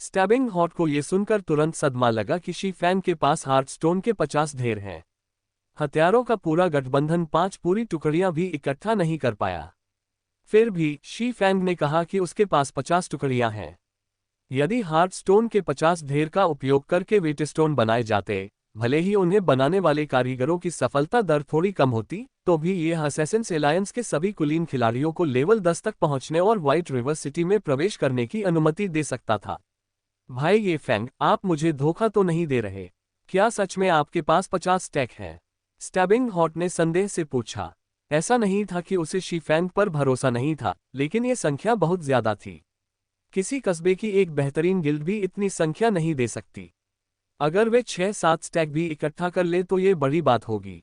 Stabbing hot को ये सुनकर तुरंत सदमा लगा कि शी फैंग के पास हार्टस्टोन के 50 ढेर हैं। हथियारों का पूरा गठबंधन 5 पूरी टुकड़ियां भी इकट्ठा नहीं कर पाया। फिर भी शी फैंग ने कहा कि उसके पास 50 टुकड़ियां हैं। यदि हार्टस्टोन के 50 ढेर का उपयोग करके वेटस्टोन बनाए जाते, भले ही उन्हें बनाने वाले कारीगरों की सफलता दर थोड़ी कम होती, तो भी यह असैसिन्स एलायंस के सभी कुलीन खिलाड़ियों को लेवल 10 तक पहुंचने और व्हाइट रिवर सिटी में प्रवेश करने की अनुमति दे सकता था। भाई ये फैंग, आप मुझे धोखा तो नहीं दे रहे? क्या सच में आपके पास 50 स्टैक है? स्टैबिंग हॉट ने संदेह से पूछा। ऐसा नहीं था कि उसे शी फैंग पर भरोसा नहीं था, लेकिन ये संख्या बहुत ज्यादा थी। किसी कस्बे की एक बेहतरीन गिल्ड भी इतनी संख्या नहीं दे सकती। अगर वे 6-7 स्टैक भी इकट्ठा कर ले तो ये बड़ी बात होगी।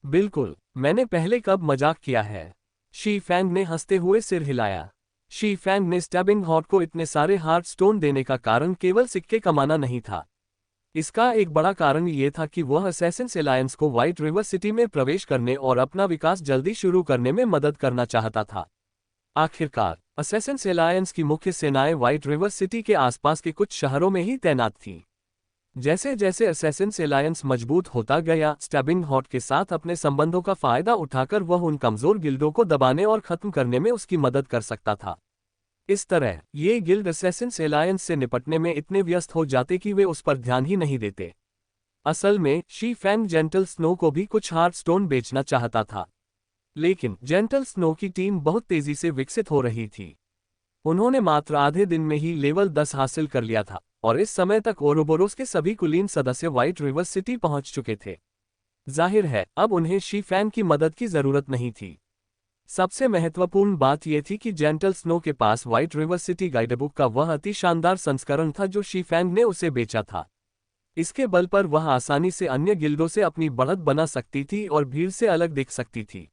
बिल्कुल, मैंने पहले कब मजाक किया है? शी फैंग ने हंसते हुए सिर हिलाया। शी फैंग ने स्टैबिंग हॉट को इतने सारे हार्टस्टोन देने का कारण केवल सिक्के कमाना नहीं था। इसका एक बड़ा कारण ये था कि वह असैसिन्स एलायंस को व्हाइट रिवर सिटी में प्रवेश करने और अपना विकास जल्दी शुरू करने में मदद करना चाहता था। आखिरकार, असैसिन्स एलायंस की मुख्य सेनाएं व्हाइट रिवर सिटी के आसपास के कुछ शहरों में ही तैनात थीं। जैसे जैसे असैसिन्स एलायंस मजबूत होता गया, स्टैबिंग हॉट के साथ अपने संबंधों का फायदा उठाकर वह उन कमजोर गिल्डों को दबाने और खत्म करने में उसकी मदद कर सकता था। इस तरह ये गिल्ड असैसिन्स एलायंस से निपटने में इतने व्यस्त हो जाते कि वे उस पर ध्यान ही नहीं देते। असल में शी फैंग जेंटल स्नो को भी कुछ हार्टस्टोन बेचना चाहता था, लेकिन जेंटल स्नो की टीम बहुत तेजी से विकसित हो रही थी। उन्होंने मात्र आधे दिन में ही लेवल 10 हासिल कर लिया था, और इस समय तक ओरोबोरोस के सभी कुलीन सदस्य व्हाइट रिवर सिटी पहुंच चुके थे। जाहिर है, अब उन्हें शी फैंग की मदद की जरूरत नहीं थी। सबसे महत्वपूर्ण बात यह थी कि जेंटल स्नो के पास व्हाइट रिवर सिटी गाइडबुक का वह अति शानदार संस्करण था जो शी फैंग ने उसे बेचा था। इसके बल पर वह आसानी से अन्य गिल्डों से अपनी बढ़त बना सकती थी और भीड़ से अलग दिख सकती थी।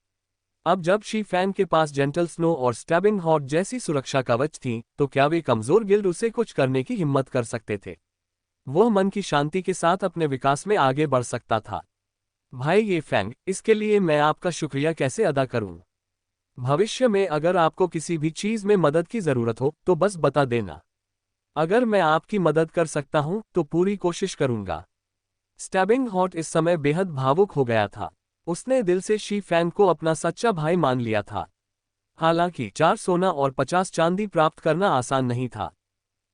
अब जब शी फैंग के पास जेंटल स्नो और स्टैबिंग हॉट जैसी सुरक्षा कवच थी, तो क्या वे कमजोर गिल्ड उसे कुछ करने की हिम्मत कर सकते थे? वह मन की शांति के साथ अपने विकास में आगे बढ़ सकता था। भाई ये फैंग, इसके लिए मैं आपका शुक्रिया कैसे अदा करूं? भविष्य में अगर आपको किसी भी चीज में मदद की जरूरत हो तो बस बता देना। अगर मैं आपकी मदद कर सकता हूं तो पूरी कोशिश करूंगा। स्टैबिंग हॉट इस समय बेहद भावुक हो गया था। उसने दिल से शी फैंग को अपना सच्चा भाई मान लिया था। हालांकि 4 सोना और 50 चांदी प्राप्त करना आसान नहीं था।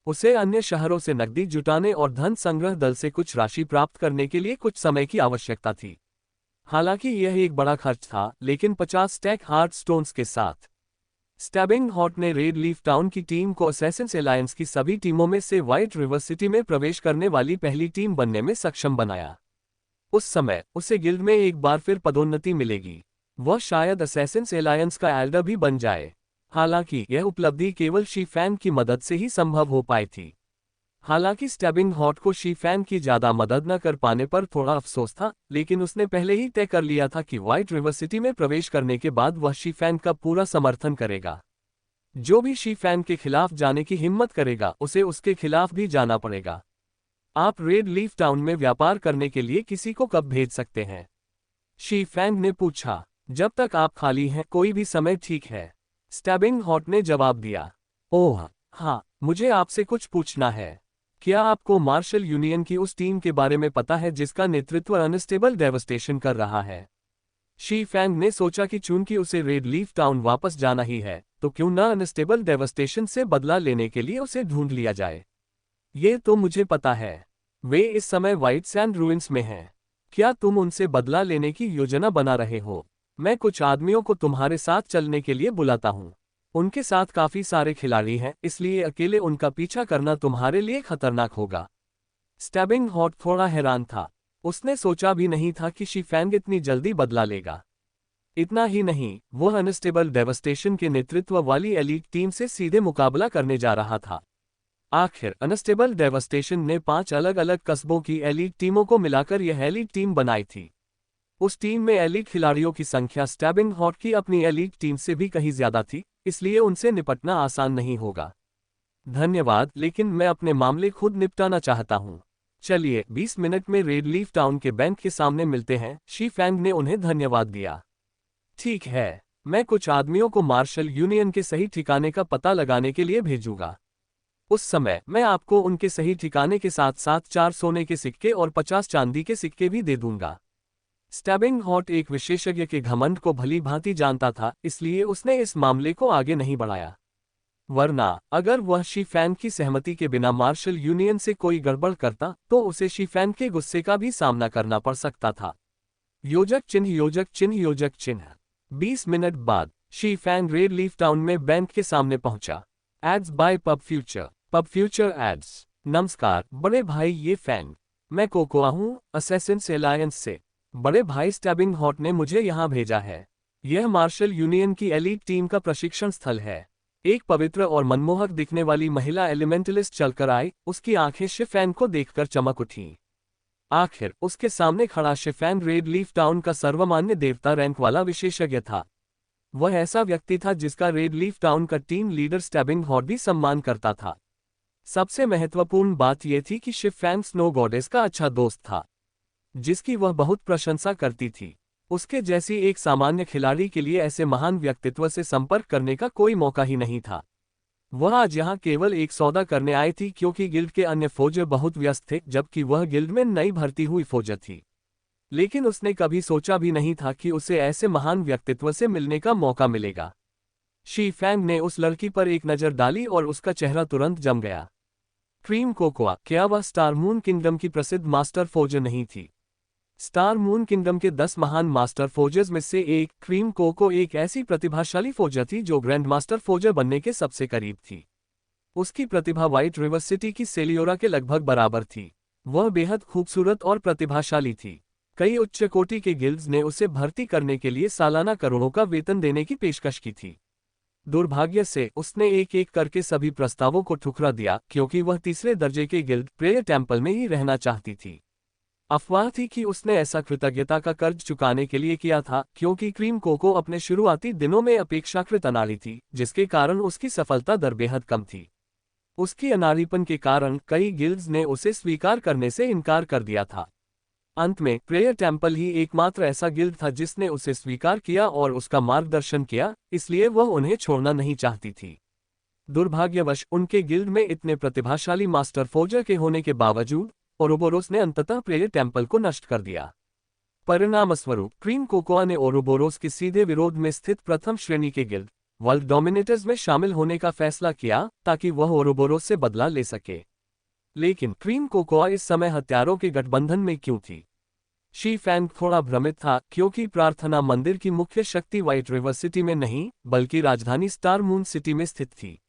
उसे अन्य शहरों से नकदी जुटाने और धन संग्रह दल से कुछ राशि प्राप्त करने के लिए कुछ समय की आवश्यकता थी। हालांकि यह एक बड़ा खर्च था, लेकिन 50 स्टैक हार्टस्टोन्स के साथ स्टैबिंग हॉट ने रेड लीफ टाउन की टीम को असैसिन्स एलायंस की सभी टीमों में से व्हाइट रिवर सिटी में प्रवेश करने वाली पहली टीम बनने में सक्षम बनाया। उस समय उसे गिल्ड में एक बार फिर पदोन्नति मिलेगी। वह शायद असैसिन्स एलायंस का एल्डर भी बन जाए। हालांकि यह उपलब्धि केवल शी फैंग की मदद से ही संभव हो पाई थी। हालांकि स्टैबिंग हॉट को शी फैंग की ज्यादा मदद न कर पाने पर थोड़ा अफसोस था, लेकिन उसने पहले ही तय कर लिया था कि व्हाइट रिवर सिटी में प्रवेश करने के बाद वह शी फैंग का पूरा समर्थन करेगा। जो भी शी फैंग के खिलाफ जाने की हिम्मत करेगा, उसे उसके खिलाफ भी जाना पड़ेगा। आप रेड लीफ टाउन में व्यापार करने के लिए किसी को कब भेज सकते हैं? शी फैंग ने पूछा। जब तक आप खाली हैं, कोई भी समय ठीक है, स्टैबिंग हॉट ने जवाब दिया। ओह हाँ, मुझे आपसे कुछ पूछना है। क्या आपको मार्शल यूनियन की उस टीम के बारे में पता है जिसका नेतृत्व अनस्टेबल डेवस्टेशन कर रहा है? शी फैंग ने सोचा कि चूंकि उसे रेड लीफ टाउन वापस जाना ही है, तो क्यों न अनस्टेबल डेवस्टेशन से बदला लेने के लिए उसे ढूंढ लिया जाए। ये तो मुझे पता है। वे इस समय व्हाइट सैंड रूइंस में हैं। क्या तुम उनसे बदला लेने की योजना बना रहे हो? मैं कुछ आदमियों को तुम्हारे साथ चलने के लिए बुलाता हूँ। उनके साथ काफी सारे खिलाड़ी हैं, इसलिए अकेले उनका पीछा करना तुम्हारे लिए खतरनाक होगा। स्टैबिंग हॉट थोड़ा हैरान था। उसने सोचा भी नहीं था कि शी फैंग इतनी जल्दी बदला लेगा। इतना ही नहीं, वह अनस्टेबल डेवस्टेशन के नेतृत्व वाली एलीट टीम से सीधे मुकाबला करने जा रहा था। आखिर अनस्टेबल डेवस्टेशन ने 5 अलग अलग कस्बों की एलीट टीमों को मिलाकर यह एलीट टीम बनाई थी। उस टीम में एलीट खिलाड़ियों की संख्या स्टैबिंग हॉट की अपनी एलीट टीम से भी कहीं ज्यादा थी, इसलिए उनसे निपटना आसान नहीं होगा। धन्यवाद, लेकिन मैं अपने मामले खुद निपटाना चाहता हूँ। चलिए 20 मिनट में रेड लीफ टाउन के बैंक के सामने मिलते हैं। शी फैंग ने उन्हें धन्यवाद दिया। ठीक है, मैं कुछ आदमियों को मार्शल यूनियन के सही ठिकाने का पता लगाने के लिए भेजूंगा। उस समय मैं आपको उनके सही ठिकाने के साथ साथ 4 सोने के सिक्के और 50 चांदी के सिक्के भी दे दूंगा। स्टैबिंग हॉट एक विशेषज्ञ के घमंड को भली भांति जानता था, इसलिए उसने इस मामले को आगे नहीं बढ़ाया। वरना अगर वह शी-फैन की सहमति के बिना मार्शल यूनियन से कोई गड़बड़ करता तो उसे शी-फैन के गुस्से का भी सामना करना पड़ सकता था। योजक चिन्ह योजक चिन्ह योजक चिन्ह। 20 मिनट बाद शी-फैन रेड लीफ टाउन में बैंक के सामने पहुंचा। Ads by pub future ads. नमस्कार बड़े भाई ये फैन, मैं कोकोआ हूँ असैसिन्स एलायंस से। बड़े भाई स्टैबिंग हॉट ने मुझे यहाँ भेजा है। यह मार्शल यूनियन की एलीट टीम का प्रशिक्षण स्थल है। एक पवित्र और मनमोहक दिखने वाली महिला एलिमेंटलिस्ट चलकर आई, उसकी आंखें शी-फैन को देखकर चमक उठीं। आखिर उसके सामने खड़ा शी-फैन रेड लीफ टाउन का सर्वमान्य देवता रैंक वाला विशेषज्ञ था। वह ऐसा व्यक्ति था जिसका रेड लीफ टाउन का टीम लीडर स्टैबिंग हॉट भी सम्मान करता था। सबसे महत्वपूर्ण बात यह थी कि शी-फैन स्नो गॉडेस का अच्छा दोस्त था, जिसकी वह बहुत प्रशंसा करती थी। उसके जैसी एक सामान्य खिलाड़ी के लिए ऐसे महान व्यक्तित्व से संपर्क करने का कोई मौका ही नहीं था। वह आज यहाँ केवल एक सौदा करने आई थी क्योंकि गिल्ड के अन्य फौजी बहुत व्यस्त थे, जबकि वह गिल्ड में नई भर्ती हुई फौजी थी। लेकिन उसने कभी सोचा भी नहीं था कि उसे ऐसे महान व्यक्तित्व से मिलने का मौका मिलेगा। शी-फैन ने उस लड़की पर एक नज़र डाली और उसका चेहरा तुरंत जम गया। क्रीम कोकोआ, क्या वह स्टार मून किंगडम की प्रसिद्ध मास्टर फौजी नहीं थी? स्टार मून किंगडम के 10 महान मास्टर फौजर्स में से एक क्रीम कोको एक ऐसी प्रतिभाशाली फौजा थी जो ग्रैंड मास्टर फौजर बनने के सबसे करीब थी। उसकी प्रतिभा व्हाइट रिवर सिटी की सेलियोरा के लगभग बराबर थी। वह बेहद खूबसूरत और प्रतिभाशाली थी। कई उच्च कोटि के गिल्ड्स ने उसे भर्ती करने के लिए सालाना करोड़ों का वेतन देने की पेशकश की थी। दुर्भाग्य से उसने एक एक करके सभी प्रस्तावों को ठुकरा दिया क्योंकि वह तीसरे दर्जे के गिल्ड प्रेयर टेम्पल में ही रहना चाहती थी। अफवाह थी कि उसने ऐसा कृतज्ञता का कर्ज चुकाने के लिए किया था क्योंकि क्रीम कोको अपने शुरुआती दिनों में अपेक्षाकृत अनाड़ी थी, जिसके कारण उसकी सफलता दर बेहद कम थी। उसकी अनाड़ीपन के कारण कई गिल्ड्स ने उसे स्वीकार करने से इनकार कर दिया था। अंत में प्रेयर टेम्पल ही एकमात्र ऐसा गिल्ड था जिसने उसे स्वीकार किया और उसका मार्गदर्शन किया, इसलिए वह उन्हें छोड़ना नहीं चाहती थी। दुर्भाग्यवश उनके गिल्ड में इतने प्रतिभाशाली मास्टर फौजर के होने के बावजूद ओरोबोरोस ने अंततः प्रेयर टेम्पल को नष्ट कर दिया। परिणामस्वरूप क्रीम कोकोआ ने ओरोबोरोस के सीधे विरोध में स्थित प्रथम श्रेणी के गिल्ड वर्ल्ड डोमिनेटर्स में शामिल होने का फैसला किया ताकि वह ओरोबोरोस से बदला ले सके। लेकिन क्रीम कोकोआ इस समय हत्यारों के गठबंधन में क्यों थी? शी-फैन थोड़ा भ्रमित था क्योंकि प्रार्थना मंदिर की मुख्य शक्ति व्हाइट रिवर सिटी में नहीं बल्कि राजधानी स्टार मून सिटी में स्थित थी।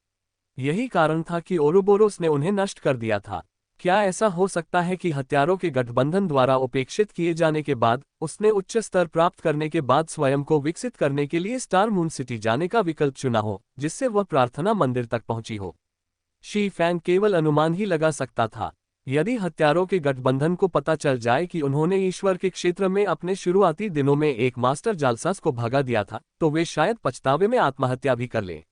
यही कारण था कि ओरोबोरोस ने उन्हें नष्ट कर दिया था। क्या ऐसा हो सकता है कि हत्यारों के गठबंधन द्वारा उपेक्षित किए जाने के बाद उसने उच्च स्तर प्राप्त करने के बाद स्वयं को विकसित करने के लिए स्टार मून सिटी जाने का विकल्प चुना हो, जिससे वह प्रार्थना मंदिर तक पहुंची हो? शी-फैन केवल अनुमान ही लगा सकता था। यदि हत्यारों के गठबंधन को पता चल जाए कि उन्होंने ईश्वर के क्षेत्र में अपने शुरुआती दिनों में एक मास्टर जालसाज को भगा दिया था, तो वे शायद पछतावे में आत्महत्या भी कर ले।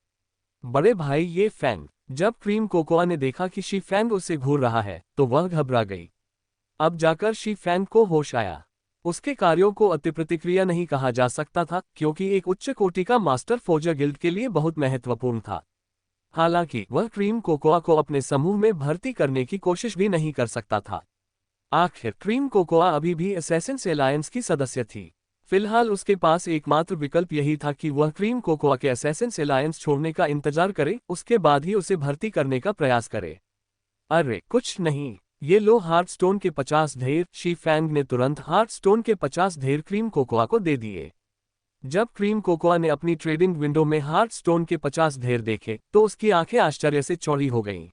बड़े भाई ये फैन। जब क्रीम कोकोआ ने देखा कि शी-फैन उसे घूर रहा है तो वह घबरा गई। अब जाकर शी-फैन को होश आया। उसके कार्यों को अति प्रतिक्रिया नहीं कहा जा सकता था क्योंकि एक उच्च कोटि का मास्टर फौजर गिल्ड के लिए बहुत महत्वपूर्ण था। हालांकि वह क्रीम कोकोआ को अपने समूह में भर्ती करने की कोशिश भी नहीं कर सकता था। आखिर क्रीम कोकोआ अभी भी असैसिन्स एलायंस की सदस्य थी। फिलहाल उसके पास एकमात्र विकल्प यही था कि वह क्रीम कोकोआ के असैसिन्स एलायंस छोड़ने का इंतजार करे, उसके बाद ही उसे भर्ती करने का प्रयास करे। अरे कुछ नहीं, ये लो हार्टस्टोन के 50 ढेर। शी-फैन ने तुरंत हार्टस्टोन के 50 ढेर क्रीम कोकोआ को दे दिए। जब क्रीम कोकोआ ने अपनी ट्रेडिंग विंडो में हार्टस्टोन के 50 ढेर देखे तो उसकी आंखें आश्चर्य से चौड़ी हो गईं।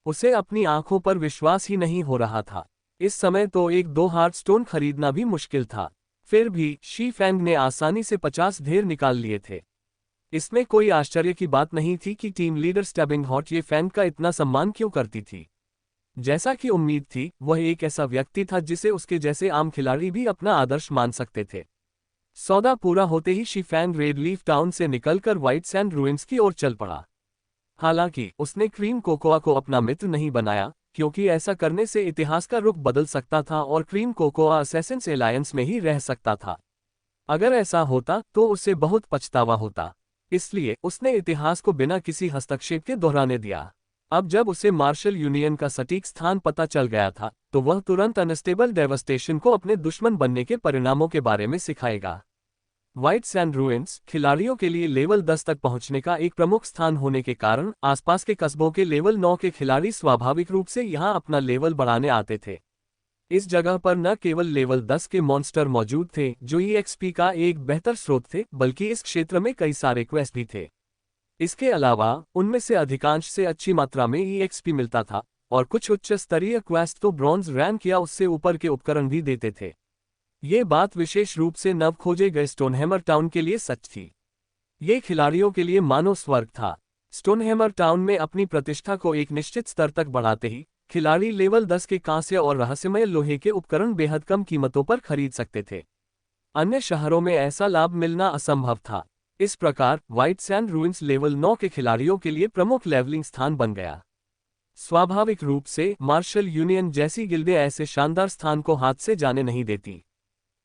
उसे अपनी आंखों पर विश्वास ही नहीं हो रहा था। इस समय तो 1-2 हार्टस्टोन खरीदना भी मुश्किल था। फिर भी शी-फैन ने आसानी से 50 ढेर निकाल लिए थे। इसमें कोई आश्चर्य की बात नहीं थी कि टीम लीडर स्टैबिंग हॉट ये फैन का इतना सम्मान क्यों करती थी। जैसा कि उम्मीद थी, वह एक ऐसा व्यक्ति था जिसे उसके जैसे आम खिलाड़ी भी अपना आदर्श मान सकते थे। सौदा पूरा होते ही शी-फैन रेड लीफ टाउन से निकलकर व्हाइट सैंड रूइंस की ओर चल पड़ा। हालांकि उसने क्रीम कोकोआ को अपना मित्र नहीं बनाया क्योंकि ऐसा करने से इतिहास का रुख बदल सकता था और क्रीम कोकोआ असैसिन्स एलायंस में ही रह सकता था। अगर ऐसा होता तो उसे बहुत पछतावा होता। इसलिए उसने इतिहास को बिना किसी हस्तक्षेप के दोहराने दिया। अब जब उसे मार्शल यूनियन का सटीक स्थान पता चल गया था, तो वह तुरंत अनस्टेबल डेवस्टेशन को अपने दुश्मन बनने के परिणामों के बारे में सिखाएगा। व्हाइट सैंड रूइंस खिलाड़ियों के लिए लेवल 10 तक पहुंचने का एक प्रमुख स्थान होने के कारण आसपास के कस्बों के लेवल 9 के खिलाड़ी स्वाभाविक रूप से यहां अपना लेवल बढ़ाने आते थे। इस जगह पर न केवल लेवल 10 के मॉन्स्टर मौजूद थे जो EXP का एक बेहतर स्रोत थे, बल्कि इस क्षेत्र में कई सारे क्वेस्ट भी थे। इसके अलावा उनमें से अधिकांश से अच्छी मात्रा में EXP मिलता था, और कुछ उच्च स्तरीय क्वेस्ट तो ब्रॉन्ज रैंक या उससे ऊपर के उपकरण भी देते थे। ये बात विशेष रूप से नव खोजे गए स्टोनहैमर टाउन के लिए सच थी। ये खिलाड़ियों के लिए मानो स्वर्ग था। स्टोनहैमर टाउन में अपनी प्रतिष्ठा को एक निश्चित स्तर तक बढ़ाते ही खिलाड़ी लेवल 10 के कांस्य और रहस्यमय लोहे के उपकरण बेहद कम कीमतों पर खरीद सकते थे। अन्य शहरों में ऐसा लाभ मिलना असंभव था। इस प्रकार व्हाइट सैंड रूइंस लेवल 9 के खिलाड़ियों के लिए प्रमुख लेवलिंग स्थान बन गया। स्वाभाविक रूप से मार्शल यूनियन जैसी गिल्डें ऐसे शानदार स्थान को हाथ से जाने नहीं देती।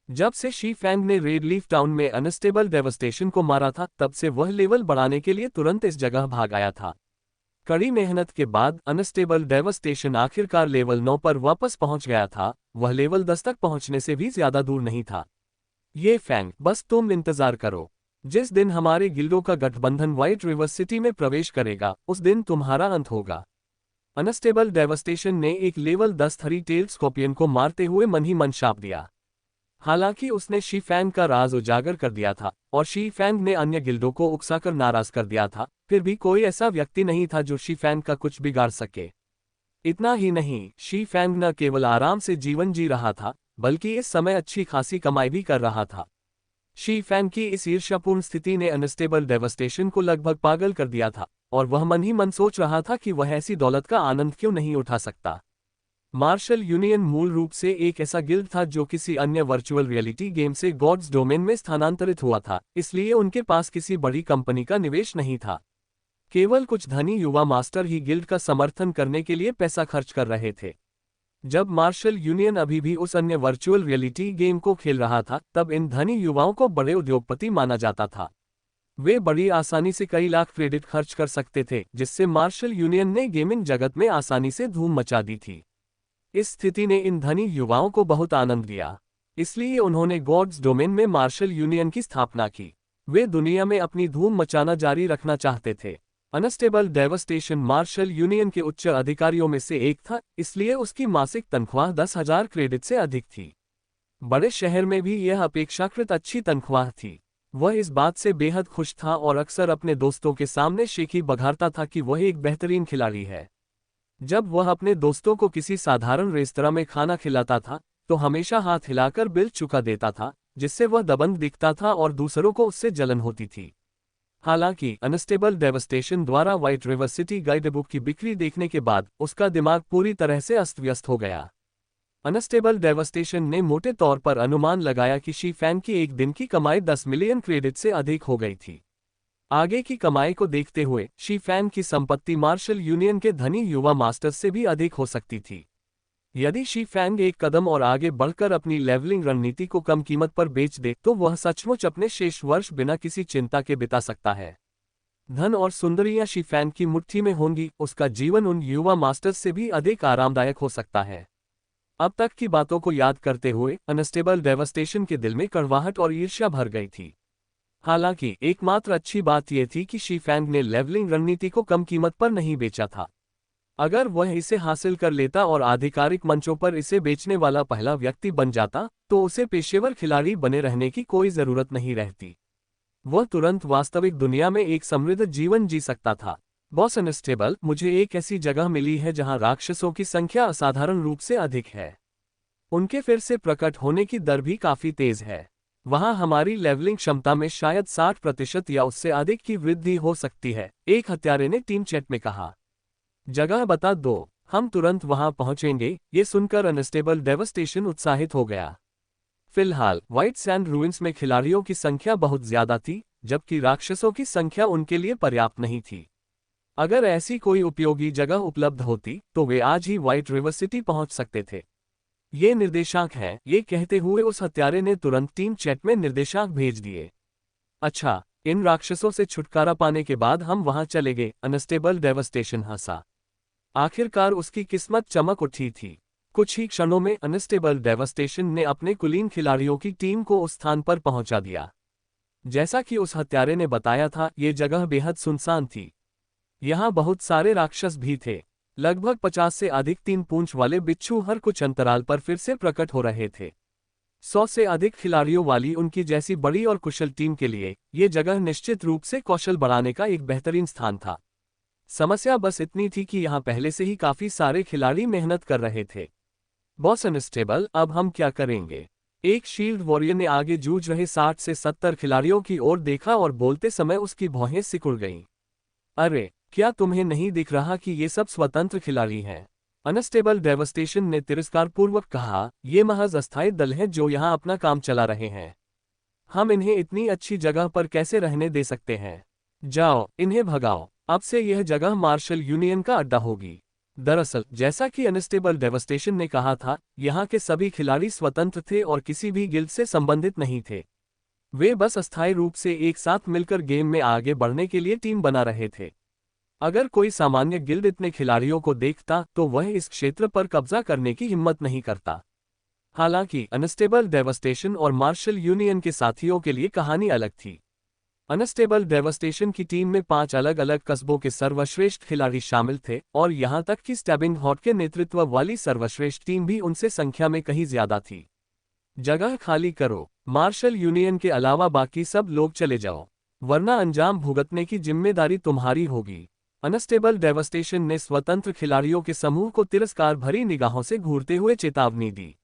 जब से शी फैंग ने रेड लीफ टाउन में अनस्टेबल डेवस्टेशन को मारा था, तब से वह लेवल बढ़ाने के लिए तुरंत इस जगह भाग आया था। कड़ी मेहनत के बाद अनस्टेबल डेवस्टेशन आखिरकार लेवल 9 पर वापस पहुंच गया था। वह लेवल 10 तक पहुंचने से भी ज्यादा दूर नहीं था। ये फैंग, बस तुम इंतजार करो। जिस दिन हमारे गिल्डों का गठबंधन व्हाइट रिवर सिटी में प्रवेश करेगा, उस दिन तुम्हारा अंत होगा। अनस्टेबल डेवस्टेशन ने एक लेवल 10 थ्री टेल्ड स्कॉर्पियन को मारते हुए मन ही मन शाप दिया। हालांकि उसने शी फैंग का राज उजागर कर दिया था और शी फैंग ने अन्य गिल्डों को उकसाकर नाराज कर दिया था, फिर भी कोई ऐसा व्यक्ति नहीं था जो शी फैंग का कुछ बिगाड़ सके। इतना ही नहीं, शी फैंग न केवल आराम से जीवन जी रहा था, बल्कि इस समय अच्छी खासी कमाई भी कर रहा था। शी फैंग की इस ईर्ष्यापूर्ण स्थिति ने अनस्टेबल डेवस्टेशन को लगभग पागल कर दिया था, और वह मन ही मन सोच रहा था कि वह ऐसी दौलत का आनंद क्यों नहीं उठा सकता। मार्शल यूनियन मूल रूप से एक ऐसा गिल्ड था जो किसी अन्य वर्चुअल रियलिटी गेम से गॉड्स डोमेन में स्थानांतरित हुआ था, इसलिए उनके पास किसी बड़ी कंपनी का निवेश नहीं था। केवल कुछ धनी युवा मास्टर ही गिल्ड का समर्थन करने के लिए पैसा खर्च कर रहे थे। जब मार्शल यूनियन अभी भी उस अन्य वर्चुअल रियलिटी गेम को खेल रहा था, तब इन धनी युवाओं को बड़े उद्योगपति माना जाता था। वे बड़ी आसानी से कई लाख क्रेडिट खर्च कर सकते थे, जिससे मार्शल यूनियन ने गेमिंग जगत में आसानी से धूम मचा दी थी। इस स्थिति ने इन धनी युवाओं को बहुत आनंद दिया, इसलिए उन्होंने गॉड्स डोमेन में मार्शल यूनियन की स्थापना की। वे दुनिया में अपनी धूम मचाना जारी रखना चाहते थे। अनस्टेबल डेवस्टेशन मार्शल यूनियन के उच्च अधिकारियों में से एक था, इसलिए उसकी मासिक तनख्वाह 10,000 क्रेडिट से अधिक थी। बड़े शहर में भी यह अपेक्षाकृत अच्छी तनख्वाह थी। वह इस बात से बेहद खुश था और अक्सर अपने दोस्तों के सामने शेखी बघारता था कि वह एक बेहतरीन खिलाड़ी है। जब वह अपने दोस्तों को किसी साधारण रेस्तरां में खाना खिलाता था, तो हमेशा हाथ हिलाकर बिल चुका देता था, जिससे वह दबंग दिखता था और दूसरों को उससे जलन होती थी। हालांकि अनस्टेबल डेवस्टेशन द्वारा व्हाइट रिवर सिटी गाइडबुक की बिक्री देखने के बाद उसका दिमाग पूरी तरह से अस्त व्यस्त हो गया। अनस्टेबल डेवस्टेशन ने मोटे तौर पर अनुमान लगाया कि शी फैंग की एक दिन की कमाई 10 मिलियन क्रेडिट से अधिक हो गई थी। आगे की कमाई को देखते हुए शी फैंग की संपत्ति मार्शल यूनियन के धनी युवा मास्टर्स से भी अधिक हो सकती थी। यदि शी फैंग एक कदम और आगे बढ़कर अपनी लेवलिंग रणनीति को कम कीमत पर बेच दे, तो वह सचमुच अपने शेष वर्ष बिना किसी चिंता के बिता सकता है। धन और सुंदरियां शी फैंग की मुट्ठी में होंगी, उसका जीवन उन युवा मास्टर्स से भी अधिक आरामदायक हो सकता है। अब तक की बातों को याद करते हुए अनस्टेबल डेवस्टेशन के दिल में कड़वाहट और ईर्ष्या भर गई थी। हालांकि एकमात्र अच्छी बात यह थी कि शी फैंग ने लेवलिंग रणनीति को कम कीमत पर नहीं बेचा था। अगर वह इसे हासिल कर लेता और आधिकारिक मंचों पर इसे बेचने वाला पहला व्यक्ति बन जाता, तो उसे पेशेवर खिलाड़ी बने रहने की कोई जरूरत नहीं रहती। वह तुरंत वास्तविक दुनिया में एक समृद्ध जीवन जी सकता था। बॉस अनस्टेबल, मुझे एक ऐसी जगह मिली है जहां राक्षसों की संख्या असाधारण रूप से अधिक है। उनके फिर से प्रकट होने की दर भी काफी तेज है। वहां हमारी लेवलिंग क्षमता में शायद 60% या उससे अधिक की वृद्धि हो सकती है, एक हत्यारे ने टीम चैट में कहा। जगह बता दो, हम तुरंत वहां पहुंचेंगे। ये सुनकर अनस्टेबल डेवस्टेशन उत्साहित हो गया। फिलहाल व्हाइट सैंड रूइंस में खिलाड़ियों की संख्या बहुत ज्यादा थी, जबकि राक्षसों की संख्या उनके लिए पर्याप्त नहीं थी। अगर ऐसी कोई उपयोगी जगह उपलब्ध होती, तो वे आज ही व्हाइट रिवर सिटी पहुंच सकते थे। ये निर्देशांक हैं, ये कहते हुए उस हत्यारे ने तुरंत टीम चैट में निर्देशांक भेज दिए। अच्छा, इन राक्षसों से छुटकारा पाने के बाद हम वहां चले गए, अनस्टेबल डेवस्टेशन हंसा। आखिरकार उसकी किस्मत चमक उठी थी। कुछ ही क्षणों में अनस्टेबल डेवास्टेशन ने अपने कुलीन खिलाड़ियों की टीम को उस स्थान पर पहुंचा दिया। जैसा कि उस हत्यारे ने बताया था, ये जगह बेहद सुनसान थी। यहाँ बहुत सारे राक्षस भी थे। लगभग 50 से अधिक 3 पूंछ वाले बिच्छू हर कुछ अंतराल पर फिर से प्रकट हो रहे थे। 100 से अधिक खिलाड़ियों वाली उनकी जैसी बड़ी और कुशल टीम के लिए ये जगह निश्चित रूप से कौशल बढ़ाने का एक बेहतरीन स्थान था। समस्या बस इतनी थी कि यहाँ पहले से ही काफी सारे खिलाड़ी मेहनत कर रहे थे। बॉस अनस्टेबल, अब हम क्या करेंगे? एक शील्ड वॉरियर ने आगे जूझ रहे 60 से 70 खिलाड़ियों की ओर देखा और बोलते समय उसकी भौहें सिकुड़ गईं। अरे, क्या तुम्हें नहीं दिख रहा कि ये सब स्वतंत्र खिलाड़ी हैं? अनस्टेबल डेवास्टेशन ने तिरस्कारपूर्वक कहा, ये महज अस्थायी दल हैं जो यहाँ अपना काम चला रहे हैं। हम इन्हें इतनी अच्छी जगह पर कैसे रहने दे सकते हैं? जाओ, इन्हें भगाओ। अब से यह जगह मार्शल यूनियन का अड्डा होगी। दरअसल, जैसा कि अनस्टेबल डेवास्टेशन ने कहा था, यहाँ के सभी खिलाड़ी स्वतंत्र थे और किसी भी गिल्ड से संबंधित नहीं थे। वे बस अस्थायी रूप से एक साथ मिलकर गेम में आगे बढ़ने के लिए टीम बना रहे थे। अगर कोई सामान्य गिल्ड इतने खिलाड़ियों को देखता तो वह इस क्षेत्र पर कब्जा करने की हिम्मत नहीं करता। हालांकि अनस्टेबल डेवास्टेशन और मार्शल यूनियन के साथियों के लिए कहानी अलग थी। अनस्टेबल डेवास्टेशन की टीम में 5 अलग अलग कस्बों के सर्वश्रेष्ठ खिलाड़ी शामिल थे और यहां तक कि स्टैबिंग हॉट के नेतृत्व वाली सर्वश्रेष्ठ टीम भी उनसे संख्या में कहीं ज्यादा थी। जगह खाली करो। मार्शल यूनियन के अलावा बाकी सब लोग चले जाओ, वरना अंजाम भुगतने की जिम्मेदारी तुम्हारी होगी। अनस्टेबल डेवास्टेशन ने स्वतंत्र खिलाड़ियों के समूह को तिरस्कार भरी निगाहों से घूरते हुए चेतावनी दी।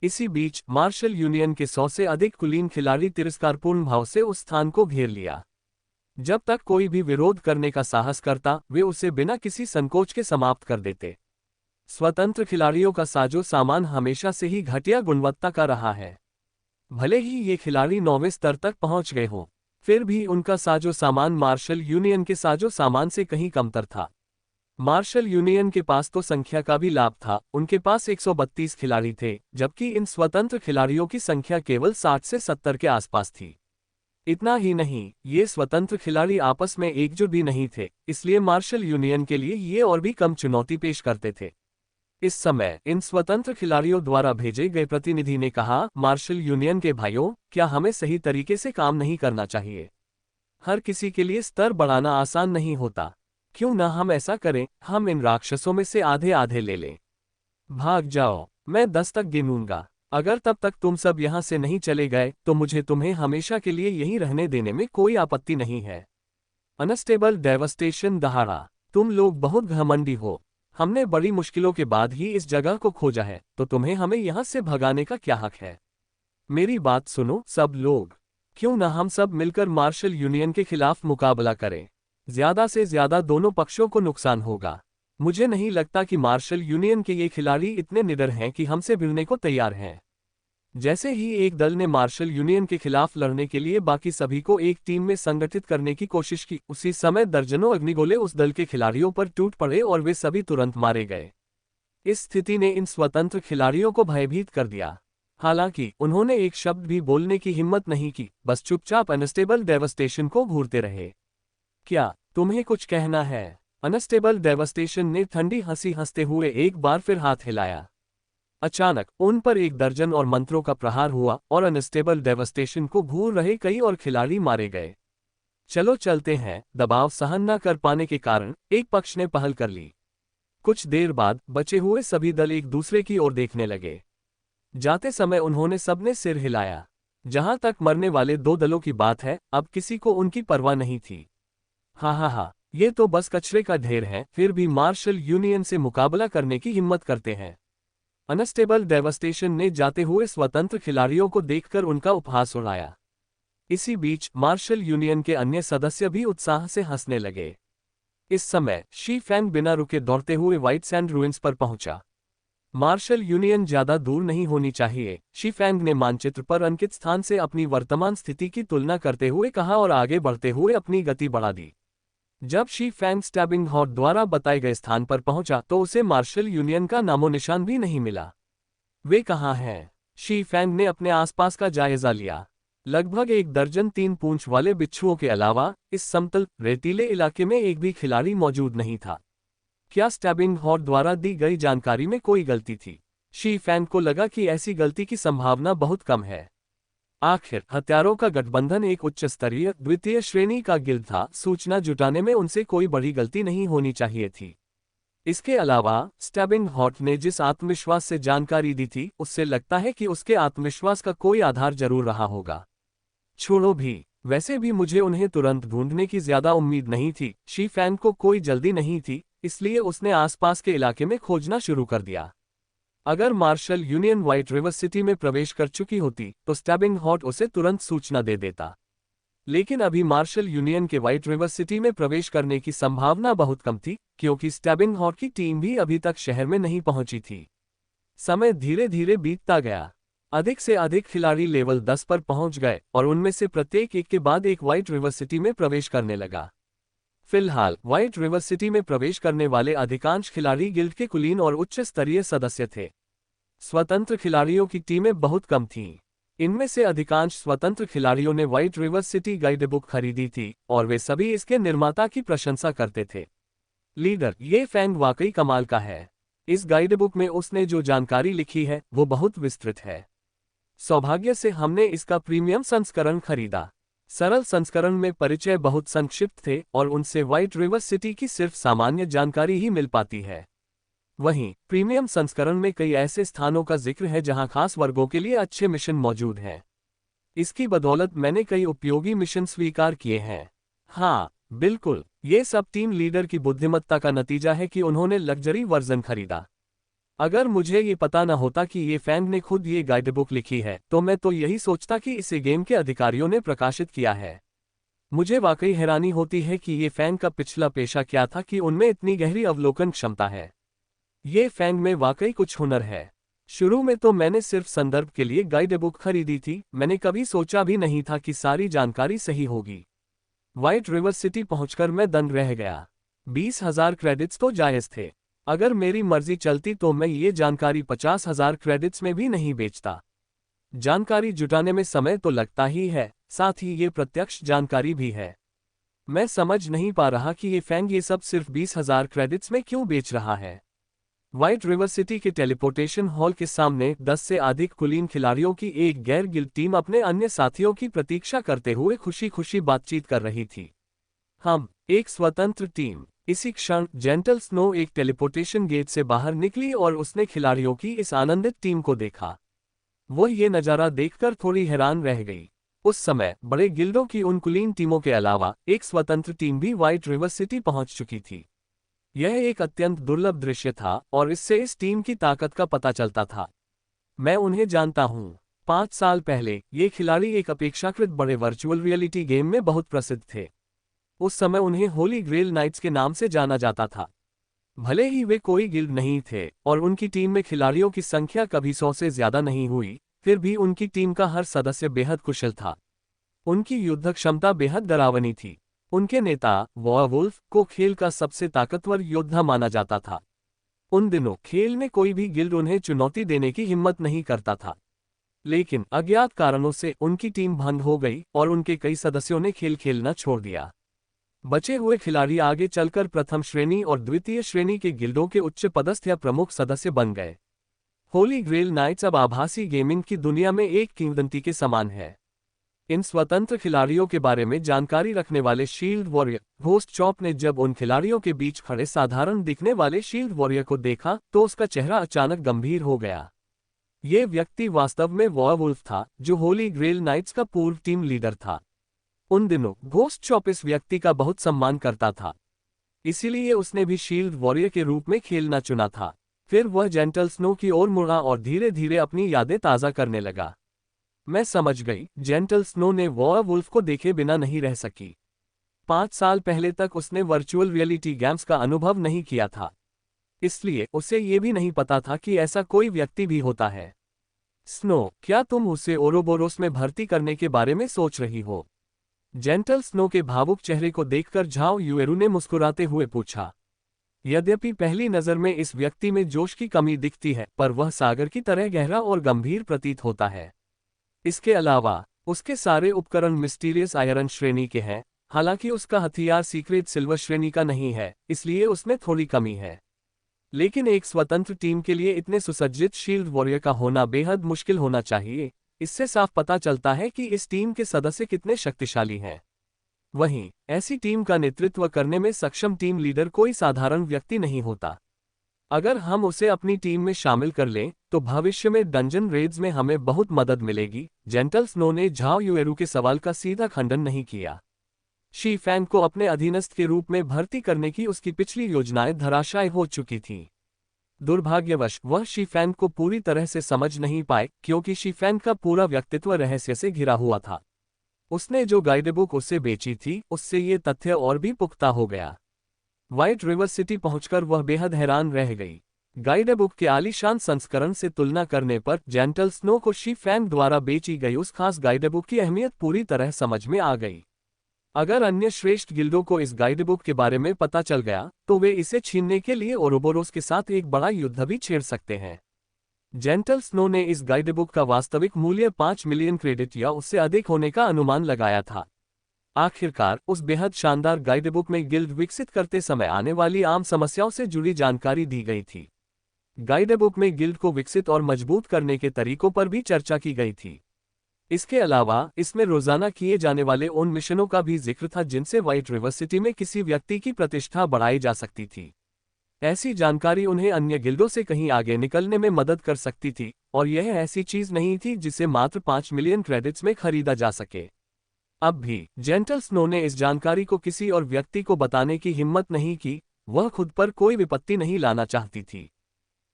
इसी बीच मार्शल यूनियन के 100 से अधिक कुलीन खिलाड़ी तिरस्कारपूर्ण भाव से उस स्थान को घेर लिया। जब तक कोई भी विरोध करने का साहस करता, वे उसे बिना किसी संकोच के समाप्त कर देते। स्वतंत्र खिलाड़ियों का साजो सामान हमेशा से ही घटिया गुणवत्ता का रहा है। भले ही ये खिलाड़ी 9वें स्तर तक पहुंच गए हों, फिर भी उनका साजो सामान मार्शल यूनियन के साजो सामान से कहीं कमतर था। मार्शल यूनियन के पास तो संख्या का भी लाभ था, उनके पास 132 खिलाड़ी थे, जबकि इन स्वतंत्र खिलाड़ियों की संख्या केवल 60 से 70 के आसपास थी। इतना ही नहीं, ये स्वतंत्र खिलाड़ी आपस में एकजुट भी नहीं थे, इसलिए मार्शल यूनियन के लिए ये और भी कम चुनौती पेश करते थे। इस समय इन स्वतंत्र खिलाड़ियों द्वारा भेजे गए प्रतिनिधि ने कहा, मार्शल यूनियन के भाइयों, क्या हमें सही तरीके से काम नहीं करना चाहिए? हर किसी के लिए स्तर बढ़ाना आसान नहीं होता। क्यों ना हम ऐसा करें, हम इन राक्षसों में से आधे आधे ले लें। भाग जाओ, मैं 10 तक गिनूंगा। अगर तब तक तुम सब यहाँ से नहीं चले गए तो मुझे तुम्हें हमेशा के लिए यहीं रहने देने में कोई आपत्ति नहीं है। अनस्टेबल डेवास्टेशन दहाड़ा, तुम लोग बहुत घमंडी हो। हमने बड़ी मुश्किलों के बाद ही इस जगह को खोजा है, तो तुम्हें हमें यहाँ से भगाने का क्या हक है? मेरी बात सुनो सब लोग, क्यों ना हम सब मिलकर मार्शल यूनियन के खिलाफ मुकाबला करें। ज्यादा से ज्यादा दोनों पक्षों को नुकसान होगा। मुझे नहीं लगता कि मार्शल यूनियन के ये खिलाड़ी इतने निडर हैं कि हमसे भिड़ने को तैयार हैं। जैसे ही एक दल ने मार्शल यूनियन के खिलाफ लड़ने के लिए बाकी सभी को एक टीम में संगठित करने की कोशिश की, उसी समय दर्जनों अग्निगोले उस दल के खिलाड़ियों पर टूट पड़े और वे सभी तुरंत मारे गए। इस स्थिति ने इन स्वतंत्र खिलाड़ियों को भयभीत कर दिया। हालांकि उन्होंने एक शब्द भी बोलने की हिम्मत नहीं की, बस चुपचाप अनस्टेबल डेवास्टेशन को घूरते रहे। क्या तुम्हें कुछ कहना है? अनस्टेबल डेवास्टेशन ने ठंडी हंसी हंसते हुए एक बार फिर हाथ हिलाया। अचानक उन पर एक दर्जन और मंत्रों का प्रहार हुआ और अनस्टेबल डेवास्टेशन को घूर रहे कई और खिलाड़ी मारे गए। चलो चलते हैं। दबाव सहन न कर पाने के कारण एक पक्ष ने पहल कर ली। कुछ देर बाद बचे हुए सभी दल एक दूसरे की ओर देखने लगे। जाते समय उन्होंने सबने सिर हिलाया। जहां तक मरने वाले 2 दलों की बात है, अब किसी को उनकी परवाह नहीं थी। हा, ये तो बस कचरे का ढेर है, फिर भी मार्शल यूनियन से मुकाबला करने की हिम्मत करते हैं। अनस्टेबल डेवास्टेशन ने जाते हुए स्वतंत्र खिलाड़ियों को देखकर उनका उपहास उड़ाया। इसी बीच मार्शल यूनियन के अन्य सदस्य भी उत्साह से हंसने लगे। इस समय शी फैंग बिना रुके दौड़ते हुए व्हाइट सैंड रूइंस पर पहुंचा। मार्शल यूनियन ज्यादा दूर नहीं होनी चाहिए, शी फैंग ने मानचित्र पर अंकित स्थान से अपनी वर्तमान स्थिति की तुलना करते हुए कहा और आगे बढ़ते हुए अपनी गति बढ़ा दी। जब शी फैंग स्टैबिंग हॉट द्वारा बताए गए स्थान पर पहुंचा तो उसे मार्शल यूनियन का नामो निशान भी नहीं मिला। वे कहाँ हैं? शी फैंग ने अपने आसपास का जायजा लिया। लगभग एक दर्जन 3 पूंछ वाले बिच्छुओं के अलावा इस समतल रेतीले इलाके में एक भी खिलाड़ी मौजूद नहीं था। क्या स्टैबिंग हॉट द्वारा दी गई जानकारी में कोई गलती थी? शी फैन को लगा कि ऐसी गलती की संभावना बहुत कम है। आखिर हत्यारों का गठबंधन एक उच्च स्तरीय द्वितीय श्रेणी का गिल्ड था, सूचना जुटाने में उनसे कोई बड़ी गलती नहीं होनी चाहिए थी। इसके अलावा स्टैबिंग हॉट ने जिस आत्मविश्वास से जानकारी दी थी, उससे लगता है कि उसके आत्मविश्वास का कोई आधार जरूर रहा होगा। छोड़ो भी, वैसे भी मुझे उन्हें तुरंत ढूंढने की ज्यादा उम्मीद नहीं थी। शी फैन को कोई जल्दी नहीं थी, इसलिए उसने आसपास के इलाके में खोजना शुरू कर दिया। अगर Marshal Union White River City में प्रवेश कर चुकी होती तो स्टैबिंग हॉट उसे तुरंत सूचना दे देता। लेकिन अभी मार्शल यूनियन के व्हाइट रिवर सिटी में प्रवेश करने की संभावना बहुत कम थी, क्योंकि स्टैबिंग हॉट की टीम भी अभी तक शहर में नहीं पहुंची थी। समय धीरे धीरे बीतता गया। अधिक से अधिक खिलाड़ी लेवल 10 पर पहुंच गए और उनमें से प्रत्येक एक के बाद एक व्हाइट रिवर सिटी में प्रवेश करने लगा। फिलहाल व्हाइट रिवर सिटी में प्रवेश करने वाले अधिकांश खिलाड़ी गिल्ड के कुलीन और उच्च स्तरीय सदस्य थे। स्वतंत्र खिलाड़ियों की टीमें बहुत कम थीं। इनमें से अधिकांश स्वतंत्र खिलाड़ियों ने white River city guide book खरीदी थी और वे सभी इसके निर्माता की प्रशंसा करते थे। लीडर, ये फैंग वाकई कमाल का है। इस गाइड बुक में उसने जो जानकारी लिखी है वो बहुत विस्तृत है। सौभाग्य से हमने इसका प्रीमियम संस्करण खरीदा। सरल संस्करण में परिचय बहुत संक्षिप्त थे और उनसे व्हाइट रिवर सिटी की सिर्फ सामान्य जानकारी ही मिल पाती है। वहीं प्रीमियम संस्करण में कई ऐसे स्थानों का जिक्र है जहां खास वर्गों के लिए अच्छे मिशन मौजूद हैं। इसकी बदौलत मैंने कई उपयोगी मिशन स्वीकार किए हैं। हाँ बिल्कुल, ये सब टीम लीडर की बुद्धिमत्ता का नतीजा है कि उन्होंने लग्जरी वर्जन खरीदा। अगर मुझे ये पता न होता कि ये फैंग ने खुद ये गाइड बुक लिखी है तो मैं तो यही सोचता कि इसे गेम के अधिकारियों ने प्रकाशित किया है। मुझे वाकई हैरानी होती है कि ये फैंग का पिछला पेशा क्या था कि उनमें इतनी गहरी अवलोकन क्षमता है। ये फैंग में वाकई कुछ हुनर है। शुरू में तो मैंने सिर्फ संदर्भ के लिए गाइड बुक खरीदी थी, मैंने कभी सोचा भी नहीं था कि सारी जानकारी सही होगी। व्हाइट रिवर सिटी पहुंचकर मैं दंग रह गया। 20,000 क्रेडिट्स तो जायज थे। अगर मेरी मर्जी चलती तो मैं ये जानकारी 50,000 क्रेडिट्स में भी नहीं बेचता। जानकारी जुटाने में समय तो लगता ही है, साथ ही ये प्रत्यक्ष जानकारी भी है। मैं समझ नहीं पा रहा कि ये फैंग ये सब सिर्फ 20,000 क्रेडिट्स में क्यों बेच रहा है। व्हाइट रिवर सिटी के टेलीपोर्टेशन हॉल के सामने 10 से अधिक कुलीन खिलाड़ियों की एक गैर गिल्ड टीम अपने अन्य साथियों की प्रतीक्षा करते हुए खुशी खुशी बातचीत कर रही थी। हम एक स्वतंत्र टीम। इसी क्षण जेंटल स्नो एक टेलीपोर्टेशन गेट से बाहर निकली और उसने खिलाड़ियों की इस आनंदित टीम को देखा। वह ये नज़ारा देखकर थोड़ी हैरान रह गई। उस समय बड़े गिल्डों की उन कुलीन टीमों के अलावा एक स्वतंत्र टीम भी व्हाइट रिवर सिटी पहुंच चुकी थी। यह एक अत्यंत दुर्लभ दृश्य था और इससे इस टीम की ताकत का पता चलता था। मैं उन्हें जानता हूं। 5 साल पहले ये खिलाड़ी एक अपेक्षाकृत बड़े वर्चुअल रियलिटी गेम में बहुत प्रसिद्ध थे। उस समय उन्हें होली ग्रेल नाइट्स के नाम से जाना जाता था। भले ही वे कोई गिल्ड नहीं थे और उनकी टीम में खिलाड़ियों की संख्या कभी 100 से ज्यादा नहीं हुई, फिर भी उनकी टीम का हर सदस्य बेहद कुशल था। उनकी युद्ध क्षमता बेहद डरावनी थी। उनके नेता वॉरवुल्फ को खेल का सबसे ताकतवर योद्धा माना जाता था। उन दिनों खेल में कोई भी गिल्ड उन्हें चुनौती देने की हिम्मत नहीं करता था। लेकिन अज्ञात कारणों से उनकी टीम भंग हो गई और उनके कई सदस्यों ने खेल खेलना छोड़ दिया। बचे हुए खिलाड़ी आगे चलकर प्रथम श्रेणी और द्वितीय श्रेणी के गिल्डों के उच्च पदस्थ या प्रमुख सदस्य बन गए। होली ग्रेल नाइट्स अब आभासी गेमिंग की दुनिया में एक किंवदंती के समान है। इन स्वतंत्र खिलाड़ियों के बारे में जानकारी रखने वाले शील्ड वॉरियर घोस्ट चॉप ने जब उन खिलाड़ियों के बीच खड़े साधारण दिखने वाले शील्ड वॉरियर को देखा तो उसका चेहरा अचानक गंभीर हो गया। ये व्यक्ति वास्तव में वॉरवुल्फ था, जो होली ग्रेल नाइट्स का पूर्व टीम लीडर था। उन दिनों घोस्ट चॉप इस व्यक्ति का बहुत सम्मान करता था, इसीलिए उसने भी शील्ड वॉरियर के रूप में खेलना चुना था। फिर वह जेंटल स्नो की ओर मुड़ा और धीरे धीरे अपनी यादें ताज़ा करने लगा। मैं समझ गई, जेंटल स्नो ने वॉरवुल्फ को देखे बिना नहीं रह सकी। 5 साल पहले तक उसने वर्चुअल रियलिटी गेम्स का अनुभव नहीं किया था, इसलिए उसे ये भी नहीं पता था कि ऐसा कोई व्यक्ति भी होता है। स्नो, क्या तुम उसे ओरोबोरोस में भर्ती करने के बारे में सोच रही हो? जेंटल स्नो के भावुक चेहरे को देखकर झाओ युएरू ने मुस्कुराते हुए पूछा। यद्यपि पहली नज़र में इस व्यक्ति में जोश की कमी दिखती है, पर वह सागर की तरह गहरा और गंभीर प्रतीत होता है। इसके अलावा उसके सारे उपकरण मिस्टीरियस आयरन श्रेणी के हैं। हालांकि उसका हथियार सीक्रेट सिल्वर श्रेणी का नहीं है, इसलिए उसमें थोड़ी कमी है। लेकिन एक स्वतंत्र टीम के लिए इतने सुसज्जित शील्ड वॉरियर का होना बेहद मुश्किल होना चाहिए। इससे साफ पता चलता है कि इस टीम के सदस्य कितने शक्तिशाली हैं। वहीं ऐसी टीम का नेतृत्व करने में सक्षम टीम लीडर कोई साधारण व्यक्ति नहीं होता। अगर हम उसे अपनी टीम में शामिल कर लें तो भविष्य में डंजन रेड्स में हमें बहुत मदद मिलेगी। जेंटल स्नो ने झाओ युएरू के सवाल का सीधा खंडन नहीं किया। शी फैंग को अपने अधीनस्थ के रूप में भर्ती करने की उसकी पिछली योजनाएं धराशायी हो चुकी थीं। दुर्भाग्यवश वह शी फैंग को पूरी तरह से समझ नहीं पाए, क्योंकि शी फैंग का पूरा व्यक्तित्व रहस्य से घिरा हुआ था। उसने जो गाइडबुक उसे बेची थी, उससे ये तथ्य और भी पुख्ता हो गया। व्हाइट रिवर सिटी पहुंचकर वह बेहद हैरान रह गई। गाइडबुक के आलीशान संस्करण से तुलना करने पर जेंटल स्नो को शी फैंग द्वारा बेची गई उस खास गाइडबुक की अहमियत पूरी तरह समझ में आ गई। अगर अन्य श्रेष्ठ गिल्डों को इस गाइडबुक के बारे में पता चल गया तो वे इसे छीनने के लिए ओरोबोरोस के साथ एक बड़ा युद्ध भी छेड़ सकते हैं। जेंटल स्नो ने इस गाइडबुक का वास्तविक मूल्य 5 मिलियन क्रेडिट या उससे अधिक होने का अनुमान लगाया था। आखिरकार उस बेहद शानदार गाइडबुक में गिल्ड विकसित करते समय आने वाली आम समस्याओं से जुड़ी जानकारी दी गई थी। गाइडबुक में गिल्ड को विकसित और मजबूत करने के तरीकों पर भी चर्चा की गई थी। इसके अलावा इसमें रोजाना किए जाने वाले उन मिशनों का भी जिक्र था जिनसे व्हाइट रिवर सिटी में किसी व्यक्ति की प्रतिष्ठा बढ़ाई जा सकती थी। ऐसी जानकारी उन्हें अन्य गिल्डों से कहीं आगे निकलने में मदद कर सकती थी, और यह ऐसी चीज नहीं थी जिसे मात्र 5 मिलियन क्रेडिट्स में खरीदा जा सके। अब भी जेंटल स्नो ने इस जानकारी को किसी और व्यक्ति को बताने की हिम्मत नहीं की। वह खुद पर कोई विपत्ति नहीं लाना चाहती थी।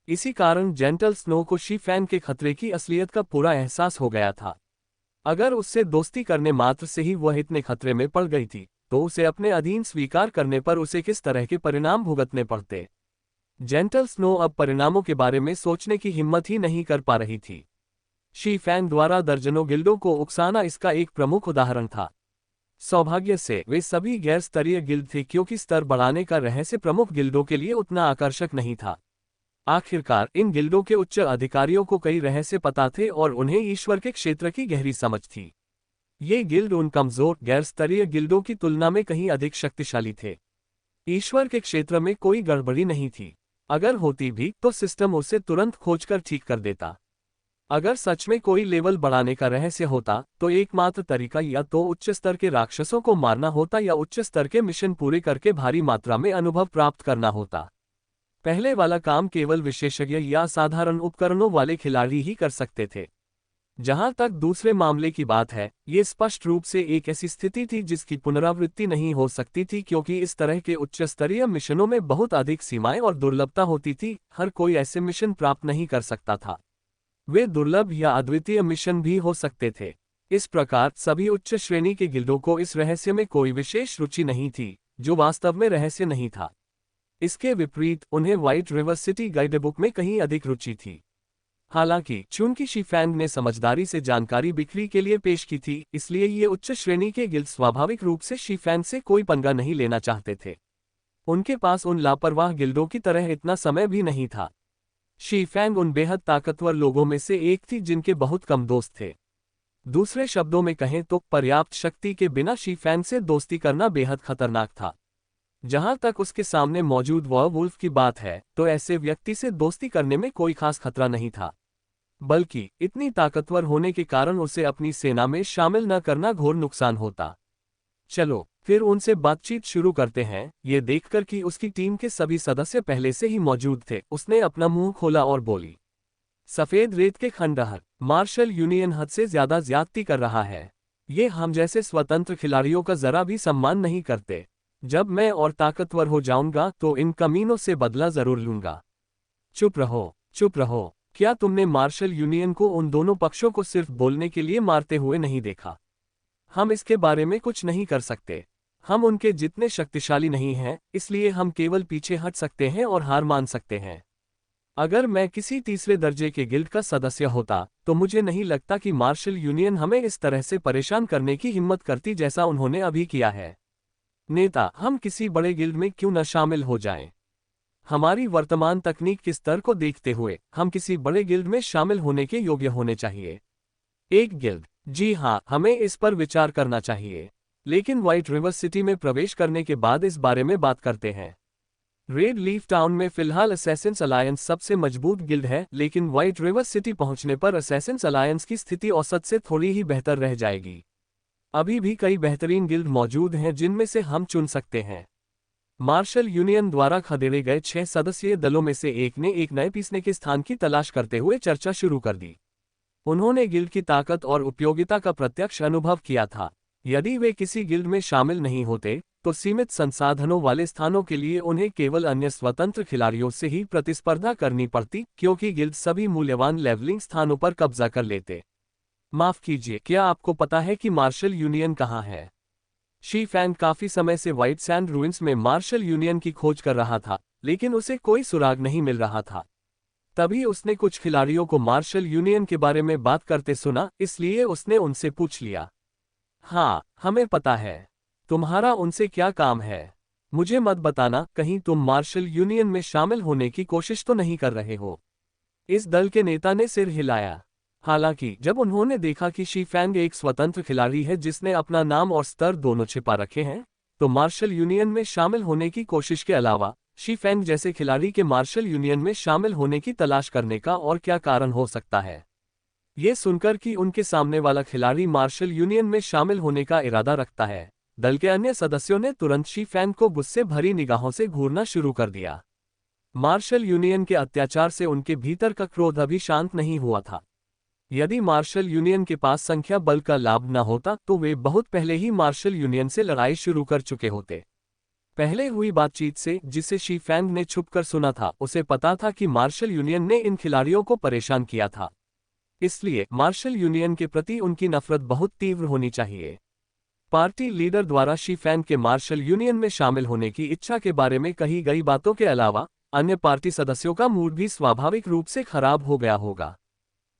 इसी कारण जेंटल स्नो को शी फैंग के खतरे की असलियत का पूरा एहसास हो गया था। अगर उससे दोस्ती करने मात्र से ही वह इतने खतरे में पड़ गई थी, तो उसे अपने अधीन स्वीकार करने पर उसे किस तरह के परिणाम भुगतने पड़ते। जेंटल स्नो अब परिणामों के बारे में सोचने की हिम्मत ही नहीं कर पा रही थी। शी फैंग द्वारा दर्जनों गिल्डों को उकसाना इसका एक प्रमुख उदाहरण था। सौभाग्य से वे सभी गैर स्तरीय गिल्ड थे, क्योंकि स्तर बढ़ाने का रहस्य प्रमुख गिल्डों के लिए उतना आकर्षक नहीं था। आखिरकार इन गिल्डों के उच्च अधिकारियों को कई रहस्य पता थे और उन्हें ईश्वर के क्षेत्र की गहरी समझ थी। ये गिल्ड उन कमजोर गैर स्तरीय गिल्डों की तुलना में कहीं अधिक शक्तिशाली थे। ईश्वर के क्षेत्र में कोई गड़बड़ी नहीं थी। अगर होती भी तो सिस्टम उसे तुरंत खोजकर ठीक कर देता। अगर सच में कोई लेवल बढ़ाने का रहस्य होता तो एकमात्र तरीका या तो उच्च स्तर के राक्षसों को मारना होता या उच्च स्तर के मिशन पूरे करके भारी मात्रा में अनुभव प्राप्त करना होता। पहले वाला काम केवल विशेषज्ञ या साधारण उपकरणों वाले खिलाड़ी ही कर सकते थे। जहां तक दूसरे मामले की बात है, ये स्पष्ट रूप से एक ऐसी स्थिति थी जिसकी पुनरावृत्ति नहीं हो सकती थी, क्योंकि इस तरह के उच्च स्तरीय मिशनों में बहुत अधिक सीमाएं और दुर्लभता होती थी। हर कोई ऐसे मिशन प्राप्त नहीं कर सकता था। वे दुर्लभ या अद्वितीय मिशन भी हो सकते थे। इस प्रकार सभी उच्च श्रेणी के गिल्डों को इस रहस्य में कोई विशेष रुचि नहीं थी, जो वास्तव में रहस्य नहीं था। इसके विपरीत उन्हें व्हाइट रिवर सिटी गाइडबुक में कहीं अधिक रुचि थी। हालांकि चूंकि शी फैंग ने समझदारी से जानकारी बिक्री के लिए पेश की थी, इसलिए ये उच्च श्रेणी के गिल्ड स्वाभाविक रूप से शी फैंग से कोई पंगा नहीं लेना चाहते थे। उनके पास उन लापरवाह गिल्डों की तरह इतना समय भी नहीं था। शी फैंग उन बेहद ताकतवर लोगों में से एक थी जिनके बहुत कम दोस्त थे। दूसरे शब्दों में कहें तो पर्याप्त शक्ति के बिना शी फैंग से दोस्ती करना बेहद खतरनाक था। जहां तक उसके सामने मौजूद वुल्फ की बात है, तो ऐसे व्यक्ति से दोस्ती करने में कोई खास खतरा नहीं था, बल्कि इतनी ताकतवर होने के कारण उसे अपनी सेना में शामिल न करना घोर नुकसान होता। चलो फिर उनसे बातचीत शुरू करते हैं। ये देखकर कि उसकी टीम के सभी सदस्य पहले से ही मौजूद थे, उसने अपना मुंह खोला और बोली, सफेद रेत के खंडहर, मार्शल यूनियन हद से ज्यादा ज्यादती कर रहा है। ये हम जैसे स्वतंत्र खिलाड़ियों का जरा भी सम्मान नहीं करते। जब मैं और ताकतवर हो जाऊंगा तो इन कमीनों से बदला जरूर लूंगा। चुप रहो, चुप रहो। क्या तुमने मार्शल यूनियन को उन दोनों पक्षों को सिर्फ बोलने के लिए मारते हुए नहीं देखा? हम इसके बारे में कुछ नहीं कर सकते। हम उनके जितने शक्तिशाली नहीं हैं, इसलिए हम केवल पीछे हट सकते हैं और हार मान सकते हैं। अगर मैं किसी तीसरे दर्जे के गिल्ड का सदस्य होता तो मुझे नहीं लगता कि मार्शल यूनियन हमें इस तरह से परेशान करने की हिम्मत करती जैसा उन्होंने अभी किया है। नेता, हम किसी बड़े गिल्ड में क्यों न शामिल हो जाएं? हमारी वर्तमान तकनीक के स्तर को देखते हुए हम किसी बड़े गिल्ड में शामिल होने के योग्य होने चाहिए। एक गिल्ड? जी हाँ, हमें इस पर विचार करना चाहिए। लेकिन व्हाइट रिवर सिटी में प्रवेश करने के बाद इस बारे में बात करते हैं। रेड लीफ टाउन में फिलहाल असैसिन्स अलायंस सबसे मजबूत गिल्ड है, लेकिन व्हाइट रिवर सिटी पहुंचने पर असैसिन्स अलायंस की स्थिति औसत से थोड़ी ही बेहतर रह जाएगी। अभी भी कई बेहतरीन गिल्ड मौजूद हैं जिनमें से हम चुन सकते हैं। मार्शल यूनियन द्वारा खदेड़े गए 6 सदस्यीय दलों में से एक ने एक नए पीसने के स्थान की तलाश करते हुए चर्चा शुरू कर दी। उन्होंने गिल्ड की ताकत और उपयोगिता का प्रत्यक्ष अनुभव किया था। यदि वे किसी गिल्ड में शामिल नहीं होते, तो सीमित संसाधनों वाले स्थानों के लिए उन्हें केवल अन्य स्वतंत्र खिलाड़ियों से ही प्रतिस्पर्धा करनी पड़ती, क्योंकि गिल्ड सभी मूल्यवान लेवलिंग स्थानों पर कब्जा कर लेते। माफ कीजिए, क्या आपको पता है कि मार्शल यूनियन कहाँ है? शी फैंग काफी समय से व्हाइट सैंड रूइंस में मार्शल यूनियन की खोज कर रहा था, लेकिन उसे कोई सुराग नहीं मिल रहा था। तभी उसने कुछ खिलाड़ियों को मार्शल यूनियन के बारे में बात करते सुना, इसलिए उसने उनसे पूछ लिया। हाँ, हमें पता है। तुम्हारा उनसे क्या काम है? मुझे मत बताना, कहीं तुम मार्शल यूनियन में शामिल होने की कोशिश तो नहीं कर रहे हो? इस दल के नेता ने सिर हिलाया। हालांकि जब उन्होंने देखा कि शी फैंग एक स्वतंत्र खिलाड़ी है जिसने अपना नाम और स्तर दोनों छिपा रखे हैं, तो मार्शल यूनियन में शामिल होने की कोशिश के अलावा शी फैंग जैसे खिलाड़ी के मार्शल यूनियन में शामिल होने की तलाश करने का और क्या कारण हो सकता है? ये सुनकर कि उनके सामने वाला खिलाड़ी मार्शल यूनियन में शामिल होने का इरादा रखता है, दल के अन्य सदस्यों ने तुरंत शी फैंग को गुस्से भरी निगाहों से घूरना शुरू कर दिया। मार्शल यूनियन के अत्याचार से उनके भीतर का क्रोध अभी शांत नहीं हुआ था। यदि मार्शल यूनियन के पास संख्या बल का लाभ न होता तो वे बहुत पहले ही मार्शल यूनियन से लड़ाई शुरू कर चुके होते। पहले हुई बातचीत से, जिसे शी फैंग ने छुपकर सुना था, उसे पता था कि मार्शल यूनियन ने इन खिलाड़ियों को परेशान किया था। इसलिए मार्शल यूनियन के प्रति उनकी नफरत बहुत तीव्र होनी चाहिए। पार्टी लीडर द्वारा शी फैंग के मार्शल यूनियन में शामिल होने की इच्छा के बारे में कही गई बातों के अलावा अन्य पार्टी सदस्यों का मूड भी स्वाभाविक रूप से खराब हो गया होगा।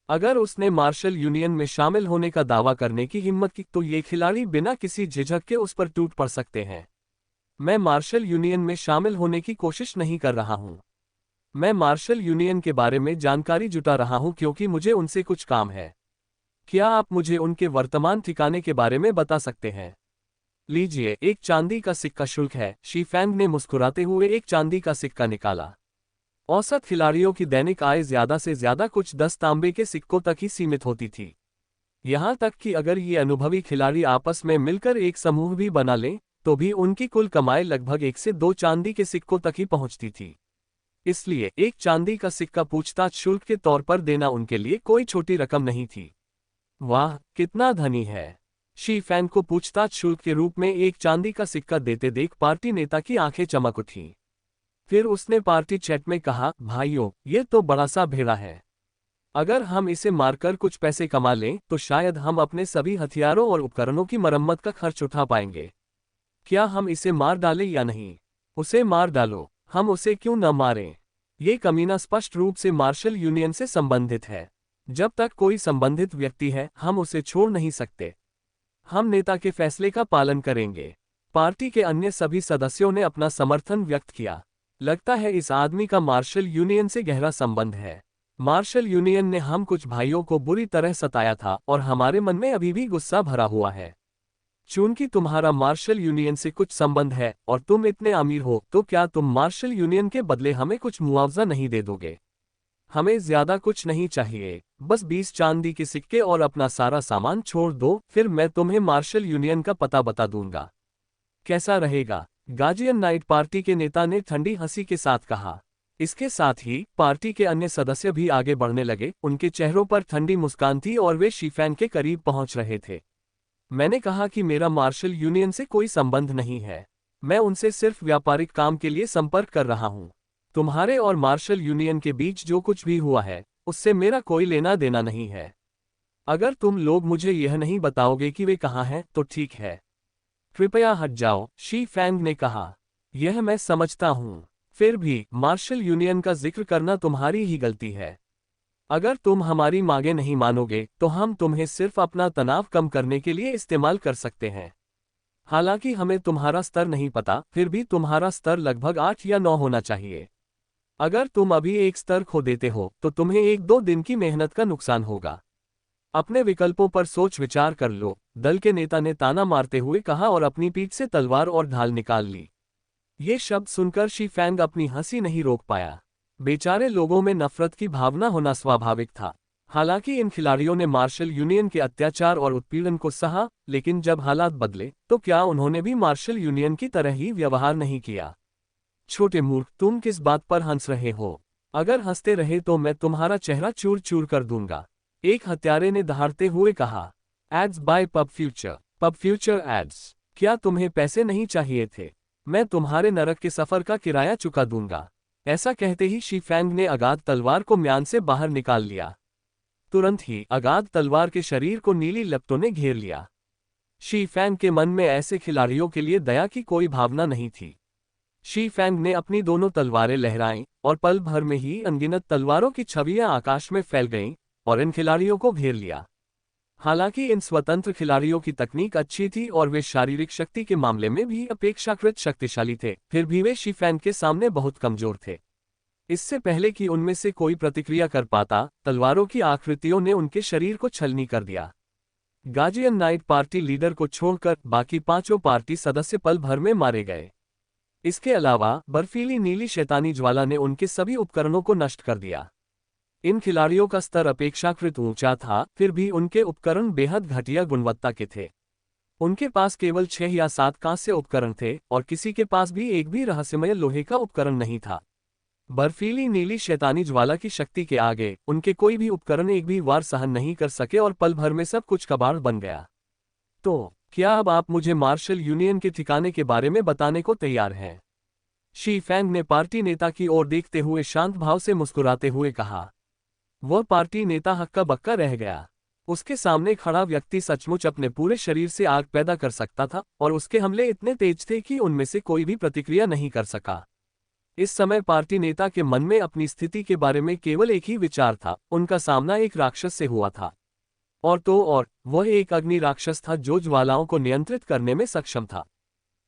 अगर उसने मार्शल यूनियन में शामिल होने का दावा करने की हिम्मत की, तो ये खिलाड़ी बिना किसी झिझक के उस पर टूट पड़ सकते हैं। मैं मार्शल यूनियन में शामिल होने की कोशिश नहीं कर रहा हूं। मैं मार्शल यूनियन के बारे में जानकारी जुटा रहा हूं क्योंकि मुझे उनसे कुछ काम है। क्या आप मुझे उनके वर्तमान ठिकाने के बारे में बता सकते हैं? लीजिए, एक चांदी का सिक्का शुल्क है। शी फैंग ने मुस्कुराते हुए एक चांदी का सिक्का निकाला। औसत खिलाड़ियों की दैनिक आय ज्यादा से ज्यादा कुछ 10 तांबे के सिक्कों तक ही सीमित होती थी। यहां तक कि अगर ये अनुभवी खिलाड़ी आपस में मिलकर एक समूह भी बना लें, तो भी उनकी कुल कमाई लगभग 1 से 2 चांदी के सिक्कों तक ही पहुंचती थी। इसलिए एक चांदी का सिक्का पूछताछ शुल्क के तौर पर देना उनके लिए कोई छोटी रकम नहीं थी। वाह, कितना धनी है! शी फैंग को पूछताछ शुल्क के रूप में एक चांदी का सिक्का देते देख पार्टी नेता की आंखें चमक उठीं। फिर उसने पार्टी चैट में कहा, भाइयों, ये तो बड़ा सा भेड़ा है। अगर हम इसे मारकर कुछ पैसे कमा लें, तो शायद हम अपने सभी हथियारों और उपकरणों की मरम्मत का खर्च उठा पाएंगे। क्या हम इसे मार डालें या नहीं? उसे मार डालो। हम उसे क्यों न मारें? ये कमीना स्पष्ट रूप से मार्शल यूनियन से संबंधित है। जब तक कोई संबंधित व्यक्ति है, हम उसे छोड़ नहीं सकते। हम नेता के फैसले का पालन करेंगे। पार्टी के अन्य सभी सदस्यों ने अपना समर्थन व्यक्त किया। लगता है इस आदमी का मार्शल यूनियन से गहरा संबंध है। मार्शल यूनियन ने हम कुछ भाइयों को बुरी तरह सताया था और हमारे मन में अभी भी गुस्सा भरा हुआ है। चूंकि तुम्हारा मार्शल यूनियन से कुछ संबंध है और तुम इतने अमीर हो, तो क्या तुम मार्शल यूनियन के बदले हमें कुछ मुआवजा नहीं दे दोगे? हमें ज्यादा कुछ नहीं चाहिए, बस 20 चांदी के सिक्के और अपना सारा सामान छोड़ दो, फिर मैं तुम्हें मार्शल यूनियन का पता बता दूंगा। कैसा रहेगा? गार्जियन नाइट पार्टी के नेता ने ठंडी हंसी के साथ कहा। इसके साथ ही पार्टी के अन्य सदस्य भी आगे बढ़ने लगे। उनके चेहरों पर ठंडी मुस्कान थी और वे शी फैंग के करीब पहुंच रहे थे। मैंने कहा कि मेरा मार्शल यूनियन से कोई संबंध नहीं है। मैं उनसे सिर्फ व्यापारिक काम के लिए संपर्क कर रहा हूं। तुम्हारे और मार्शल यूनियन के बीच जो कुछ भी हुआ है, उससे मेरा कोई लेना देना नहीं है। अगर तुम लोग मुझे यह नहीं बताओगे कि वे कहाँ हैं, तो ठीक है। कृपया हट जाओ, शी फैंग ने कहा। यह मैं समझता हूं। फिर भी मार्शल यूनियन का जिक्र करना तुम्हारी ही गलती है। अगर तुम हमारी मांगें नहीं मानोगे, तो हम तुम्हें सिर्फ अपना तनाव कम करने के लिए इस्तेमाल कर सकते हैं। हालांकि हमें तुम्हारा स्तर नहीं पता, फिर भी तुम्हारा स्तर लगभग 8 या 9 होना चाहिए। अगर तुम अभी एक स्तर खो देते हो, तो तुम्हें 1-2 दिन की मेहनत का नुकसान होगा। अपने विकल्पों पर सोच विचार कर लो, दल के नेता ने ताना मारते हुए कहा और अपनी पीठ से तलवार और ढाल निकाल ली। ये शब्द सुनकर शी फैंग अपनी हंसी नहीं रोक पाया। बेचारे लोगों में नफरत की भावना होना स्वाभाविक था। हालांकि इन खिलाड़ियों ने मार्शल यूनियन के अत्याचार और उत्पीड़न को सहा, लेकिन जब हालात बदले तो क्या उन्होंने भी मार्शल यूनियन की तरह ही व्यवहार नहीं किया? छोटे मूर्ख, तुम किस बात पर हंस रहे हो? अगर हंसते रहे तो मैं तुम्हारा चेहरा चूर चूर कर दूंगा, एक हत्यारे ने दहाड़ते हुए कहा। Ads by pub future. Pub future ads. क्या तुम्हें पैसे नहीं चाहिए थे? मैं तुम्हारे नरक के सफर का किराया चुका दूंगा। ऐसा कहते ही शी फैंग ने अगाध तलवार को म्यान से बाहर निकाल लिया। तुरंत ही अगाध तलवार के शरीर को नीली लपटों ने घेर लिया। शी फैंग के मन में ऐसे खिलाड़ियों के लिए दया की कोई भावना नहीं थी। शी फैंग ने अपनी दोनों तलवारें लहराईं और पल भर में ही अनगिनत तलवारों की छवियां आकाश में फैल गईं और इन खिलाड़ियों को घेर लिया। हालांकि इन स्वतंत्र खिलाड़ियों की तकनीक अच्छी थी और वे शारीरिक शक्ति के मामले में भी अपेक्षाकृत शक्तिशाली थे, फिर भी वे शी फैंग के सामने बहुत कमजोर थे। इससे पहले कि उनमें से कोई प्रतिक्रिया कर पाता, तलवारों की आकृतियों ने उनके शरीर को छलनी कर दिया। गार्जियन नाइट पार्टी लीडर को छोड़कर बाकी पांचों पार्टी सदस्य पल भर में मारे गए। इसके अलावा बर्फीली नीली शैतानी ज्वाला ने उनके सभी उपकरणों को नष्ट कर दिया। इन खिलाड़ियों का स्तर अपेक्षाकृत ऊंचा था, फिर भी उनके उपकरण बेहद घटिया गुणवत्ता के थे। उनके पास केवल 6 या 7 कांस्य उपकरण थे और किसी के पास भी एक भी रहस्यमय लोहे का उपकरण नहीं था। बर्फीली नीली शैतानी ज्वाला की शक्ति के आगे उनके कोई भी उपकरण एक भी वार सहन नहीं कर सके और पल भर में सब कुछ कबाड़ बन गया। तो क्या अब आप मुझे मार्शल यूनियन के ठिकाने के बारे में बताने को तैयार हैं? शी फैंग ने पार्टी नेता की ओर देखते हुए शांत भाव से मुस्कुराते हुए कहा। वह पार्टी नेता हक्का बक्का रह गया। उसके सामने खड़ा व्यक्ति सचमुच अपने पूरे शरीर से आग पैदा कर सकता था और उसके हमले इतने तेज थे कि उनमें से कोई भी प्रतिक्रिया नहीं कर सका। इस समय पार्टी नेता के मन में अपनी स्थिति के बारे में केवल एक ही विचार था, उनका सामना एक राक्षस से हुआ था। और वह एक अग्नि राक्षस था जो ज्वालाओं को नियंत्रित करने में सक्षम था।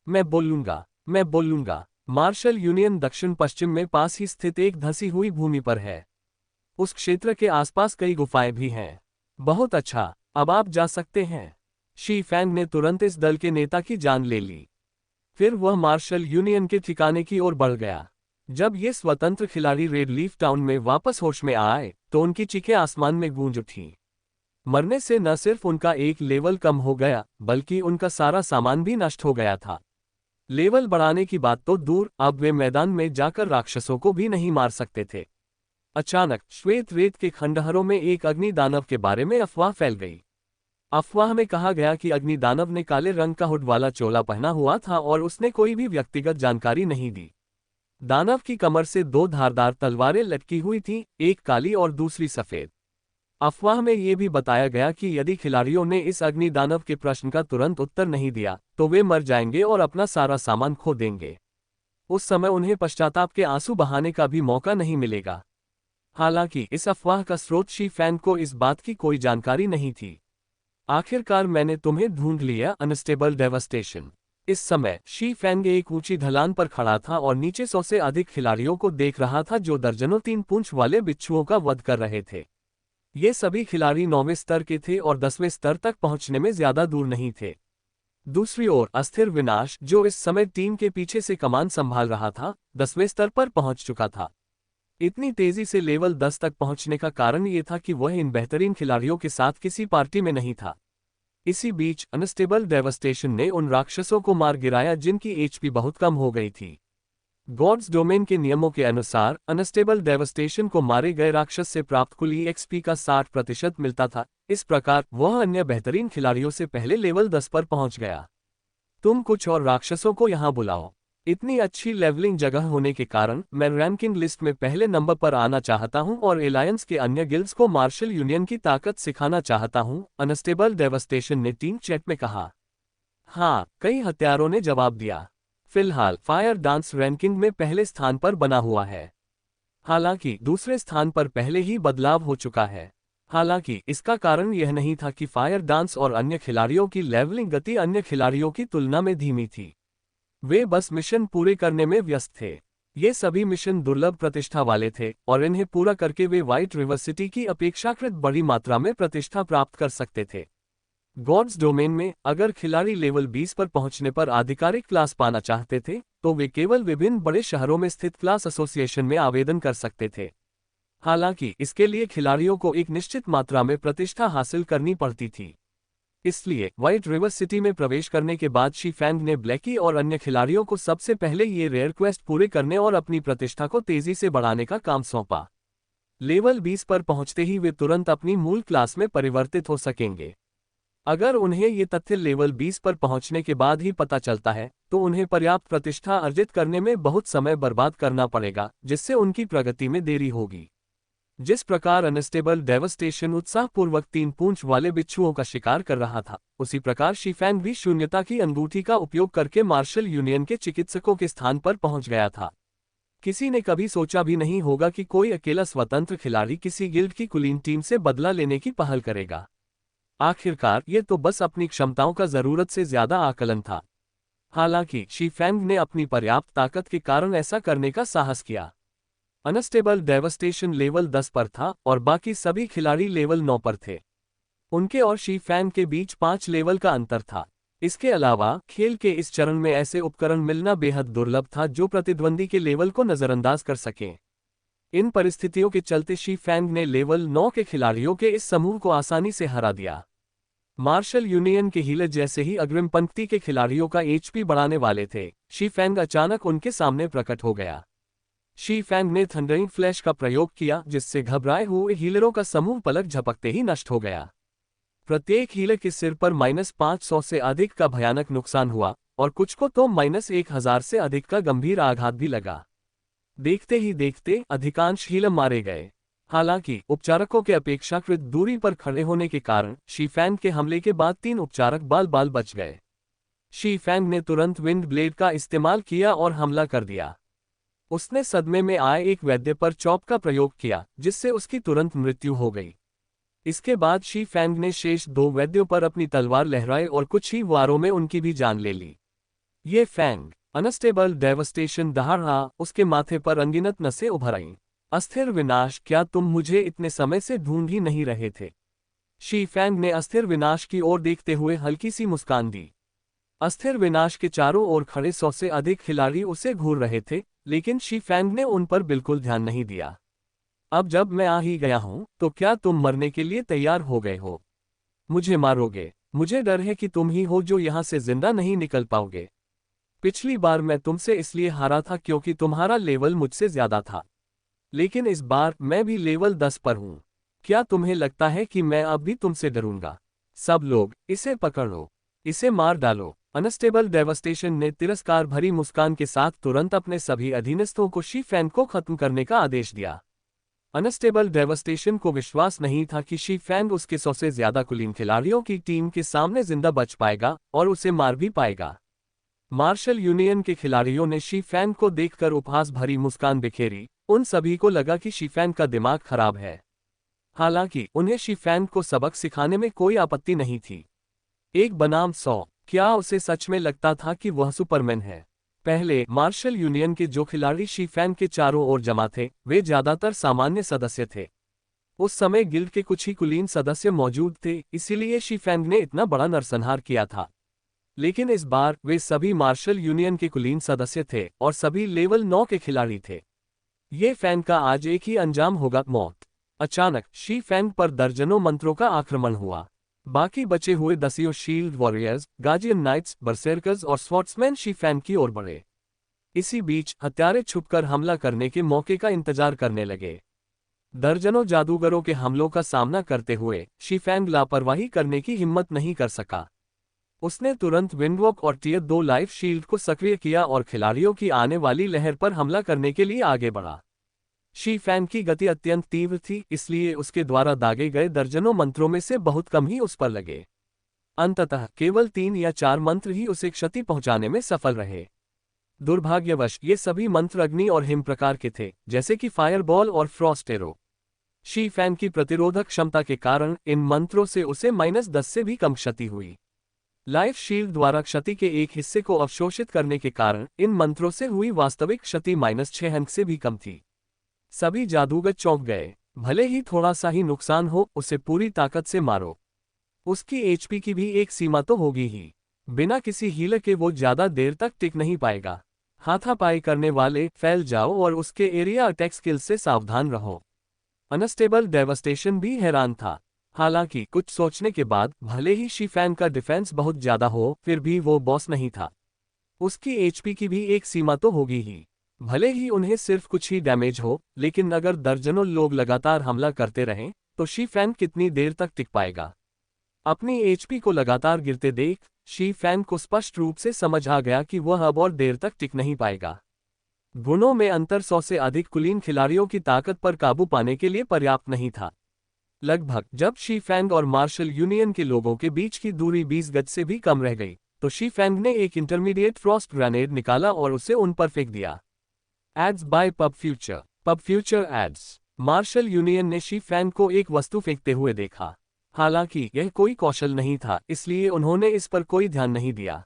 मैं बोलूंगा। मार्शल यूनियन दक्षिण पश्चिम में पास ही स्थित एक धंसी हुई भूमि पर है। उस क्षेत्र के आसपास कई गुफाएं भी हैं। बहुत अच्छा, अब आप जा सकते हैं। शी फैंग ने तुरंत इस दल के नेता की जान ले ली। फिर वह मार्शल यूनियन के ठिकाने की ओर बढ़ गया। जब ये स्वतंत्र खिलाड़ी रेड लीफ टाउन में वापस होश में आए तो उनकी चीखें आसमान में गूंज उठी। मरने से न सिर्फ उनका एक लेवल कम हो गया, बल्कि उनका सारा सामान भी नष्ट हो गया था। लेवल बढ़ाने की बात तो दूर, अब वे मैदान में जाकर राक्षसों को भी नहीं मार सकते थे। अचानक श्वेत रेत के खंडहरों में एक अग्नि दानव के बारे में अफवाह फैल गई। अफवाह में कहा गया कि अग्नि दानव ने काले रंग का हुड वाला चोला पहना हुआ था और उसने कोई भी व्यक्तिगत जानकारी नहीं दी। दानव की कमर से 2 धारदार तलवारें लटकी हुई थीं, एक काली और दूसरी सफेद। अफवाह में यह भी बताया गया कि यदि खिलाड़ियों ने इस अग्नि दानव के प्रश्न का तुरंत उत्तर नहीं दिया तो वे मर जाएंगे और अपना सारा सामान खो देंगे। उस समय उन्हें पश्चाताप के आंसू बहाने का भी मौका नहीं मिलेगा। हालांकि इस अफवाह का स्रोत शी फैंग को इस बात की कोई जानकारी नहीं थी। आखिरकार मैंने तुम्हें ढूंढ लिया, अनस्टेबल डेवास्टेशन। इस समय शी फैंग एक ऊंची ढलान पर खड़ा था और नीचे 100 से अधिक खिलाड़ियों को देख रहा था जो दर्जनों 3 पूंछ वाले बिच्छुओं का वध कर रहे थे। ये सभी खिलाड़ी 9वें स्तर के थे और 10वें स्तर तक पहुंचने में ज्यादा दूर नहीं थे। दूसरी ओर अस्थिर विनाश, जो इस समय टीम के पीछे से कमान संभाल रहा था, 10वें स्तर पर पहुंच चुका था। इतनी तेजी से लेवल 10 तक पहुंचने का कारण ये था कि वह इन बेहतरीन खिलाड़ियों के साथ किसी पार्टी में नहीं था। इसी बीच अनस्टेबल डेवास्टेशन ने उन राक्षसों को मार गिराया जिनकी एचपी बहुत कम हो गई थी। गॉड्स डोमेन के नियमों के अनुसार अनस्टेबल डेवास्टेशन को मारे गए राक्षस से प्राप्त कुल ईएक्सपी का 60% मिलता था। इस प्रकार वह अन्य बेहतरीन खिलाड़ियों से पहले लेवल 10 पर पहुंच गया। तुम कुछ और राक्षसों को यहां बुलाओ। इतनी अच्छी लेवलिंग जगह होने के कारण मैं रैंकिंग लिस्ट में पहले नंबर पर आना चाहता हूं और एलायंस के अन्य गिल्ड्स को मार्शल यूनियन की ताकत सिखाना चाहता हूं, अनस्टेबल डेवास्टेशन ने टीम चैट में कहा। हाँ, कई हत्यारों ने जवाब दिया। फिलहाल फायर डांस रैंकिंग में पहले स्थान पर बना हुआ है। हालांकि दूसरे स्थान पर पहले ही बदलाव हो चुका है। हालांकि इसका कारण यह नहीं था कि फायर डांस और अन्य खिलाड़ियों की लेवलिंग गति अन्य खिलाड़ियों की तुलना में धीमी थी। वे बस मिशन पूरे करने में व्यस्त थे। ये सभी मिशन दुर्लभ प्रतिष्ठा वाले थे और इन्हें पूरा करके वे व्हाइट रिवर सिटी की अपेक्षाकृत बड़ी मात्रा में प्रतिष्ठा प्राप्त कर सकते थे। गॉड्स डोमेन में अगर खिलाड़ी लेवल 20 पर पहुंचने पर आधिकारिक क्लास पाना चाहते थे तो वे केवल विभिन्न बड़े शहरों में स्थित क्लास एसोसिएशन में आवेदन कर सकते थे। हालांकि इसके लिए खिलाड़ियों को एक निश्चित मात्रा में प्रतिष्ठा हासिल करनी पड़ती थी। इसलिए व्हाइट रिवर सिटी में प्रवेश करने के बाद शी फैंग ने ब्लैकी और अन्य खिलाड़ियों को सबसे पहले ये रेयर क्वेस्ट पूरे करने और अपनी प्रतिष्ठा को तेजी से बढ़ाने का काम सौंपा। लेवल 20 पर पहुंचते ही वे तुरंत अपनी मूल क्लास में परिवर्तित हो सकेंगे। अगर उन्हें ये तथ्य लेवल 20 पर पहुंचने के बाद ही पता चलता है तो उन्हें पर्याप्त प्रतिष्ठा अर्जित करने में बहुत समय बर्बाद करना पड़ेगा, जिससे उनकी प्रगति में देरी होगी। जिस प्रकार अनस्टेबल डेवस्टेशन उत्साहपूर्वक 3 पूंछ वाले बिच्छुओं का शिकार कर रहा था, उसी प्रकार शी फैंग भी शून्यता की अंगूठी का उपयोग करके मार्शल यूनियन के चिकित्सकों के स्थान पर पहुंच गया था। किसी ने कभी सोचा भी नहीं होगा कि कोई अकेला स्वतंत्र खिलाड़ी किसी गिल्ड की कुलीन टीम से बदला लेने की पहल करेगा। आखिरकार ये तो बस अपनी क्षमताओं का जरूरत से ज्यादा आकलन था। हालांकि शी फैंग ने अपनी पर्याप्त ताकत के कारण ऐसा करने का साहस किया। अनस्टेबल डेवस्टेशन लेवल 10 पर था और बाकी सभी खिलाड़ी लेवल 9 पर थे। उनके और शी फैंग के बीच 5 लेवल का अंतर था। इसके अलावा खेल के इस चरण में ऐसे उपकरण मिलना बेहद दुर्लभ था जो प्रतिद्वंदी के लेवल को नजरअंदाज कर सकें। इन परिस्थितियों के चलते शी फैंग ने लेवल 9 के खिलाड़ियों के इस समूह को आसानी से हरा दिया। मार्शल यूनियन के हीलर जैसे ही अग्रिम पंक्ति के खिलाड़ियों का एचपी बढ़ाने वाले थे, शी फैंग अचानक उनके सामने प्रकट हो गया। शी फैंग ने थंडरिंग फ्लैश का प्रयोग किया, जिससे घबराए हुए हीलरों का समूह पलक झपकते ही नष्ट हो गया। प्रत्येक हीलर के सिर पर -500 से अधिक का भयानक नुकसान हुआ और कुछ को तो -1000 से अधिक का गंभीर आघात भी लगा। देखते ही देखते अधिकांश हीलर मारे गए। हालांकि उपचारकों के अपेक्षाकृत दूरी पर खड़े होने के कारण शी फैंग के हमले के बाद 3 उपचारक बाल बच गए। शी फैंग ने तुरंत विंड ब्लेड का इस्तेमाल किया और हमला कर दिया। उसने सदमे में आए एक वैद्य पर चॉप का प्रयोग किया, जिससे उसकी तुरंत मृत्यु हो गई। इसके बाद शी फैंग ने शेष 2 वैद्यों पर अपनी तलवार लहराई और कुछ ही वारों में उनकी भी जान ले ली। ये फैंग अनस्टेबल डेवस्टेशन दहाड़ रहा, उसके माथे पर अनगिनत नसें उभर आईं। अस्थिर विनाश, क्या तुम मुझे इतने समय से ढूंढ ही नहीं रहे थे? शी फैंग ने अस्थिर विनाश की ओर देखते हुए हल्की सी मुस्कान दी। अस्थिर विनाश के चारों ओर खड़े 100 से अधिक खिलाड़ी उसे घूर रहे थे, लेकिन शी फैंग ने उन पर बिल्कुल ध्यान नहीं दिया। अब जब मैं आ ही गया हूं, तो क्या तुम मरने के लिए तैयार हो गए हो? मुझे मारोगे? मुझे डर है कि तुम ही हो जो यहां से जिंदा नहीं निकल पाओगे। पिछली बार मैं तुमसे इसलिए हारा था क्योंकि तुम्हारा लेवल मुझसे ज्यादा था, लेकिन इस बार मैं भी लेवल 10 पर हूं। क्या तुम्हें लगता है कि मैं अब भी तुमसे डरूंगा? सब लोग इसे पकड़ लो, इसे मार डालो। अनस्टेबल डेवस्टेशन ने तिरस्कार भरी मुस्कान के साथ तुरंत अपने सभी अधीनस्थों को शी फैंग को खत्म करने का आदेश दिया। अनस्टेबल डेवस्टेशन को विश्वास नहीं था कि शी फैंग उसके 100 से ज्यादा कुलीन खिलाड़ियों की टीम के सामने जिंदा बच पाएगा और उसे मार भी पाएगा। मार्शल यूनियन के खिलाड़ियों ने शी फैंग को देखकर उपहास भरी मुस्कान बिखेरी। उन सभी को लगा कि शी फैंग का दिमाग खराब है। हालांकि उन्हें शी फैंग को सबक सिखाने में कोई आपत्ति नहीं थी। एक बनाम 100, क्या उसे सच में लगता था कि वह सुपरमैन है? पहले मार्शल यूनियन के जो खिलाड़ी शी फैंग के चारों ओर जमा थे, वे ज्यादातर सामान्य सदस्य थे। उस समय गिल्ड के कुछ ही कुलीन सदस्य मौजूद थे, इसीलिए शी फैंग ने इतना बड़ा नरसंहार किया था। लेकिन इस बार वे सभी मार्शल यूनियन के कुलीन सदस्य थे और सभी लेवल 9 के खिलाड़ी थे। ये फैंग का आज एक ही अंजाम होगा, मौत। अचानक शी फैंग पर दर्जनों मंत्रों का आक्रमण हुआ। बाकी बचे हुए दसियों शील्ड वॉरियर्स, गार्जियन नाइट्स, बर्सेरकर्स और स्वॉर्ड्समैन शी फैंग की ओर बढ़े। इसी बीच हत्यारे छुपकर हमला करने के मौके का इंतजार करने लगे। दर्जनों जादूगरों के हमलों का सामना करते हुए शी फैंग लापरवाही करने की हिम्मत नहीं कर सका। उसने तुरंत विंडवॉक और टियर 2 लाइफ शील्ड को सक्रिय किया और खिलाड़ियों की आने वाली लहर पर हमला करने के लिए आगे बढ़ा। शी फैंग की गति अत्यंत तीव्र थी, इसलिए उसके द्वारा दागे गए दर्जनों मंत्रों में से बहुत कम ही उस पर लगे। अंततः केवल 3 या 4 मंत्र ही उसे क्षति पहुंचाने में सफल रहे। दुर्भाग्यवश ये सभी मंत्र अग्नि और हिम प्रकार के थे, जैसे कि फायरबॉल और फ्रॉस्ट एरो। शी फैंग की प्रतिरोधक क्षमता के कारण इन मंत्रों से उसे -10 से भी कम क्षति हुई। लाइफ शील्ड द्वारा क्षति के एक हिस्से को अवशोषित करने के कारण इन मंत्रों से हुई वास्तविक क्षति -6 अंक से भी कम थी। सभी जादूगर चौंक गए। भले ही थोड़ा सा ही नुकसान हो, उसे पूरी ताकत से मारो। उसकी एचपी की भी एक सीमा तो होगी ही। बिना किसी हीलर के वो ज्यादा देर तक टिक नहीं पाएगा। हाथापाई करने वाले, फैल जाओ और उसके एरिया अटैक स्किल से सावधान रहो। अनस्टेबल डेवास्टेशन भी हैरान था। हालांकि कुछ सोचने के बाद, भले ही शी-फैन का डिफेंस बहुत ज्यादा हो, फिर भी वो बॉस नहीं था। उसकी एचपी की भी एक सीमा तो होगी ही। भले ही उन्हें सिर्फ कुछ ही डैमेज हो, लेकिन अगर दर्जनों लोग लगातार हमला करते रहें, तो शी-फैन कितनी देर तक टिक पाएगा। अपनी एचपी को लगातार गिरते देख शी-फैन को स्पष्ट रूप से समझ आ गया कि वह अब और देर तक टिक नहीं पाएगा। गुणों में अंतर 100 से अधिक कुलीन खिलाड़ियों की ताकत पर काबू पाने के लिए पर्याप्त नहीं था। लगभग जब शी-फैंग और मार्शल यूनियन के लोगों के बीच की दूरी 20 गज से भी कम रह गई, तो शी-फैंग ने एक इंटरमीडिएट फ्रॉस्ट ग्रेनेड निकाला और उसे उन पर फेंक दिया। Ads by pub future ads. Marshal Union ने शी-फैंग को एक वस्तु फेंकते हुए देखा। हालांकि यह कोई कौशल नहीं था, इसलिए उन्होंने इस पर कोई ध्यान नहीं दिया।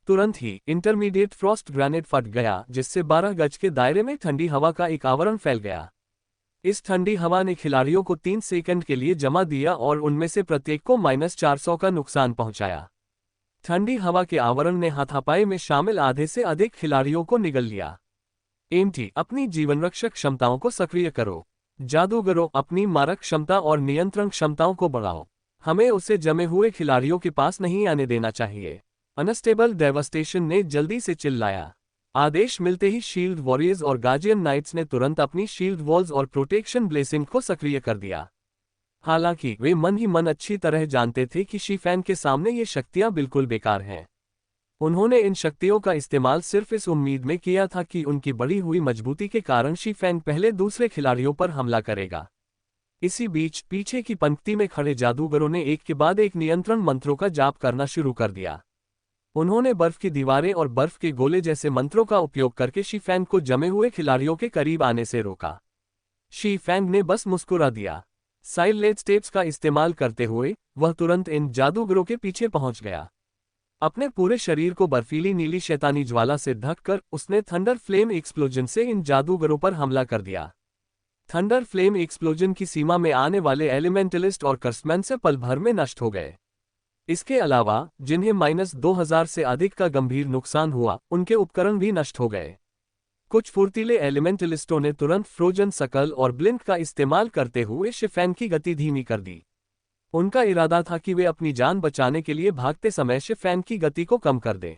तुरंत ही इंटरमीडिएट फ्रॉस्ट ग्रेनेड फट गया, जिससे 12 गज के दायरे में ठंडी हवा का एक आवरण फैल गया। इस ठंडी हवा ने खिलाड़ियों को 3 सेकंड के लिए जमा दिया और उनमें से प्रत्येक को -400 का नुकसान पहुंचाया। ठंडी हवा के आवरण ने हाथापाई में शामिल आधे से अधिक खिलाड़ियों को निगल लिया। एमटी, अपनी जीवनरक्षक क्षमताओं को सक्रिय करो। जादूगरों, अपनी मारक क्षमता और नियंत्रण क्षमताओं को बढ़ाओ। हमें उसे जमे हुए खिलाड़ियों के पास नहीं आने देना चाहिए। अनस्टेबल डेवास्टेशन ने जल्दी से चिल्लाया। आदेश मिलते ही शील्ड वॉरियर्स और गार्जियन नाइट्स ने तुरंत अपनी शील्ड वॉल्स और प्रोटेक्शन ब्लेसिंग को सक्रिय कर दिया। हालांकि वे मन ही मन अच्छी तरह जानते थे कि शी-फैन के सामने ये शक्तियां बिल्कुल बेकार हैं। उन्होंने इन शक्तियों का इस्तेमाल सिर्फ इस उम्मीद में किया था कि उनकी बढ़ी हुई मजबूती के कारण शी-फैन पहले दूसरे खिलाड़ियों पर हमला करेगा। इसी बीच पीछे की पंक्ति में खड़े जादूगरों ने एक के बाद एक नियंत्रण मंत्रों का जाप करना शुरू कर दिया। उन्होंने बर्फ की दीवारें और बर्फ के गोले जैसे मंत्रों का उपयोग करके शी-फैन को जमे हुए खिलाड़ियों के करीब आने से रोका। शी-फैन ने बस मुस्कुरा दिया। साइलेंट स्टेप्स का इस्तेमाल करते हुए वह तुरंत इन जादूगरों के पीछे पहुंच गया। अपने पूरे शरीर को बर्फीली नीली शैतानी ज्वाला से ढककर उसने थंडर फ्लेम एक्सप्लोजन से इन जादूगरों पर हमला कर दिया। थंडर फ्लेम एक्सप्लोजन की सीमा में आने वाले एलिमेंटलिस्ट और कर्समैन से पल भर में नष्ट हो गए। इसके अलावा जिन्हें -2000 से अधिक का गंभीर नुकसान हुआ, उनके उपकरण भी नष्ट हो गए। कुछ फुर्तीले एलिमेंटलिस्टों ने तुरंत फ्रोजन सकल और ब्लिंक का इस्तेमाल करते हुए शी-फैन की गति धीमी कर दी। उनका इरादा था कि वे अपनी जान बचाने के लिए भागते समय शी-फैन की गति को कम कर दें।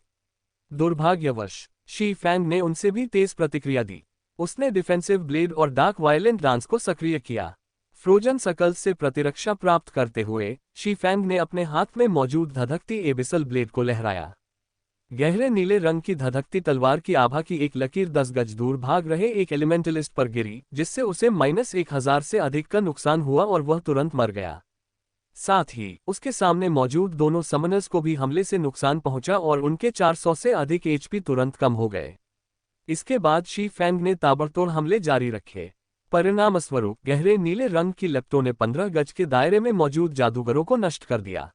दुर्भाग्यवश शी-फैन ने उनसे भी तेज प्रतिक्रिया दी। उसने डिफेंसिव ब्लेड और डार्क वायलेंट डांस को सक्रिय किया। फ्रोजन सकल से प्रतिरक्षा प्राप्त करते हुए शी-फैन ने अपने हाथ में मौजूद धधकती एबिसल ब्लेड को लहराया। गहरे नीले रंग की धधकती तलवार की आभा की एक लकीर 10 गज दूर भाग रहे एक एलिमेंटलिस्ट पर गिरी, जिससे उसे -1000 से अधिक का नुकसान हुआ और वह तुरंत मर गया। साथ ही उसके सामने मौजूद दोनों समनर्स को भी हमले से नुकसान पहुंचा और उनके 400 से अधिक एचपी तुरंत कम हो गए। इसके बाद शी-फैंग ने ताबड़तोड़ हमले जारी रखे। परिणामस्वरूप गहरे नीले रंग की लेप्टो ने 15 गज के दायरे में मौजूद जादूगरों को नष्ट कर दिया।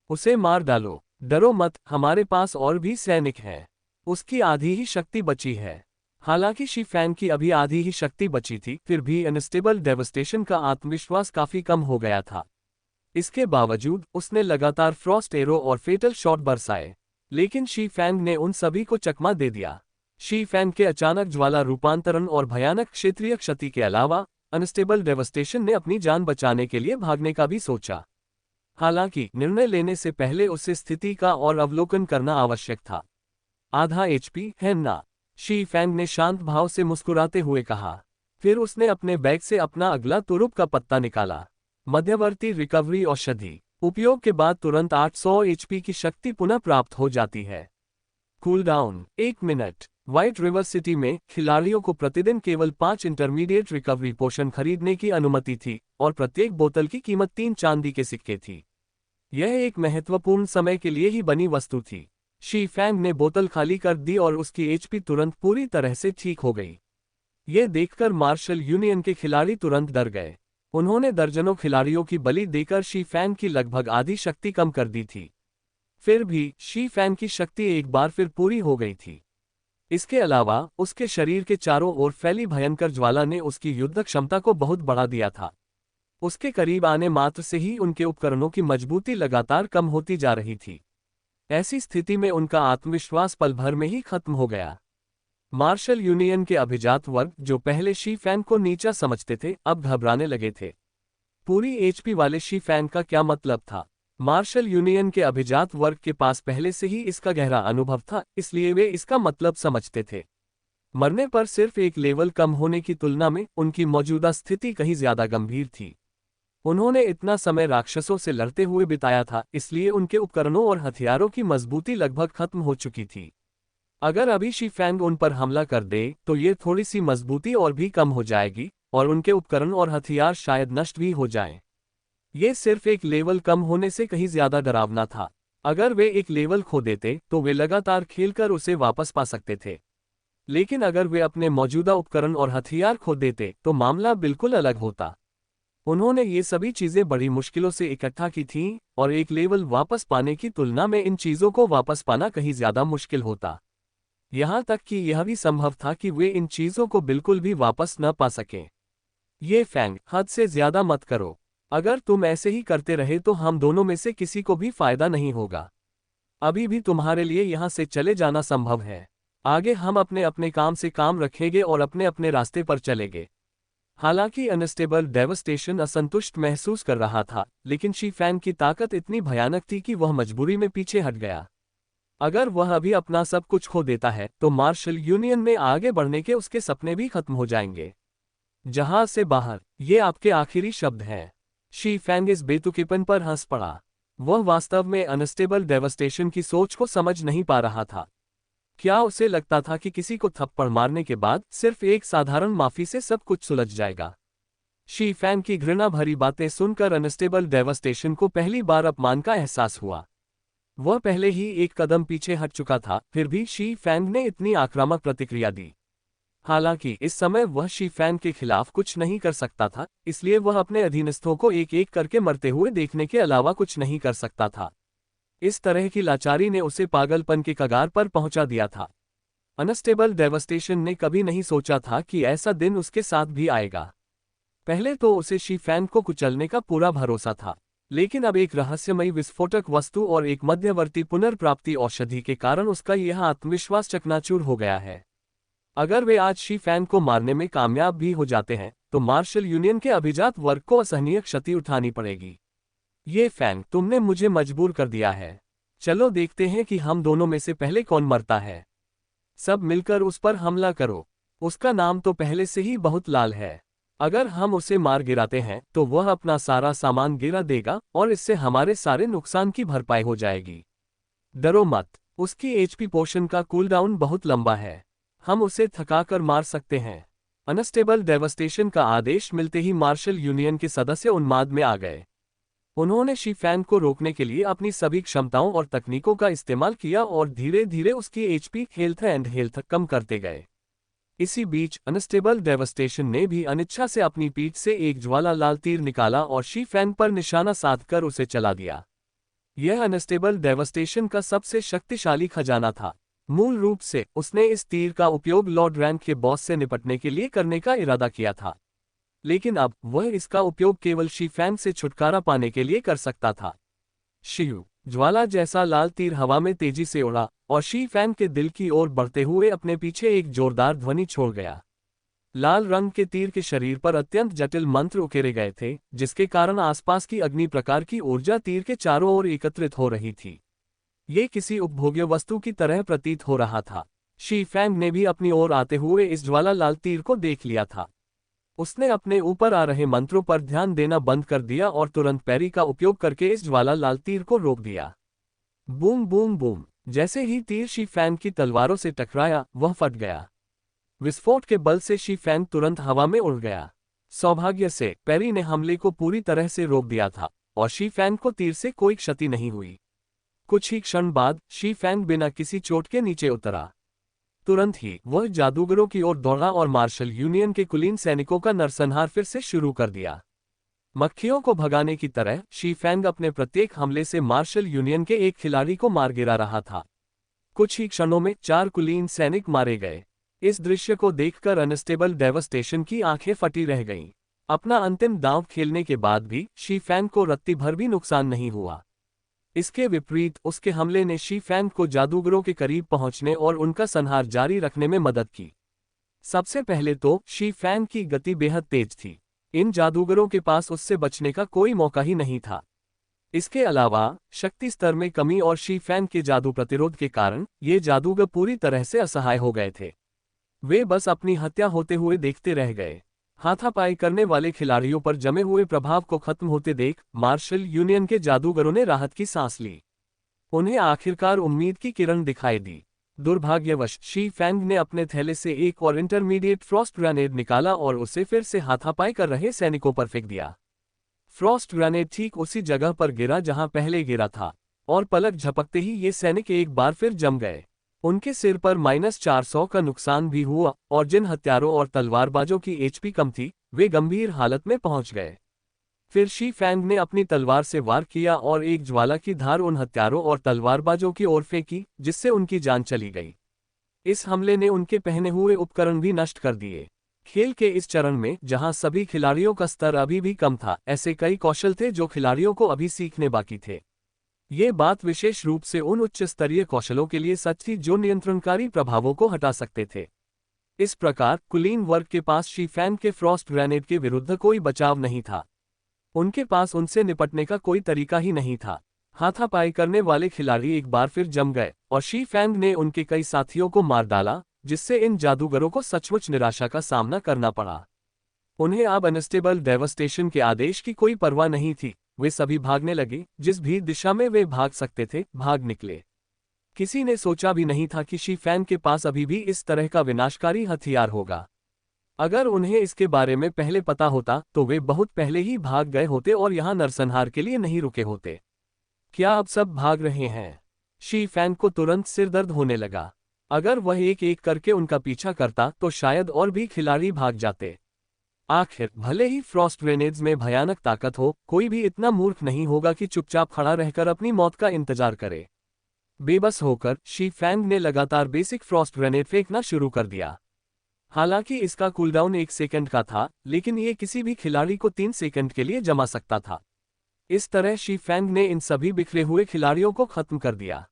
उसे मार डालो, डरो मत, हमारे पास और भी सैनिक हैं। उसकी आधी ही शक्ति बची है। हालांकि शी-फैंग की अभी आधी ही शक्ति बची थी, फिर भी अनस्टेबल डेवास्टेशन का आत्मविश्वास काफी कम हो गया था। इसके बावजूद उसने लगातार फ्रॉस्ट एरो और फेटल शॉट बरसाए, लेकिन शी-फैंग ने उन सभी को चकमा दे दिया। शी-फैंग के अचानक ज्वाला रूपांतरण और भयानक क्षेत्रीय क्षति के अलावा अनस्टेबल डेवास्टेशन ने अपनी जान बचाने के लिए भागने का भी सोचा। हालांकि निर्णय लेने से पहले उसे स्थिति का और अवलोकन करना आवश्यक था। आधा एचपी है ना? शी-फैंग ने शांत भाव से मुस्कुराते हुए कहा। फिर उसने अपने बैग से अपना अगला तुरुप का पत्ता निकाला। मध्यवर्ती रिकवरी औषधि उपयोग के बाद तुरंत 800 एचपी की शक्ति पुनः प्राप्त हो जाती है। Cooldown 1 minute. White River City में खिलाड़ियों को प्रतिदिन केवल 5 इंटरमीडिएट रिकवरी पोशन खरीदने की अनुमति थी और प्रत्येक बोतल की कीमत 3 चांदी के सिक्के थी। यह एक महत्वपूर्ण समय के लिए ही बनी वस्तु थी। शी-फैंग ने बोतल खाली कर दी और उसकी एचपी तुरंत पूरी तरह से ठीक हो गई। यह देखकर मार्शल यूनियन के खिलाड़ी तुरंत डर गए। उन्होंने दर्जनों खिलाड़ियों की बलि देकर शी-फैंग की लगभग आधी शक्ति कम कर दी थी। फिर भी शी फैंग की शक्ति एक बार फिर पूरी हो गई थी। इसके अलावा उसके शरीर के चारों ओर फैली भयंकर ज्वाला ने उसकी युद्ध क्षमता को बहुत बढ़ा दिया था। उसके करीब आने मात्र से ही उनके उपकरणों की मजबूती लगातार कम होती जा रही थी। ऐसी स्थिति में उनका आत्मविश्वास पल भर में ही खत्म हो गया। मार्शल यूनियन के अभिजात वर्ग, जो पहले शी फैंग को नीचा समझते थे, अब घबराने लगे थे। पूरी एचपी वाले शी फैंग का क्या मतलब था? मार्शल यूनियन के अभिजात वर्ग के पास पहले से ही इसका गहरा अनुभव था, इसलिए वे इसका मतलब समझते थे। मरने पर सिर्फ एक लेवल कम होने की तुलना में उनकी मौजूदा स्थिति कहीं ज्यादा गंभीर थी। उन्होंने इतना समय राक्षसों से लड़ते हुए बिताया था, इसलिए उनके उपकरणों और हथियारों की मजबूती लगभग खत्म हो चुकी थी। अगर अभी शी फैंग उन पर हमला कर दे तो ये थोड़ी सी मजबूती और भी कम हो जाएगी और उनके उपकरण और हथियार शायद नष्ट भी हो जाएं। ये सिर्फ एक लेवल कम होने से कहीं ज्यादा डरावना था। अगर वे एक लेवल खो देते तो वे लगातार खेलकर उसे वापस पा सकते थे, लेकिन अगर वे अपने मौजूदा उपकरण और हथियार खो देते तो मामला बिल्कुल अलग होता। उन्होंने ये सभी चीजें बड़ी मुश्किलों से इकट्ठा की थीं और एक लेवल वापस पाने की तुलना में इन चीजों को वापस पाना कहीं ज्यादा मुश्किल होता। यहां तक कि यह भी संभव था कि वे इन चीजों को बिल्कुल भी वापस न पा सकें। ये फैंग, हद से ज्यादा मत करो। अगर तुम ऐसे ही करते रहे तो हम दोनों में से किसी को भी फायदा नहीं होगा। अभी भी तुम्हारे लिए यहां से चले जाना संभव है। आगे हम अपने अपने काम से काम रखेंगे और अपने अपने रास्ते पर चलेंगे। हालांकि अनस्टेबल डेवस्टेशन असंतुष्ट महसूस कर रहा था, लेकिन शी फैंग की ताकत इतनी भयानक थी कि वह मजबूरी में पीछे हट गया। अगर वह अभी अपना सब कुछ खो देता है तो मार्शल यूनियन में आगे बढ़ने के उसके सपने भी खत्म हो जाएंगे। जहाज से बाहर, ये आपके आखिरी शब्द हैं। शी फैंग इस बेतुकीपन पर हंस पड़ा। वह वास्तव में अनस्टेबल डेवस्टेशन की सोच को समझ नहीं पा रहा था। क्या उसे लगता था कि किसी को थप्पड़ मारने के बाद सिर्फ एक साधारण माफी से सब कुछ सुलझ जाएगा? शी फैंग की घृणा भरी बातें सुनकर अनस्टेबल डेवस्टेशन को पहली बार अपमान का एहसास हुआ। वह पहले ही एक कदम पीछे हट चुका था, फिर भी शी फैंग ने इतनी आक्रामक प्रतिक्रिया दी। हालांकि इस समय वह शी फैंग के खिलाफ कुछ नहीं कर सकता था, इसलिए वह अपने अधीनस्थों को एक एक करके मरते हुए देखने के अलावा कुछ नहीं कर सकता था। इस तरह की लाचारी ने उसे पागलपन के कगार पर पहुंचा दिया था। अनस्टेबल डेवस्टेशन ने कभी नहीं सोचा था कि ऐसा दिन उसके साथ भी आएगा। पहले तो उसे शी फैंग को कुचलने का पूरा भरोसा था, लेकिन अब एक रहस्यमयी विस्फोटक वस्तु और एक मध्यवर्ती पुनर्प्राप्ति औषधि के कारण उसका यह आत्मविश्वास चकनाचूर हो गया है। अगर वे आज शी फैंग को मारने में कामयाब भी हो जाते हैं तो मार्शल यूनियन के अभिजात वर्ग को असहनीय क्षति उठानी पड़ेगी। ये फैंग, तुमने मुझे मजबूर कर दिया है। चलो देखते हैं कि हम दोनों में से पहले कौन मरता है। सब मिलकर उस पर हमला करो। उसका नाम तो पहले से ही बहुत लाल है। अगर हम उसे मार गिराते हैं तो वह अपना सारा सामान गिरा देगा और इससे हमारे सारे नुकसान की भरपाई हो जाएगी। डरो मत, उसकी एचपी पोशन का कूलडाउन बहुत लंबा है। हम उसे थकाकर मार सकते हैं। अनस्टेबल डेवस्टेशन का आदेश मिलते ही मार्शल यूनियन के सदस्य उन्माद में आ गए। उन्होंने शी फैंग को रोकने के लिए अपनी सभी क्षमताओं और तकनीकों का इस्तेमाल किया और धीरे धीरे उसकी एचपी, हेल्थ कम करते गए। इसी बीच अनस्टेबल डेवस्टेशन ने भी अनिच्छा से अपनी पीठ से एक ज्वाला लाल तीर निकाला और शी फैंग पर निशाना साधकर उसे चला दिया। यह अनस्टेबल डेवस्टेशन का सबसे शक्तिशाली खजाना था। मूल रूप से उसने इस तीर का उपयोग लॉर्ड रैंक के बॉस से निपटने के लिए करने का इरादा किया था, लेकिन अब वह इसका उपयोग केवल शी फैंग से छुटकारा पाने के लिए कर सकता था। शियू, ज्वाला जैसा लाल तीर हवा में तेजी से उड़ा और शी फैंग के दिल की ओर बढ़ते हुए अपने पीछे एक जोरदार ध्वनि छोड़ गया। लाल रंग के तीर के शरीर पर अत्यंत जटिल मंत्र उकेरे गए थे, जिसके कारण आसपास की अग्नि प्रकार की ऊर्जा तीर के चारों ओर एकत्रित हो रही थी। ये किसी उपभोग्य वस्तु की तरह प्रतीत हो रहा था। शी फैंग ने भी अपनी ओर आते हुए इस ज्वाला लाल तीर को देख लिया था। उसने अपने ऊपर आ रहे मंत्रों पर ध्यान देना बंद कर दिया और तुरंत पैरी का उपयोग करके इस ज्वाला लाल तीर को रोक दिया। बूम बूम बूम, जैसे ही तीर शी फैंग की तलवारों से टकराया, वह फट गया। विस्फोट के बल से शी फैंग तुरंत हवा में उड़ गया। सौभाग्य से पैरी ने हमले को पूरी तरह से रोक दिया था और शी फैंग को तीर से कोई क्षति नहीं हुई। कुछ ही क्षण बाद शी फैंग बिना किसी चोट के नीचे उतरा। तुरंत ही वह जादूगरों की ओर दौड़ा और मार्शल यूनियन के कुलीन सैनिकों का नरसंहार फिर से शुरू कर दिया। मक्खियों को भगाने की तरह शी फैंग अपने प्रत्येक हमले से मार्शल यूनियन के एक खिलाड़ी को मार गिरा रहा था। कुछ ही क्षणों में 4 कुलीन सैनिक मारे गए। इस दृश्य को देखकर अनस्टेबल डेवस्टेशन की आंखें फटी रह गईं। अपना अंतिम दांव खेलने के बाद भी शी फैंग को रत्ती भर भी नुकसान नहीं हुआ। इसके विपरीत उसके हमले ने शी फैंग को जादूगरों के करीब पहुंचने और उनका संहार जारी रखने में मदद की। सबसे पहले तो शी फैंग की गति बेहद तेज थी। इन जादूगरों के पास उससे बचने का कोई मौका ही नहीं था। इसके अलावा शक्ति स्तर में कमी और शी फैंग के जादू प्रतिरोध के कारण ये जादूगर पूरी तरह से असहाय हो गए थे। वे बस अपनी हत्या होते हुए देखते रह गए। हाथापाई करने वाले खिलाड़ियों पर जमे हुए प्रभाव को खत्म होते देख मार्शल यूनियन के जादूगरों ने राहत की सांस ली। उन्हें आखिरकार उम्मीद की किरण दिखाई दी। दुर्भाग्यवश शी फैंग ने अपने थैले से एक और इंटरमीडिएट फ्रॉस्ट ग्रेनेड निकाला और उसे फिर से हाथापाई कर रहे सैनिकों पर फेंक दिया। फ्रॉस्ट ग्रेनेड ठीक उसी जगह पर गिरा जहां पहले गिरा था, और पलक झपकते ही ये सैनिक एक बार फिर जम गए। उनके सिर पर -400 का नुकसान भी हुआ और जिन हत्यारों और तलवारबाजों की एचपी कम थी वे गंभीर हालत में पहुंच गए। फिर शी फैंग ने अपनी तलवार से वार किया और एक ज्वाला की धार उन हत्यारों और तलवारबाजों की ओर फेंकी जिससे उनकी जान चली गई। इस हमले ने उनके पहने हुए उपकरण भी नष्ट कर दिए। खेल के इस चरण में जहां सभी खिलाड़ियों का स्तर अभी भी कम था, ऐसे कई कौशल थे जो खिलाड़ियों को अभी सीखने बाकी थे। ये बात विशेष रूप से उन उच्च स्तरीय कौशलों के लिए सच थी जो नियंत्रणकारी प्रभावों को हटा सकते थे। इस प्रकार कुलीन वर्ग के पास शी फैंग के फ्रॉस्ट ग्रेनेड के विरुद्ध कोई बचाव नहीं था। उनके पास उनसे निपटने का कोई तरीका ही नहीं था। हाथापाई करने वाले खिलाड़ी एक बार फिर जम गए और शी फैंग ने उनके कई साथियों को मार डाला, जिससे इन जादूगरों को सचमुच निराशा का सामना करना पड़ा। उन्हें अब अनस्टेबल डेवस्टेशन के आदेश की कोई परवाह नहीं थी। वे सभी भागने लगे। जिस भी दिशा में वे भाग सकते थे भाग निकले। किसी ने सोचा भी नहीं था कि शी फैंग के पास अभी भी इस तरह का विनाशकारी हथियार होगा। अगर उन्हें इसके बारे में पहले पता होता तो वे बहुत पहले ही भाग गए होते और यहां नरसंहार के लिए नहीं रुके होते। क्या अब सब भाग रहे हैं? शी फैंग को तुरंत सिरदर्द होने लगा। अगर वह एक एक करके उनका पीछा करता तो शायद और भी खिलाड़ी भाग जाते। आखिर भले ही फ्रॉस्ट ग्रेनेड्स में भयानक ताकत हो, कोई भी इतना मूर्ख नहीं होगा कि चुपचाप खड़ा रहकर अपनी मौत का इंतजार करे। बेबस होकर शी फैंग ने लगातार बेसिक फ्रॉस्ट ग्रेनेड फेंकना शुरू कर दिया। हालांकि इसका कूलडाउन 1 सेकंड का था, लेकिन ये किसी भी खिलाड़ी को 3 सेकंड के लिए जमा सकता था। इस तरह शी फैंग ने इन सभी बिखरे हुए खिलाड़ियों को खत्म कर दिया।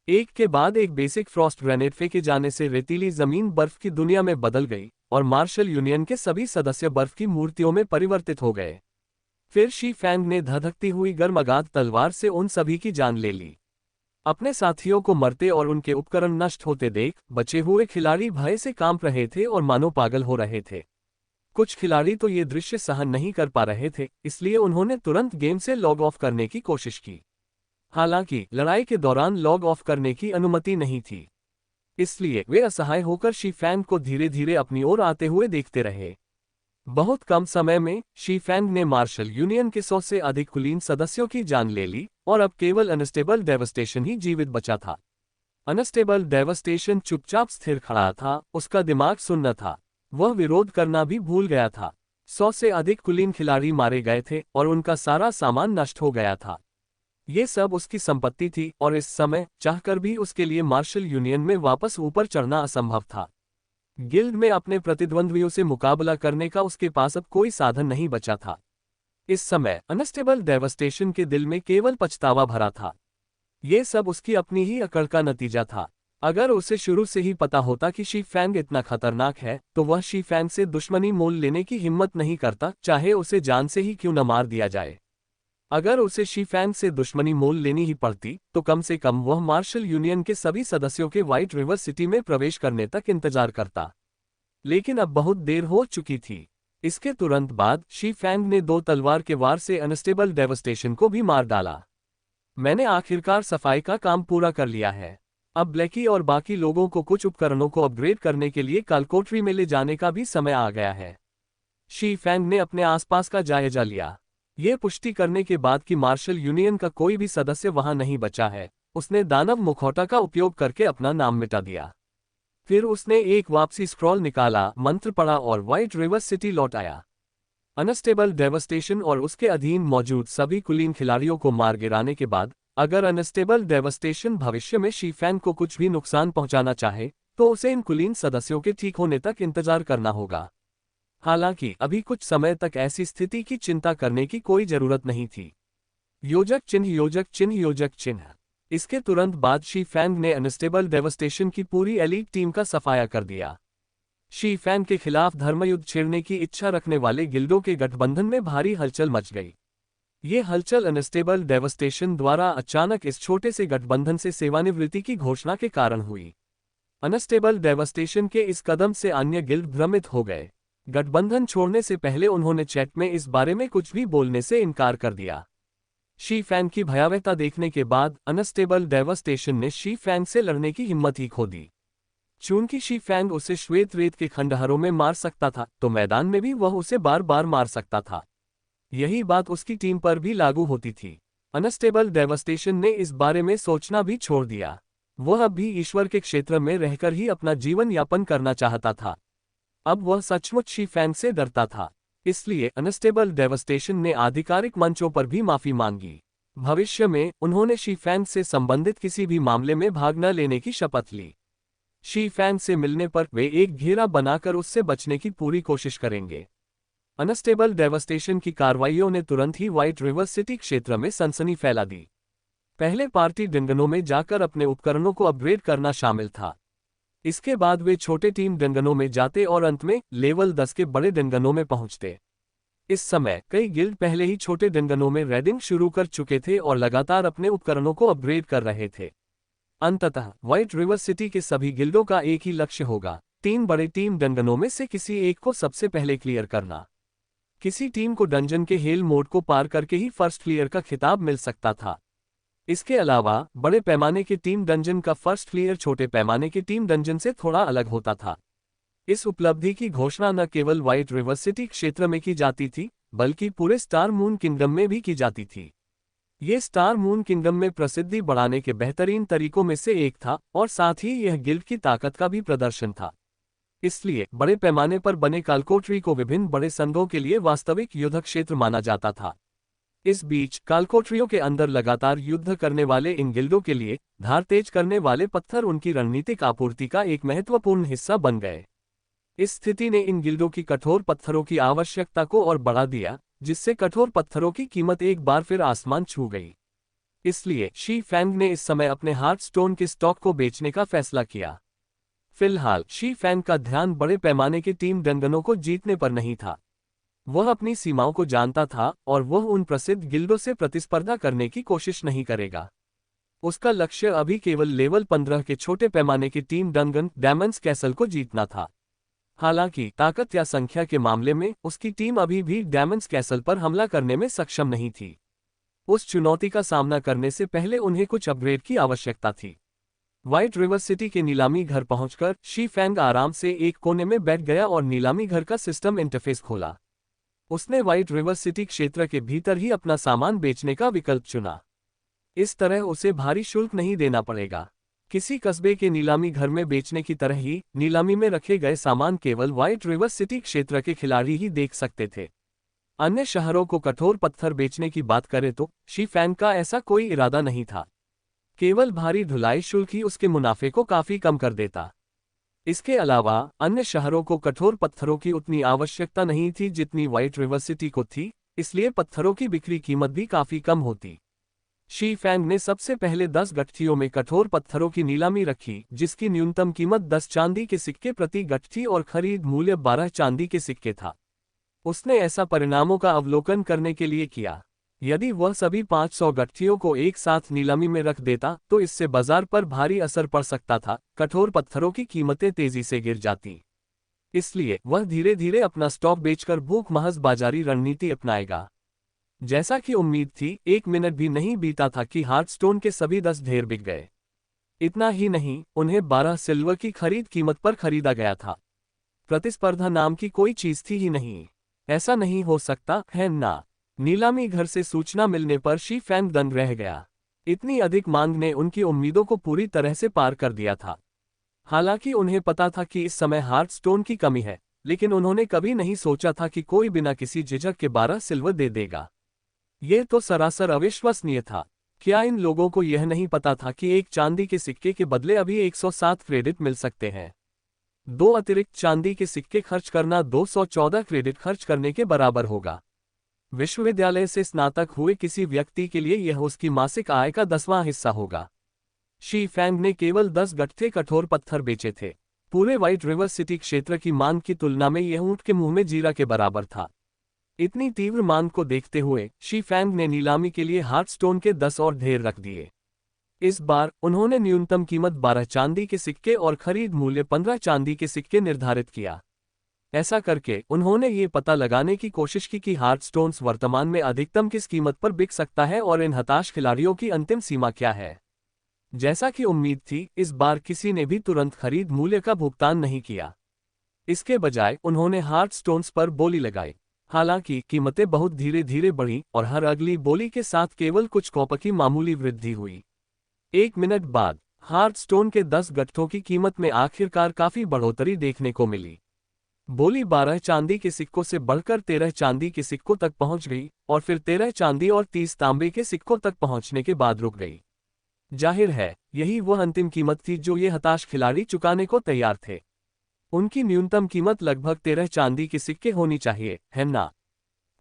एक के बाद एक बेसिक फ्रॉस्ट ग्रेनेड फेंके जाने से रेतीली जमीन बर्फ की दुनिया में बदल गई और मार्शल यूनियन के सभी सदस्य बर्फ की मूर्तियों में परिवर्तित हो गए। फिर शी फैंग ने धधकती हुई गर्मगाद तलवार से उन सभी की जान ले ली। अपने साथियों को मरते और उनके उपकरण नष्ट होते देख बचे हुए खिलाड़ी भय से कांप रहे थे और मानो पागल हो रहे थे। कुछ खिलाड़ी तो ये दृश्य सहन नहीं कर पा रहे थे, इसलिए उन्होंने तुरंत गेम से लॉग ऑफ करने की कोशिश की। हालांकि लड़ाई के दौरान लॉग ऑफ करने की अनुमति नहीं थी, इसलिए वे असहाय होकर शी फैंग को धीरे धीरे अपनी ओर आते हुए देखते रहे। बहुत कम समय में शी फैंग ने मार्शल यूनियन के 100 से अधिक कुलीन सदस्यों की जान ले ली और अब केवल अनस्टेबल डेवस्टेशन ही जीवित बचा था। अनस्टेबल डेवस्टेशन चुपचाप स्थिर खड़ा था, उसका दिमाग सुन्न था। वह विरोध करना भी भूल गया था। 100 से अधिक कुलीन खिलाड़ी मारे गए थे और उनका सारा सामान नष्ट हो गया था। ये सब उसकी संपत्ति थी और इस समय चाहकर भी उसके लिए मार्शल यूनियन में वापस ऊपर चढ़ना असंभव था। गिल्ड में अपने प्रतिद्वंद्वियों से मुकाबला करने का उसके पास अब कोई साधन नहीं बचा था। इस समय अनस्टेबल डेवस्टेशन के दिल में केवल पछतावा भरा था। ये सब उसकी अपनी ही अकड़ का नतीजा था। अगर उसे शुरू से ही पता होता कि शी फैंग इतना खतरनाक है तो वह शी फैंग से दुश्मनी मोल लेने की हिम्मत नहीं करता, चाहे उसे जान से ही क्यों न मार दिया जाए। अगर उसे शी फैंग से दुश्मनी मोल लेनी ही पड़ती तो कम से कम वह मार्शल यूनियन के सभी सदस्यों के व्हाइट रिवर सिटी में प्रवेश करने तक इंतजार करता। लेकिन अब बहुत देर हो चुकी थी। इसके तुरंत बाद शी फैंग ने 2 तलवार के वार से अनस्टेबल डेवस्टेशन को भी मार डाला। मैंने आखिरकार सफाई का काम पूरा कर लिया है। अब ब्लैकी और बाकी लोगों को कुछ उपकरणों को अपग्रेड करने के लिए कालकोठरी में ले जाने का भी समय आ गया है। शी फैंग ने अपने आसपास का जायजा लिया। ये पुष्टि करने के बाद कि मार्शल यूनियन का कोई भी सदस्य वहां नहीं बचा है, उसने दानव मुखौटा का उपयोग करके अपना नाम मिटा दिया। फिर उसने एक वापसी स्क्रॉल निकाला, मंत्र पढ़ा और व्हाइट रिवर सिटी लौट आया। अनस्टेबल डेवस्टेशन और उसके अधीन मौजूद सभी कुलीन खिलाड़ियों को मार गिराने के बाद अगर अनस्टेबल डेवस्टेशन भविष्य में शी-फैंग को कुछ भी नुकसान पहुंचाना चाहे तो उसे इन कुलीन सदस्यों के ठीक होने तक इंतजार करना होगा। हालांकि अभी कुछ समय तक ऐसी स्थिति की चिंता करने की कोई जरूरत नहीं थी। योजक चिन्ह योजक चिन्ह योजक चिन्ह। इसके तुरंत बाद शी-फैंग ने अनस्टेबल डेवस्टेशन की पूरी एलीट टीम का सफाया कर दिया। शी-फैंग के खिलाफ धर्मयुद्ध छेड़ने की इच्छा रखने वाले गिल्डों के गठबंधन में भारी हलचल मच गई। ये हलचल अनस्टेबल डेवस्टेशन द्वारा अचानक इस छोटे से गठबंधन से सेवानिवृत्ति की घोषणा के कारण हुई। अनस्टेबल डेवस्टेशन के इस कदम से अन्य गिल्ड भ्रमित हो गए। गठबंधन छोड़ने से पहले उन्होंने चैट में इस बारे में कुछ भी बोलने से इनकार कर दिया। शी-फैंग की भयावहता देखने के बाद अनस्टेबल डेवस्टेशन ने शी-फैंग से लड़ने की हिम्मत ही खो दी। चूंकि शी-फैंग उसे श्वेत रेत के खंडहरों में मार सकता था तो मैदान में भी वह उसे बार बार मार सकता था। यही बात उसकी टीम पर भी लागू होती थी। अनस्टेबल डेवस्टेशन ने इस बारे में सोचना भी छोड़ दिया। वह अब भी ईश्वर के क्षेत्र में रहकर ही अपना जीवन यापन करना चाहता था। अब वह सचमुच शी-फैंग से डरता था। इसलिए अनस्टेबल डेवस्टेशन ने आधिकारिक मंचों पर भी माफी मांगी। भविष्य में उन्होंने शी-फैंग से संबंधित किसी भी मामले में भाग न लेने की शपथ ली। शी-फैंग से मिलने पर वे एक घेरा बनाकर उससे बचने की पूरी कोशिश करेंगे। अनस्टेबल डेवस्टेशन की कार्रवाइयों ने तुरंत ही व्हाइट रिवर सिटी क्षेत्र में सनसनी फैला दी। पहले पार्टी डंगनों में जाकर अपने उपकरणों को अपग्रेड करना शामिल था। इसके बाद वे छोटे टीम डंगनों में जाते और अंत में लेवल 10 के बड़े डंगनों में पहुंचते। इस समय कई गिल्ड पहले ही छोटे डंगनों में रेडिंग शुरू कर चुके थे और लगातार अपने उपकरणों को अपग्रेड कर रहे थे। अंततः व्हाइट रिवर सिटी के सभी गिल्डों का एक ही लक्ष्य होगा, 3 बड़े टीम डंगनों में से किसी एक को सबसे पहले क्लियर करना। किसी टीम को डंजन के हेल मोड को पार करके ही फर्स्ट क्लियर का खिताब मिल सकता था। इसके अलावा बड़े पैमाने के टीम डंजन का फर्स्ट क्लियर छोटे पैमाने के टीम डंजन से थोड़ा अलग होता था। इस उपलब्धि की घोषणा न केवल व्हाइट रिवर सिटी क्षेत्र में की जाती थी बल्कि पूरे स्टार मून किंगडम में भी की जाती थी। ये स्टार मून किंगडम में प्रसिद्धि बढ़ाने के बेहतरीन तरीकों में से एक था और साथ ही यह गिल्ड की ताकत का भी प्रदर्शन था। इसलिए बड़े पैमाने पर बने कालकोट्री को विभिन्न बड़े संघों के लिए वास्तविक युद्ध क्षेत्र माना जाता था। इस बीच कालकोट्रियों के अंदर लगातार युद्ध करने वाले इन गिल्डों के लिए धार तेज करने वाले पत्थर उनकी रणनीतिक आपूर्ति का एक महत्वपूर्ण हिस्सा बन गए। इस स्थिति ने इन गिल्डों की कठोर पत्थरों की आवश्यकता को और बढ़ा दिया, जिससे कठोर पत्थरों की कीमत एक बार फिर आसमान छू गई। इसलिए शी-फैंग ने इस समय अपने हार्ट स्टोन के स्टॉक को बेचने का फैसला किया। फिलहाल शी-फैंग का ध्यान बड़े पैमाने के टीम डंगनों को जीतने पर नहीं था। वह अपनी सीमाओं को जानता था और वह उन प्रसिद्ध गिल्डों से प्रतिस्पर्धा करने की कोशिश नहीं करेगा। उसका लक्ष्य अभी केवल लेवल 15 के छोटे पैमाने की टीम डंगन डैमंस कैसल को जीतना था। हालांकि ताकत या संख्या के मामले में उसकी टीम अभी भी डैमंस कैसल पर हमला करने में सक्षम नहीं थी। उस चुनौती का सामना करने से पहले उन्हें कुछ अपग्रेड की आवश्यकता थी। व्हाइट रिवर सिटी के नीलामी घर पहुंचकर शी-फैंग आराम से एक कोने में बैठ गया और नीलामी घर का सिस्टम इंटरफेस खोला। उसने व्हाइट रिवर सिटी क्षेत्र के भीतर ही अपना सामान बेचने का विकल्प चुना। इस तरह उसे भारी शुल्क नहीं देना पड़ेगा। किसी कस्बे के नीलामी घर में बेचने की तरह ही नीलामी में रखे गए सामान केवल व्हाइट रिवर सिटी क्षेत्र के खिलाड़ी ही देख सकते थे। अन्य शहरों को कठोर पत्थर बेचने की बात करें तो शी-फैंग का ऐसा कोई इरादा नहीं था। केवल भारी ढुलाई शुल्क ही उसके मुनाफे को काफी कम कर देता। इसके अलावा अन्य शहरों को कठोर पत्थरों की उतनी आवश्यकता नहीं थी जितनी व्हाइट रिवर सिटी को थी, इसलिए पत्थरों की बिक्री कीमत भी काफी कम होती। शी-फैंग ने सबसे पहले 10 गठियों में कठोर पत्थरों की नीलामी रखी, जिसकी न्यूनतम कीमत 10 चांदी के सिक्के प्रति गठिया और खरीद मूल्य 12 चांदी के सिक्के था। उसने ऐसा परिणामों का अवलोकन करने के लिए किया। यदि वह सभी 500 गठियों को एक साथ नीलामी में रख देता तो इससे बाजार पर भारी असर पड़ सकता था, कठोर पत्थरों की कीमतें तेजी से गिर जाती। इसलिए वह धीरे धीरे अपना स्टॉक बेचकर भूख महज बाजारी रणनीति अपनाएगा। जैसा कि उम्मीद थी, 1 मिनट भी नहीं बीता था कि हार्टस्टोन के सभी 10 ढेर बिक गए। इतना ही नहीं, उन्हें 12 सिल्वर की खरीद कीमत पर खरीदा गया था। प्रतिस्पर्धा नाम की कोई चीज थी ही नहीं। ऐसा नहीं हो सकता है ना। नीलामी घर से सूचना मिलने पर शी-फैंग दंग रह गया। इतनी अधिक मांग ने उनकी उम्मीदों को पूरी तरह से पार कर दिया था। हालांकि उन्हें पता था कि इस समय हार्टस्टोन की कमी है, लेकिन उन्होंने कभी नहीं सोचा था कि कोई बिना किसी झिझक के 12 सिल्वर दे देगा। ये तो सरासर अविश्वसनीय था। क्या इन लोगों को यह नहीं पता था कि एक चांदी के सिक्के के बदले अभी 107 क्रेडिट मिल सकते हैं? 2 अतिरिक्त चांदी के सिक्के खर्च करना 214 क्रेडिट खर्च करने के बराबर होगा। विश्वविद्यालय से स्नातक हुए किसी व्यक्ति के लिए यह उसकी मासिक आय का 10वां हिस्सा होगा। शी फैंग ने केवल 10 गट्ठे कठोर पत्थर बेचे थे। पूरे व्हाइट रिवर सिटी क्षेत्र की मांग की तुलना में यह ऊंट के मुंह में जीरा के बराबर था। इतनी तीव्र मांग को देखते हुए शी फैंग ने नीलामी के लिए हार्टस्टोन के 10 और ढेर रख दिए। इस बार उन्होंने न्यूनतम कीमत 12 चांदी के सिक्के और खरीद मूल्य 15 चांदी के सिक्के निर्धारित किया। ऐसा करके उन्होंने ये पता लगाने की कोशिश की कि हार्टस्टोन्स वर्तमान में अधिकतम किस कीमत पर बिक सकता है और इन हताश खिलाड़ियों की अंतिम सीमा क्या है। जैसा कि उम्मीद थी, इस बार किसी ने भी तुरंत खरीद मूल्य का भुगतान नहीं किया। इसके बजाय उन्होंने हार्टस्टोन्स पर बोली लगाई। हालांकि कीमतें बहुत धीरे धीरे बढ़ीं और हर अगली बोली के साथ केवल कुछ कॉपर की मामूली वृद्धि हुई। 1 मिनट बाद हार्टस्टोन के 10 गट्ठों की कीमत में आखिरकार काफी बढ़ोतरी देखने को मिली। बोली 12 चांदी के सिक्कों से बढ़कर 13 चांदी के सिक्कों तक पहुंच गई और फिर 13 चांदी और 30 तांबे के सिक्कों तक पहुंचने के बाद रुक गई। जाहिर है, यही वह अंतिम कीमत थी जो ये हताश खिलाड़ी चुकाने को तैयार थे। उनकी न्यूनतम कीमत लगभग 13 चांदी के सिक्के होनी चाहिए, है ना?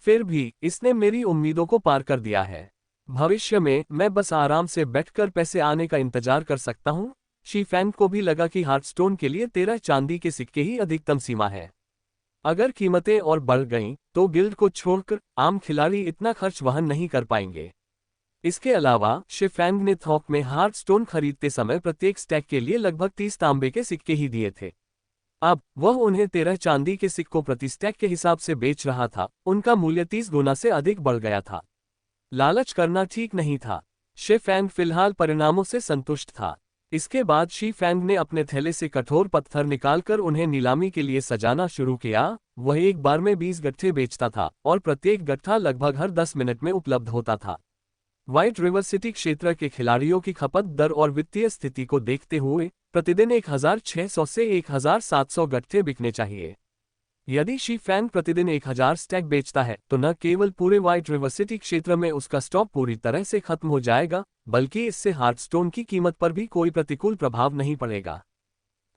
फिर भी इसने मेरी उम्मीदों को पार कर दिया है। भविष्य में मैं बस आराम से बैठकर पैसे आने का इंतजार कर सकता हूँ। शी फैंग को भी लगा कि हार्टस्टोन के लिए 13 चांदी के सिक्के ही अधिकतम सीमा है। अगर कीमतें और बढ़ गईं, तो गिल्ड को छोड़कर आम खिलाड़ी इतना खर्च वहन नहीं कर पाएंगे। इसके अलावा शी फैंग ने थोक में हार्टस्टोन खरीदते समय प्रत्येक स्टैक के लिए लगभग 30 तांबे के सिक्के ही दिए थे। अब वह उन्हें 13 चांदी के सिक्कों प्रति स्टैक के हिसाब से बेच रहा था। उनका मूल्य 30 गुना से अधिक बढ़ गया था। लालच करना ठीक नहीं था। शी फैंग फिलहाल परिणामों से संतुष्ट था। इसके बाद शी फैंग ने अपने थैले से कठोर पत्थर निकालकर उन्हें नीलामी के लिए सजाना शुरू किया। वह एक बार में 20 गट्ठे बेचता था और प्रत्येक गट्ठा लगभग हर 10 मिनट में उपलब्ध होता था। व्हाइट रिवर सिटी क्षेत्र के खिलाड़ियों की खपत दर और वित्तीय स्थिति को देखते हुए प्रतिदिन 1600 से 1700 गट्ठे बिकने चाहिए। यदि शी फैंग प्रतिदिन 1000 स्टैक बेचता है तो न केवल पूरे व्हाइट रिवर सिटी क्षेत्र में उसका स्टॉक पूरी तरह से खत्म हो जाएगा, बल्कि इससे हार्टस्टोन की कीमत पर भी कोई प्रतिकूल प्रभाव नहीं पड़ेगा।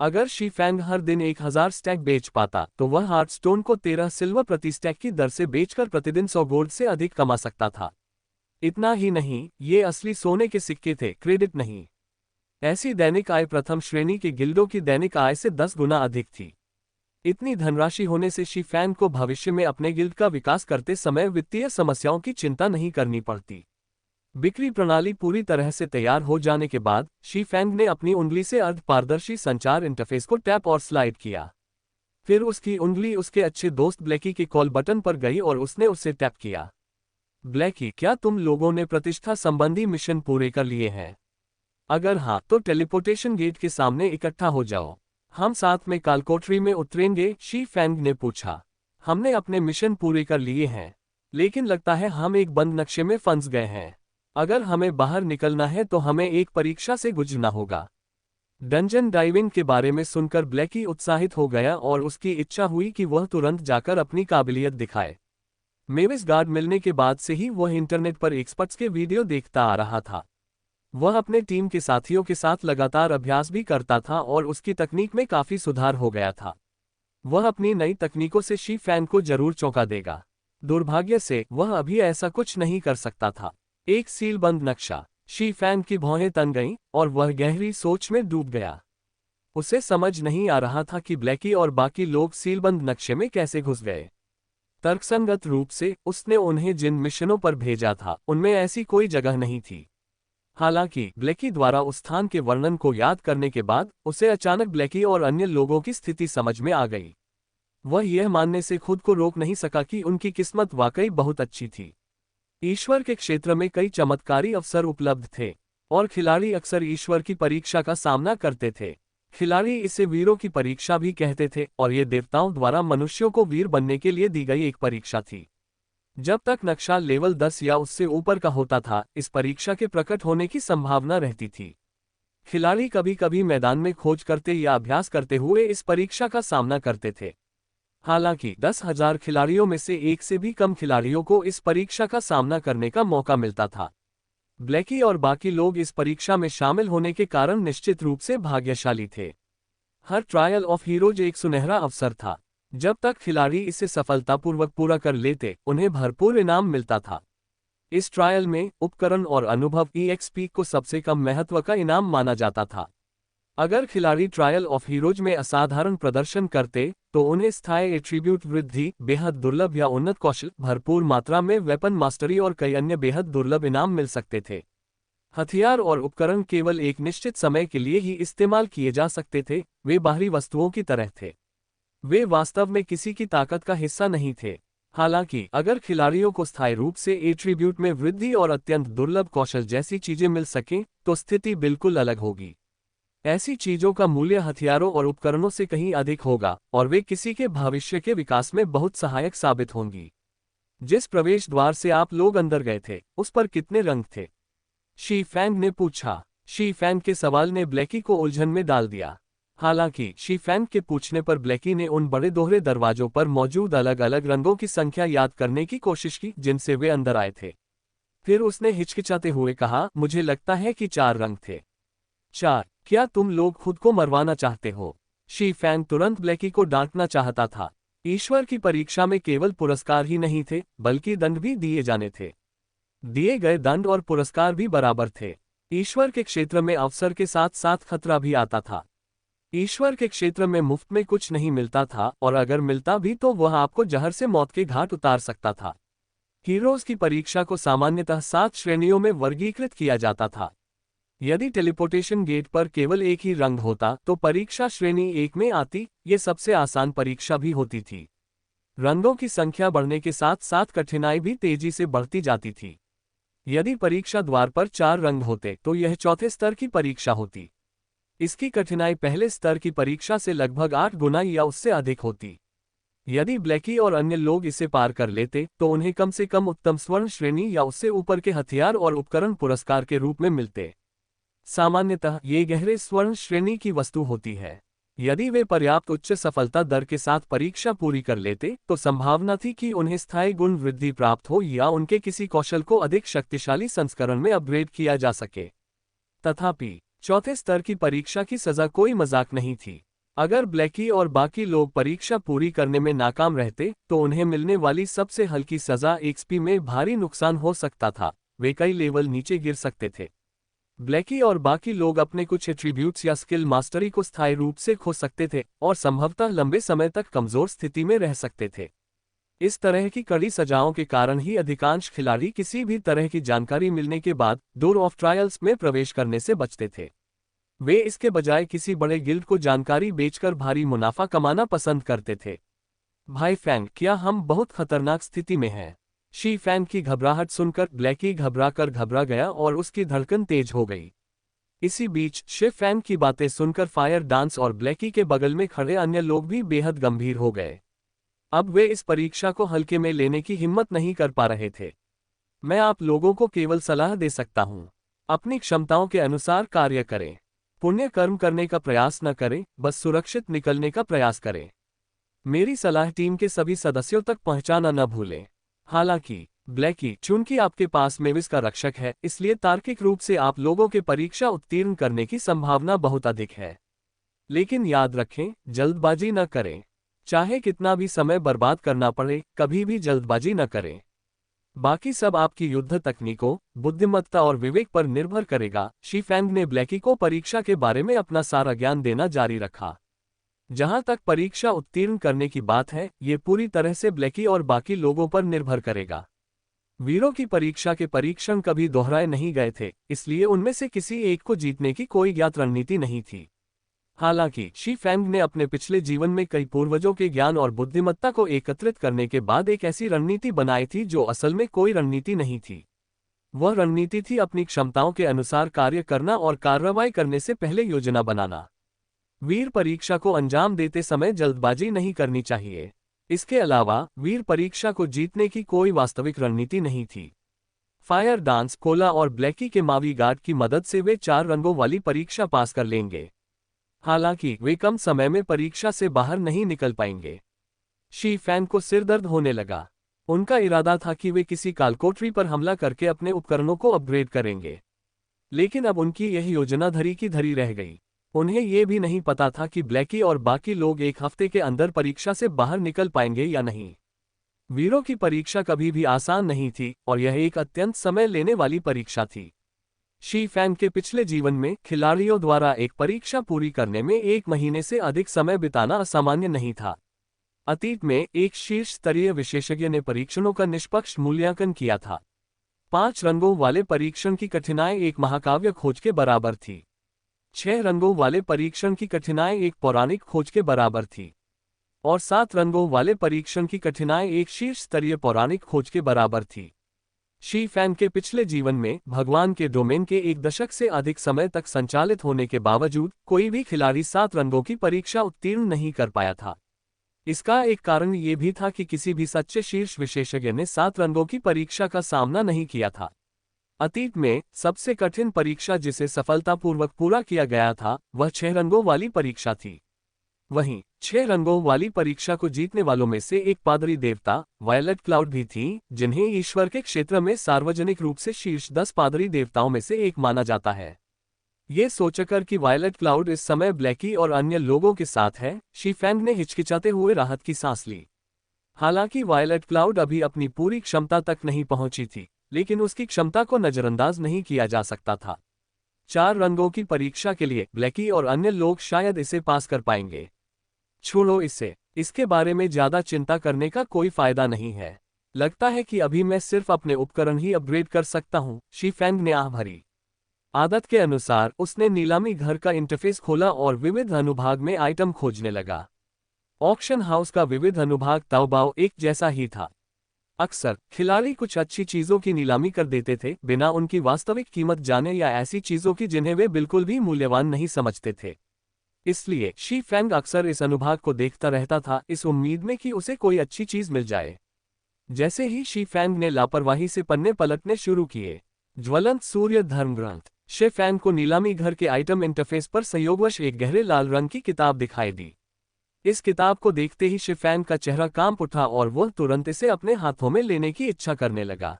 अगर शी फैंग हर दिन 1000 स्टैक बेच पाता तो वह हार्टस्टोन को 13 सिल्वर प्रति स्टैक की दर से बेचकर प्रतिदिन 100 गोल्ड से अधिक कमा सकता था। इतना ही नहीं, ये असली सोने के सिक्के थे, क्रेडिट नहीं। ऐसी दैनिक आय प्रथम श्रेणी के गिल्डों की दैनिक आय से 10 गुना अधिक थी। इतनी धनराशि होने से शी फैंग को भविष्य में अपने गिल्ड का विकास करते समय वित्तीय समस्याओं की चिंता नहीं करनी पड़ती। बिक्री प्रणाली पूरी तरह से तैयार हो जाने के बाद शी फैंग ने अपनी उंगली से अर्ध पारदर्शी संचार इंटरफेस को टैप और स्लाइड किया। फिर उसकी उंगली उसके अच्छे दोस्त ब्लैकी के कॉल बटन पर गई और उसने उसे टैप किया। ब्लैकी, क्या तुम लोगों ने प्रतिष्ठा संबंधी मिशन पूरे कर लिए हैं? अगर हाँ, तो टेलीपोर्टेशन गेट के सामने इकट्ठा हो जाओ। हम साथ में कालकोठरी में उतरेंगे, शी फैंग ने पूछा। हमने अपने मिशन पूरे कर लिए हैं, लेकिन लगता है हम एक बंद नक्शे में फंस गए हैं। अगर हमें बाहर निकलना है तो हमें एक परीक्षा से गुजरना होगा। डंजन डाइविंग के बारे में सुनकर ब्लैकी उत्साहित हो गया और उसकी इच्छा हुई कि वह तुरंत जाकर अपनी काबिलियत दिखाए। मेविस गार्ड मिलने के बाद से ही वह इंटरनेट पर एक्सपर्ट्स के वीडियो देखता आ रहा था। वह अपने टीम के साथियों के साथ लगातार अभ्यास भी करता था और उसकी तकनीक में काफी सुधार हो गया था। वह अपनी नई तकनीकों से शी फैंग को जरूर चौंका देगा। दुर्भाग्य से वह अभी ऐसा कुछ नहीं कर सकता था। एक सीलबंद नक्शा। शी फैंग की भौहें तन गईं और वह गहरी सोच में डूब गया। उसे समझ नहीं आ रहा था कि ब्लैकी और बाकी लोग सीलबंद नक्शे में कैसे घुस गए। तर्कसंगत रूप से उसने उन्हें जिन मिशनों पर भेजा था उनमें ऐसी कोई जगह नहीं थी। हालांकि ब्लैकी द्वारा उस स्थान के वर्णन को याद करने के बाद उसे अचानक ब्लैकी और अन्य लोगों की स्थिति समझ में आ गई। वह यह मानने से खुद को रोक नहीं सका कि उनकी किस्मत वाकई बहुत अच्छी थी। ईश्वर के क्षेत्र में कई चमत्कारी अवसर उपलब्ध थे और खिलाड़ी अक्सर ईश्वर की परीक्षा का सामना करते थे। खिलाड़ी इसे वीरों की परीक्षा भी कहते थे और ये देवताओं द्वारा मनुष्यों को वीर बनने के लिए दी गई एक परीक्षा थी। जब तक नक्शा लेवल 10 या उससे ऊपर का होता था, इस परीक्षा के प्रकट होने की संभावना रहती थी। खिलाड़ी कभी कभी मैदान में खोज करते या अभ्यास करते हुए इस परीक्षा का सामना करते थे। हालांकि 10,000 खिलाड़ियों में से एक से भी कम खिलाड़ियों को इस परीक्षा का सामना करने का मौका मिलता था। ब्लैकी और बाकी लोग इस परीक्षा में शामिल होने के कारण निश्चित रूप से भाग्यशाली थे। हर ट्रायल ऑफ हीरोज एक सुनहरा अवसर था। जब तक खिलाड़ी इसे सफलतापूर्वक पूरा कर लेते, उन्हें भरपूर इनाम मिलता था। इस ट्रायल में उपकरण और अनुभव EXP को सबसे कम महत्व का इनाम माना जाता था। अगर खिलाड़ी ट्रायल ऑफ हीरोज में असाधारण प्रदर्शन करते, तो उन्हें स्थायी एट्रीब्यूट वृद्धि, बेहद दुर्लभ या उन्नत कौशल, भरपूर मात्रा में वेपन मास्टरी और कई अन्य बेहद दुर्लभ इनाम मिल सकते थे। हथियार और उपकरण केवल एक निश्चित समय के लिए ही इस्तेमाल किए जा सकते थे, वे बाहरी वस्तुओं की तरह थे। वे वास्तव में किसी की ताकत का हिस्सा नहीं थे। हालांकि अगर खिलाड़ियों को स्थायी रूप से एट्रीब्यूट में वृद्धि और अत्यंत दुर्लभ कौशल जैसी चीजें मिल सकें, तो स्थिति बिल्कुल अलग होगी। ऐसी चीजों का मूल्य हथियारों और उपकरणों से कहीं अधिक होगा, और वे किसी के भविष्य के विकास में बहुत सहायक साबित होंगी। जिस प्रवेश द्वार से आप लोग अंदर गए थे, उस पर कितने रंग थे? शी फैंग ने पूछा। शी फैंग के सवाल ने ब्लैकी को उलझन में डाल दिया। हालांकि शी फैंग के पूछने पर ब्लैकी ने उन बड़े दोहरे दरवाजों पर मौजूद अलग अलग रंगों की संख्या याद करने की कोशिश की जिनसे वे अंदर आए थे। फिर उसने हिचकिचाते हुए कहा, मुझे लगता है कि 4 रंग थे। 4? क्या तुम लोग खुद को मरवाना चाहते हो? शी फैंग तुरंत ब्लैकी को डांटना चाहता था। ईश्वर की परीक्षा में केवल पुरस्कार ही नहीं थे, बल्कि दंड भी दिए जाने थे। दिए गए दंड और पुरस्कार भी बराबर थे। ईश्वर के क्षेत्र में अवसर के साथ साथ खतरा भी आता था। ईश्वर के क्षेत्र में मुफ्त में कुछ नहीं मिलता था, और अगर मिलता भी तो वह आपको जहर से मौत के घाट उतार सकता था। हीरोज की परीक्षा को सामान्यतः 7 श्रेणियों में वर्गीकृत किया जाता था। यदि टेलीपोर्टेशन गेट पर केवल एक ही रंग होता तो परीक्षा श्रेणी 1 में आती। ये सबसे आसान परीक्षा भी होती थी। रंगों की संख्या बढ़ने के साथ साथ कठिनाई भी तेजी से बढ़ती जाती थी। यदि परीक्षा द्वार पर 4 रंग होते तो यह चौथे स्तर की परीक्षा होती। इसकी कठिनाई पहले स्तर की परीक्षा से लगभग 8 गुना या उससे अधिक होती। यदि ब्लैकी और अन्य लोग इसे पार कर लेते तो उन्हें कम से कम उत्तम स्वर्ण श्रेणी या उससे ऊपर के हथियार और उपकरण पुरस्कार के रूप में मिलते। सामान्यतः ये गहरे स्वर्ण श्रेणी की वस्तु होती है। यदि वे पर्याप्त उच्च सफलता दर के साथ परीक्षा पूरी कर लेते तो संभावना थी कि उन्हें स्थायी गुण वृद्धि प्राप्त हो या उनके किसी कौशल को अधिक शक्तिशाली संस्करण में अपग्रेड किया जा सके। तथापि चौथे स्तर की परीक्षा की सजा कोई मजाक नहीं थी। अगर ब्लैकी और बाकी लोग परीक्षा पूरी करने में नाकाम रहते तो उन्हें मिलने वाली सबसे हल्की सजा XP में भारी नुकसान हो सकता था। वे कई लेवल नीचे गिर सकते थे। ब्लैकी और बाकी लोग अपने कुछ एट्रीब्यूट्स या स्किल मास्टरी को स्थायी रूप से खो सकते थे और संभवतः लंबे समय तक कमजोर स्थिति में रह सकते थे। इस तरह की कड़ी सजाओं के कारण ही अधिकांश खिलाड़ी किसी भी तरह की जानकारी मिलने के बाद डोर ऑफ ट्रायल्स में प्रवेश करने से बचते थे। वे इसके बजाय किसी बड़े गिल्ड को जानकारी बेचकर भारी मुनाफा कमाना पसंद करते थे। भाई फैंग, क्या हम बहुत खतरनाक स्थिति में हैं? शी फैंग की घबराहट सुनकर ब्लैकी घबरा गया और उसकी धड़कन तेज हो गई। इसी बीच शी फैंग की बातें सुनकर फायर डांस और ब्लैकी के बगल में खड़े अन्य लोग भी बेहद गंभीर हो गए। अब वे इस परीक्षा को हल्के में लेने की हिम्मत नहीं कर पा रहे थे। मैं आप लोगों को केवल सलाह दे सकता हूं। अपनी क्षमताओं के अनुसार कार्य करें। पुण्य कर्म करने का प्रयास न करें, बस सुरक्षित निकलने का प्रयास करें। मेरी सलाह टीम के सभी सदस्यों तक पहुंचाना न भूलें। हालांकि ब्लैकी, चूंकि आपके पास मेविस का रक्षक है, इसलिए तार्किक रूप से आप लोगों के परीक्षा उत्तीर्ण करने की संभावना बहुत अधिक है। लेकिन याद रखें, जल्दबाजी न करें। चाहे कितना भी समय बर्बाद करना पड़े, कभी भी जल्दबाजी न करें। बाकी सब आपकी युद्ध तकनीकों, बुद्धिमत्ता और विवेक पर निर्भर करेगा। शी फैंग ने ब्लैकी को परीक्षा के बारे में अपना सारा ज्ञान देना जारी रखा। जहां तक परीक्षा उत्तीर्ण करने की बात है, ये पूरी तरह से ब्लैकी और बाकी लोगों पर निर्भर करेगा। वीरों की परीक्षा के परीक्षण कभी दोहराए नहीं गए थे, इसलिए उनमें से किसी एक को जीतने की कोई ज्ञात रणनीति नहीं थी। हालांकि शी फैंग ने अपने पिछले जीवन में कई पूर्वजों के ज्ञान और बुद्धिमत्ता को एकत्रित करने के बाद एक ऐसी रणनीति बनाई थी जो असल में कोई रणनीति नहीं थी। वह रणनीति थी अपनी क्षमताओं के अनुसार कार्य करना और कार्रवाई करने से पहले योजना बनाना। वीर परीक्षा को अंजाम देते समय जल्दबाजी नहीं करनी चाहिए। इसके अलावा वीर परीक्षा को जीतने की कोई वास्तविक रणनीति नहीं थी। फायर डांस, कोला और ब्लैकी के मावी गार्ड की मदद से वे 4 रंगों वाली परीक्षा पास कर लेंगे। हालांकि वे कम समय में परीक्षा से बाहर नहीं निकल पाएंगे। शी फैंग को सिरदर्द होने लगा। उनका इरादा था कि वे किसी कालकोठरी पर हमला करके अपने उपकरणों को अपग्रेड करेंगे, लेकिन अब उनकी यह योजना धरी की धरी रह गई। उन्हें यह भी नहीं पता था कि ब्लैकी और बाकी लोग एक हफ्ते के अंदर परीक्षा से बाहर निकल पाएंगे या नहीं। वीरों की परीक्षा कभी भी आसान नहीं थी और यह एक अत्यंत समय लेने वाली परीक्षा थी। शी फैंग के पिछले जीवन में खिलाड़ियों द्वारा एक परीक्षा पूरी करने में 1 महीने से अधिक समय बिताना असामान्य नहीं था। अतीत में एक शीर्ष स्तरीय विशेषज्ञ ने परीक्षणों का निष्पक्ष मूल्यांकन किया था। 5 रंगों वाले परीक्षण की कठिनाई एक महाकाव्य खोज के बराबर थी। 6 रंगों वाले परीक्षण की कठिनाई एक पौराणिक खोज के बराबर थी और 7 रंगों वाले परीक्षण की कठिनाई एक शीर्ष स्तरीय पौराणिक खोज के बराबर थी। शी फैंग के पिछले जीवन में भगवान के डोमेन के 1 दशक से अधिक समय तक संचालित होने के बावजूद कोई भी खिलाड़ी 7 रंगों की परीक्षा उत्तीर्ण नहीं कर पाया था। इसका एक कारण ये भी था कि किसी भी सच्चे शीर्ष विशेषज्ञ ने 7 रंगों की परीक्षा का सामना नहीं किया था। अतीत में सबसे कठिन परीक्षा जिसे सफलतापूर्वक पूरा किया गया था वह 6 रंगों वाली परीक्षा थी। वहीं 6 रंगों वाली परीक्षा को जीतने वालों में से एक पादरी देवता वायलेट क्लाउड भी थी, जिन्हें ईश्वर के क्षेत्र में सार्वजनिक रूप से शीर्ष 10 पादरी देवताओं में से एक माना जाता है। ये सोचकर कि वायलेट क्लाउड इस समय ब्लैकी और अन्य लोगों के साथ है, शी फैंग ने हिचकिचाते हुए राहत की सांस ली। हालांकि वायलेट क्लाउड अभी अपनी पूरी क्षमता तक नहीं पहुंची थी, लेकिन उसकी क्षमता को नजरअंदाज नहीं किया जा सकता था। 4 रंगों की परीक्षा के लिए ब्लैकी और अन्य लोग शायद इसे पास कर पाएंगे। छोड़ो इसे, इसके बारे में ज्यादा चिंता करने का कोई फायदा नहीं है। लगता है कि अभी मैं सिर्फ अपने उपकरण ही अपग्रेड कर सकता हूं, शी फैंग ने आह भरी। आदत के अनुसार उसने नीलामी घर का इंटरफेस खोला और विविध अनुभाग में आइटम खोजने लगा। ऑक्शन हाउस का विविध अनुभाग ताओबाओ एक जैसा ही था। अक्सर खिलाड़ी कुछ अच्छी चीजों की नीलामी कर देते थे बिना उनकी वास्तविक कीमत जाने या ऐसी चीजों की जिन्हें वे बिल्कुल भी मूल्यवान नहीं समझते थे। इसलिए शी फैंग अक्सर इस अनुभाग को देखता रहता था, इस उम्मीद में कि उसे कोई अच्छी चीज मिल जाए। जैसे ही शी फैंग ने लापरवाही से पन्ने पलटने शुरू किए, ज्वलंत सूर्य धर्म ग्रंथ शी फैंग को नीलामी घर के आइटम इंटरफेस पर संयोगवश एक गहरे लाल रंग की किताब दिखाई दी। इस किताब को देखते ही शी फैंग का चेहरा कांप उठा और वह तुरंत इसे अपने हाथों में लेने की इच्छा करने लगा।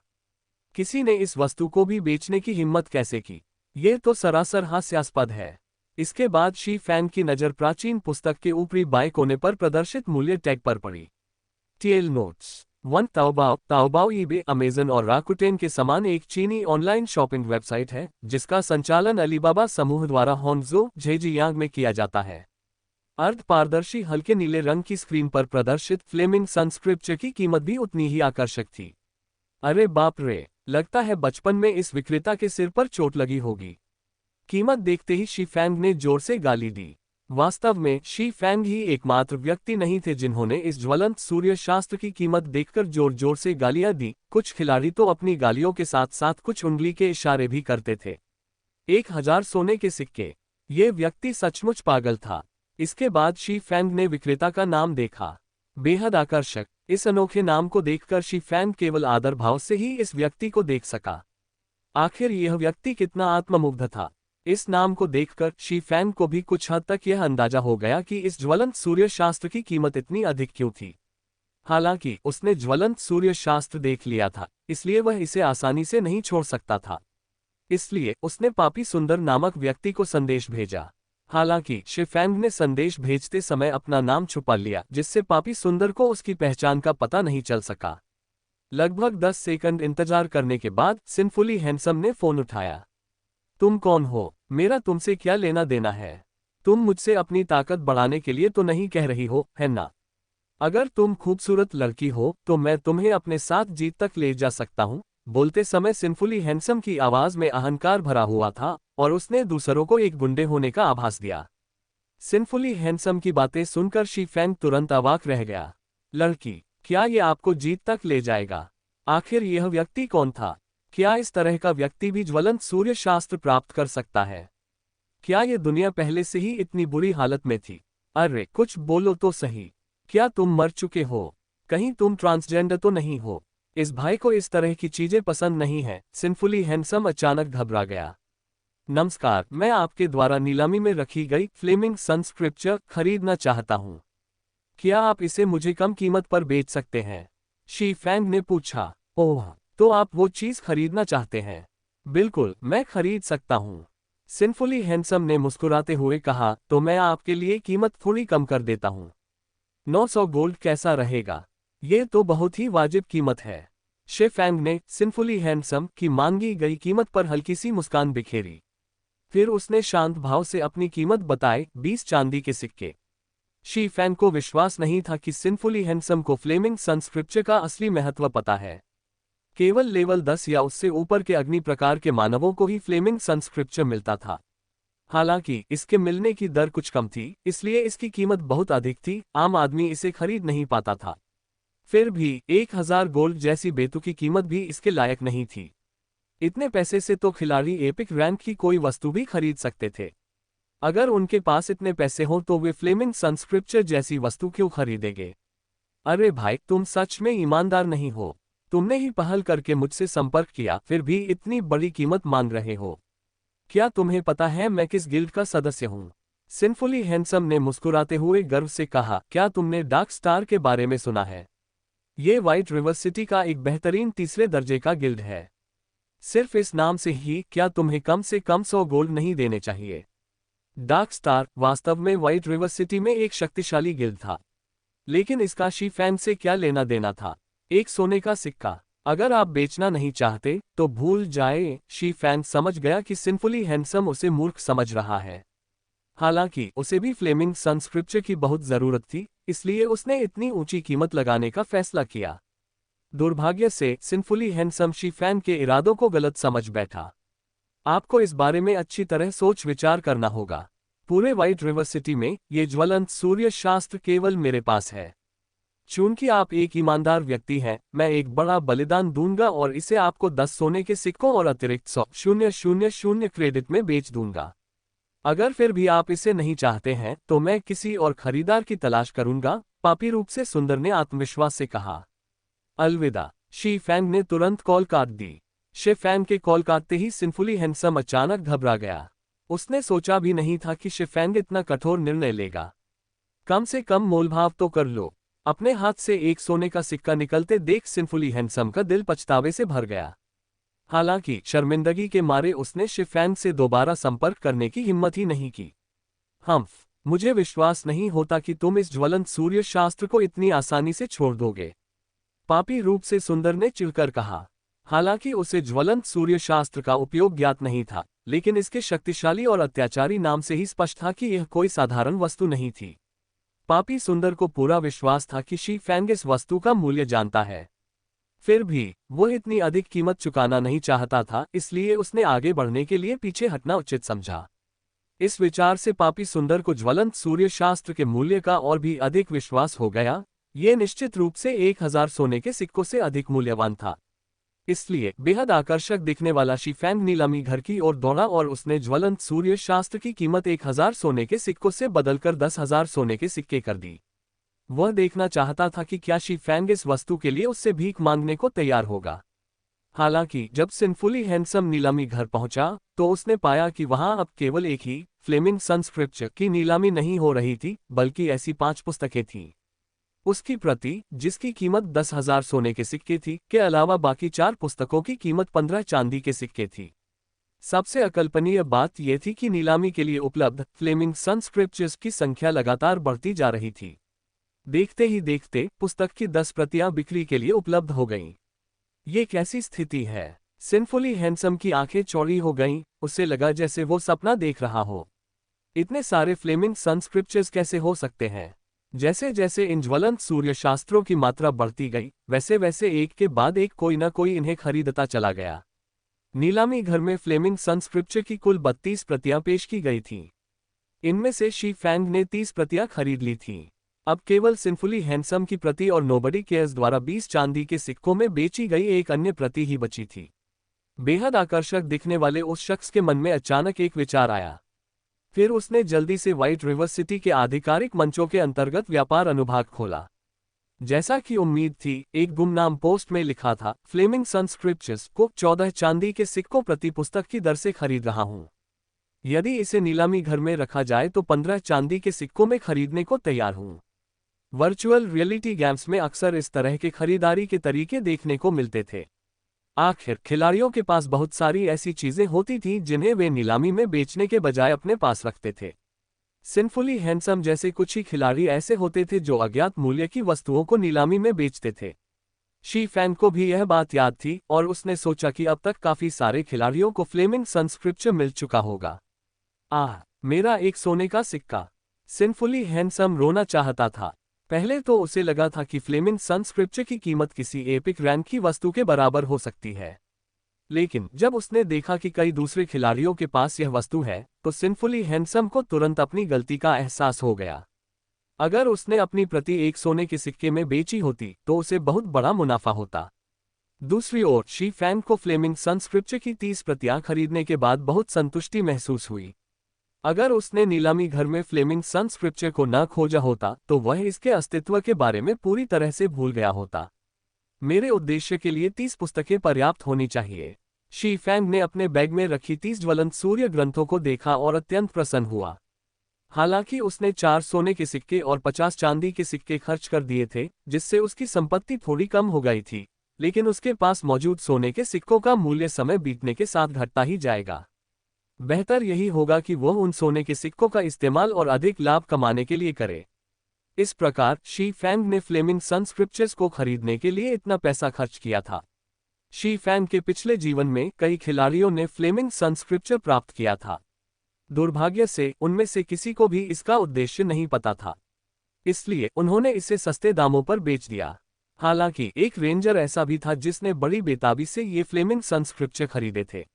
किसी ने इस वस्तु को भी बेचने की हिम्मत कैसे की? ये तो सरासर हास्यास्पद है। इसके बाद शी फैंग की नज़र प्राचीन पुस्तक के ऊपरी बाएं कोने पर प्रदर्शित मूल्य टैग पर पड़ी। Tail notes 1 Taobao. Taobao eBay, Amazon और राकुटेन के समान एक चीनी ऑनलाइन शॉपिंग वेबसाइट है जिसका संचालन अलीबाबा समूह द्वारा होंगजो, झेजियांग में किया जाता है। अर्ध पारदर्शी हल्के नीले रंग की स्क्रीन पर प्रदर्शित फ्लेमिंग सन स्क्रिप्चर की कीमत भी उतनी ही आकर्षक थी। अरे बाप रे, लगता है बचपन में इस विक्रेता के सिर पर चोट लगी होगी। कीमत देखते ही शी फैंग ने जोर से गाली दी। वास्तव में शी फैंग ही एकमात्र व्यक्ति नहीं थे जिन्होंने इस ज्वलंत सूर्य शास्त्र की कीमत देखकर जोर जोर से गालियां दी। कुछ खिलाड़ी तो अपनी गालियों के साथ साथ कुछ उंगली के इशारे भी करते थे। 1000 सोने के सिक्के। ये व्यक्ति सचमुच पागल था। इसके बाद शी फैंग ने विक्रेता का नाम देखा। बेहद आकर्षक। इस अनोखे नाम को देखकर शी फैंग केवल आदर भाव से ही इस व्यक्ति को देख सका। आखिर यह व्यक्ति कितना आत्ममुग्ध था। इस नाम को देखकर शी फैंग को भी कुछ हद तक यह अंदाजा हो गया कि इस ज्वलंत सूर्य शास्त्र की कीमत इतनी अधिक क्यों थी। हालांकि उसने ज्वलंत सूर्य शास्त्र देख लिया था, इसलिए वह इसे आसानी से नहीं छोड़ सकता था। इसलिए उसने पापी सुंदर नामक व्यक्ति को संदेश भेजा। हालांकि शी फैंग ने संदेश भेजते समय अपना नाम छुपा लिया, जिससे पापी सुंदर को उसकी पहचान का पता नहीं चल सका। लगभग 10 सेकंड इंतजार करने के बाद सिंफुली हैंडसम ने फोन उठाया। तुम कौन हो? मेरा तुमसे क्या लेना देना है? तुम मुझसे अपनी ताकत बढ़ाने के लिए तो नहीं कह रही हो, है ना? अगर तुम खूबसूरत लड़की हो तो मैं तुम्हें अपने साथ जीत तक ले जा सकता हूं। बोलते समय सिंफुली हैंडसम की आवाज में अहंकार भरा हुआ था और उसने दूसरों को एक गुंडे होने का आभास दिया। सिंफुली हैंडसम की बातें सुनकर शी फैंग तुरंत अवाक रह गया। लड़की, क्या ये आपको जीत तक ले जाएगा? आखिर यह व्यक्ति कौन था? क्या इस तरह का व्यक्ति भी ज्वलंत सूर्य शास्त्र प्राप्त कर सकता है? क्या ये दुनिया पहले से ही इतनी बुरी हालत में थी? अरे कुछ बोलो तो सही। क्या तुम मर चुके हो? कहीं तुम ट्रांसजेंडर तो नहीं हो? इस भाई को इस तरह की चीजें पसंद नहीं है। सिंफुली हैंडसम अचानक घबरा गया। नमस्कार, मैं आपके द्वारा नीलामी में रखी गई फ्लेमिंग सन स्क्रिप्चर खरीदना चाहता हूँ। क्या आप इसे मुझे कम कीमत पर बेच सकते हैं? शी फैंग ने पूछा। ओह, तो आप वो चीज खरीदना चाहते हैं? बिल्कुल, मैं खरीद सकता हूँ। सिंफुली हैंडसम ने मुस्कुराते हुए कहा, तो मैं आपके लिए कीमत थोड़ी कम कर देता हूँ। 900 गोल्ड कैसा रहेगा? ये तो बहुत ही वाजिब कीमत है। शे फैंग ने सिंफुली हैंडसम की मांगी गई कीमत पर हल्की सी मुस्कान बिखेरी। फिर उसने शांत भाव से अपनी कीमत बताई, 20 चांदी के सिक्के। शी फैंग को विश्वास नहीं था कि सिंफुली हैंडसम को फ्लेमिंग सन स्क्रिप्चर का असली महत्व पता है। केवल लेवल 10 या उससे ऊपर के अग्नि प्रकार के मानवों को ही फ्लेमिंग सन स्क्रिप्चर मिलता था। हालांकि इसके मिलने की दर कुछ कम थी, इसलिए इसकी कीमत बहुत अधिक थी, आम आदमी इसे खरीद नहीं पाता था। फिर भी 1000 गोल्ड जैसी बेतुकी कीमत भी इसके लायक नहीं थी। इतने पैसे से तो खिलाड़ी एपिक रैंक की कोई वस्तु भी खरीद सकते थे। अगर उनके पास इतने पैसे हों तो वे फ्लेमिंग सन स्क्रिप्चर जैसी वस्तु क्यों खरीदेंगे? अरे भाई, तुम सच में ईमानदार नहीं हो। तुमने ही पहल करके मुझसे संपर्क किया, फिर भी इतनी बड़ी कीमत मांग रहे हो। क्या तुम्हें पता है मैं किस गिल्ड का सदस्य हूँ? सिंफुली हैंडसम ने मुस्कुराते हुए गर्व से कहा, क्या तुमने डार्क स्टार के बारे में सुना है? ये व्हाइट रिवर सिटी का एक बेहतरीन तीसरे दर्जे का गिल्ड है। सिर्फ इस नाम से ही क्या तुम्हें कम से कम 100 गोल्ड नहीं देने चाहिए? डार्क स्टार वास्तव में व्हाइट रिवर सिटी में एक शक्तिशाली गिल्ड था। लेकिन इसका शी फैंग से क्या लेना देना था? एक सोने का सिक्का। अगर आप बेचना नहीं चाहते तो भूल जाए। शी फैंग समझ गया कि सिंफुली हैंडसम उसे मूर्ख समझ रहा है। हालांकि उसे भी फ्लेमिंग सन स्क्रिप्चर की बहुत जरूरत थी, इसलिए उसने इतनी ऊंची कीमत लगाने का फैसला किया। दुर्भाग्य से सिंफुली हैंडसम शी फैंग के इरादों को गलत समझ बैठा। आपको इस बारे में अच्छी तरह सोच विचार करना होगा। पूरे व्हाइट रिवर सिटी में ये ज्वलंत सूर्य शास्त्र केवल मेरे पास है। चूंकि आप एक ईमानदार व्यक्ति हैं, मैं एक बड़ा बलिदान दूंगा और इसे आपको 10 सोने के सिक्कों और अतिरिक्त 100,000 क्रेडिट में बेच दूंगा। अगर फिर भी आप इसे नहीं चाहते हैं तो मैं किसी और खरीदार की तलाश करूंगा, पापी रूप से सुंदर ने आत्मविश्वास से कहा। अलविदा। शी फैंग ने तुरंत कॉल काट दी। शे फैंग के कॉल काटते ही सिंफुली हैंडसम अचानक घबरा गया। उसने सोचा भी नहीं था कि शे फैंग इतना कठोर निर्णय लेगा। कम से कम मोलभाव तो कर लो। अपने हाथ से एक सोने का सिक्का निकलते देख सिंफुली हैंडसम का दिल पछतावे से भर गया। हालांकि शर्मिंदगी के मारे उसने शे फैंग से दोबारा संपर्क करने की हिम्मत ही नहीं की। मुझे विश्वास नहीं होता कि तुम इस ज्वलंत सूर्य शास्त्र को इतनी आसानी से छोड़ दोगे, पापी रूप से सुंदर ने चिढ़कर कहा। हालांकि उसे ज्वलंत सूर्य शास्त्र का उपयोग ज्ञात नहीं था, लेकिन इसके शक्तिशाली और अत्याचारी नाम से ही स्पष्ट था कि यह कोई साधारण वस्तु नहीं थी। पापी सुंदर को पूरा विश्वास था कि शी फैंग इस वस्तु का मूल्य जानता है। फिर भी वह इतनी अधिक कीमत चुकाना नहीं चाहता था, इसलिए उसने आगे बढ़ने के लिए पीछे हटना उचित समझा। इस विचार से पापी सुंदर को ज्वलंत सूर्य शास्त्र के मूल्य का और भी अधिक विश्वास हो गया। ये निश्चित रूप से 1000 सोने के सिक्कों से अधिक मूल्यवान था। इसलिए बेहद आकर्षक दिखने वाला शी फैंग नीलामी घर की ओर दौड़ा और उसने ज्वलंत सूर्य शास्त्र की कीमत 1000 सोने के सिक्कों से बदलकर 10,000 सोने के सिक्के कर दी। वह देखना चाहता था कि क्या शी फैंग इस वस्तु के लिए उससे भीख मांगने को तैयार होगा। हालांकि जब सिंफुली हैंडसम नीलामी घर पहुंचा तो उसने पाया कि वहां अब केवल एक ही फ्लेमिंग सन स्क्रिप्चर की नीलामी नहीं हो रही थी, बल्कि ऐसी 5 पुस्तकें थीं। उसकी प्रति, जिसकी कीमत 10,000 सोने के सिक्के थी, के अलावा बाकी 4 पुस्तकों की कीमत 15 चांदी के सिक्के थी। सबसे अकल्पनीय बात यह थी कि नीलामी के लिए उपलब्ध फ्लेमिंग सन स्क्रिप्चर्स की संख्या लगातार बढ़ती जा रही थी। देखते ही देखते पुस्तक की 10 प्रतियां बिक्री के लिए उपलब्ध हो गईं। ये कैसी स्थिति है? सिंफुली हैंडसम की आंखें चौड़ी हो गईं, उसे लगा जैसे वो सपना देख रहा हो। इतने सारे फ्लेमिंग सन स्क्रिप्चर्स कैसे हो सकते हैं? जैसे जैसे इन ज्वलंत सूर्य शास्त्रों की मात्रा बढ़ती गई, वैसे वैसे एक के बाद एक कोई न कोई इन्हें खरीदता चला गया। नीलामी घर में फ्लेमिंग सन स्क्रिप्चर की कुल 32 प्रतियां पेश की गई थीं। इनमें से शी फैंग ने 30 प्रतियां खरीद ली थीं। अब केवल सिंफुली हैंडसम की प्रति और नोबडी केयर्स द्वारा 20 चांदी के सिक्कों में बेची गई एक अन्य प्रति ही बची थी। बेहद आकर्षक दिखने वाले उस शख्स के मन में अचानक एक विचार आया। फिर उसने जल्दी से व्हाइट रिवर सिटी के आधिकारिक मंचों के अंतर्गत व्यापार अनुभाग खोला। जैसा कि उम्मीद थी, एक गुमनाम पोस्ट में लिखा था, फ्लेमिंग सन स्क्रिप्चर्स को 14 चांदी के सिक्कों प्रति पुस्तक की दर से खरीद रहा हूं। यदि इसे नीलामी घर में रखा जाए तो 15 चांदी के सिक्कों में खरीदने को तैयार हूं। वर्चुअल रियलिटी गेम्स में अक्सर इस तरह के खरीदारी के तरीके देखने को मिलते थे। आखिर खिलाड़ियों के पास बहुत सारी ऐसी चीजें होती थीं जिन्हें वे नीलामी में बेचने के बजाय अपने पास रखते थे। सिंफुली हैंडसम जैसे कुछ ही खिलाड़ी ऐसे होते थे जो अज्ञात मूल्य की वस्तुओं को नीलामी में बेचते थे। शी फैंग को भी यह बात याद थी और उसने सोचा कि अब तक काफी सारे खिलाड़ियों को फ्लेमिंग सन स्क्रिप्चर मिल चुका होगा। आह, मेरा एक सोने का सिक्का! सिंफुली हैंडसम रोना चाहता था। पहले तो उसे लगा था कि फ्लेमिंग सन स्क्रिप्चर की कीमत किसी एपिक रैंक की वस्तु के बराबर हो सकती है, लेकिन जब उसने देखा कि कई दूसरे खिलाड़ियों के पास यह वस्तु है, तो सिंफुली हैंडसम को तुरंत अपनी गलती का एहसास हो गया। अगर उसने अपनी प्रति एक सोने के सिक्के में बेची होती तो उसे बहुत बड़ा मुनाफा होता। दूसरी ओर शी फैंग को फ्लेमिंग सन स्क्रिप्चर की 30 प्रतियां खरीदने के बाद बहुत संतुष्टि महसूस हुई। अगर उसने नीलामी घर में फ्लेमिंग सन स्क्रिप्चर को न खोजा होता तो वह इसके अस्तित्व के बारे में पूरी तरह से भूल गया होता। मेरे उद्देश्य के लिए 30 पुस्तकें पर्याप्त होनी चाहिए। शी फैंग ने अपने बैग में रखी 30 ज्वलंत सूर्य ग्रंथों को देखा और अत्यंत प्रसन्न हुआ। हालांकि उसने 4 सोने के सिक्के और 50 चांदी के सिक्के खर्च कर दिए थे, जिससे उसकी संपत्ति थोड़ी कम हो गई थी, लेकिन उसके पास मौजूद सोने के सिक्कों का मूल्य समय बीतने के साथ घटता ही जाएगा। बेहतर यही होगा कि वह उन सोने के सिक्कों का इस्तेमाल और अधिक लाभ कमाने के लिए करे। इस प्रकार शी फैंग ने फ्लेमिंग सन स्क्रिप्चर्स को खरीदने के लिए इतना पैसा खर्च किया था। शी फैंग के पिछले जीवन में कई खिलाड़ियों ने फ्लेमिंग सन स्क्रिप्चर प्राप्त किया था। दुर्भाग्य से उनमें से किसी को भी इसका उद्देश्य नहीं पता था, इसलिए उन्होंने इसे सस्ते दामों पर बेच दिया। हालांकि एक रेंजर ऐसा भी था जिसने बड़ी बेताबी से ये फ्लेमिंग सन स्क्रिप्चर खरीदे थे।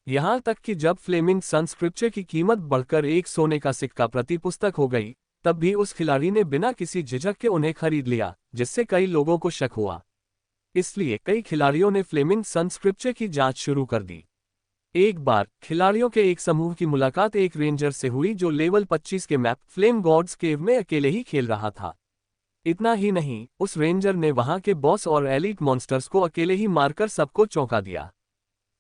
यहां तक कि जब फ्लेमिंग सन स्क्रिप्चर की कीमत बढ़कर 1 सोने का सिक्का प्रति पुस्तक हो गई, तब भी उस खिलाड़ी ने बिना किसी झिझक के उन्हें खरीद लिया, जिससे कई लोगों को शक हुआ। इसलिए कई खिलाड़ियों ने फ्लेमिंग सन स्क्रिप्चर की जांच शुरू कर दी। एक बार खिलाड़ियों के एक समूह की मुलाकात एक रेंजर से हुई जो लेवल 25 के मैप फ्लेम गॉड्स केव में अकेले ही खेल रहा था। इतना ही नहीं, उस रेंजर ने वहां के बॉस और एलीट मॉन्स्टर्स को अकेले ही मारकर सबको चौंका दिया।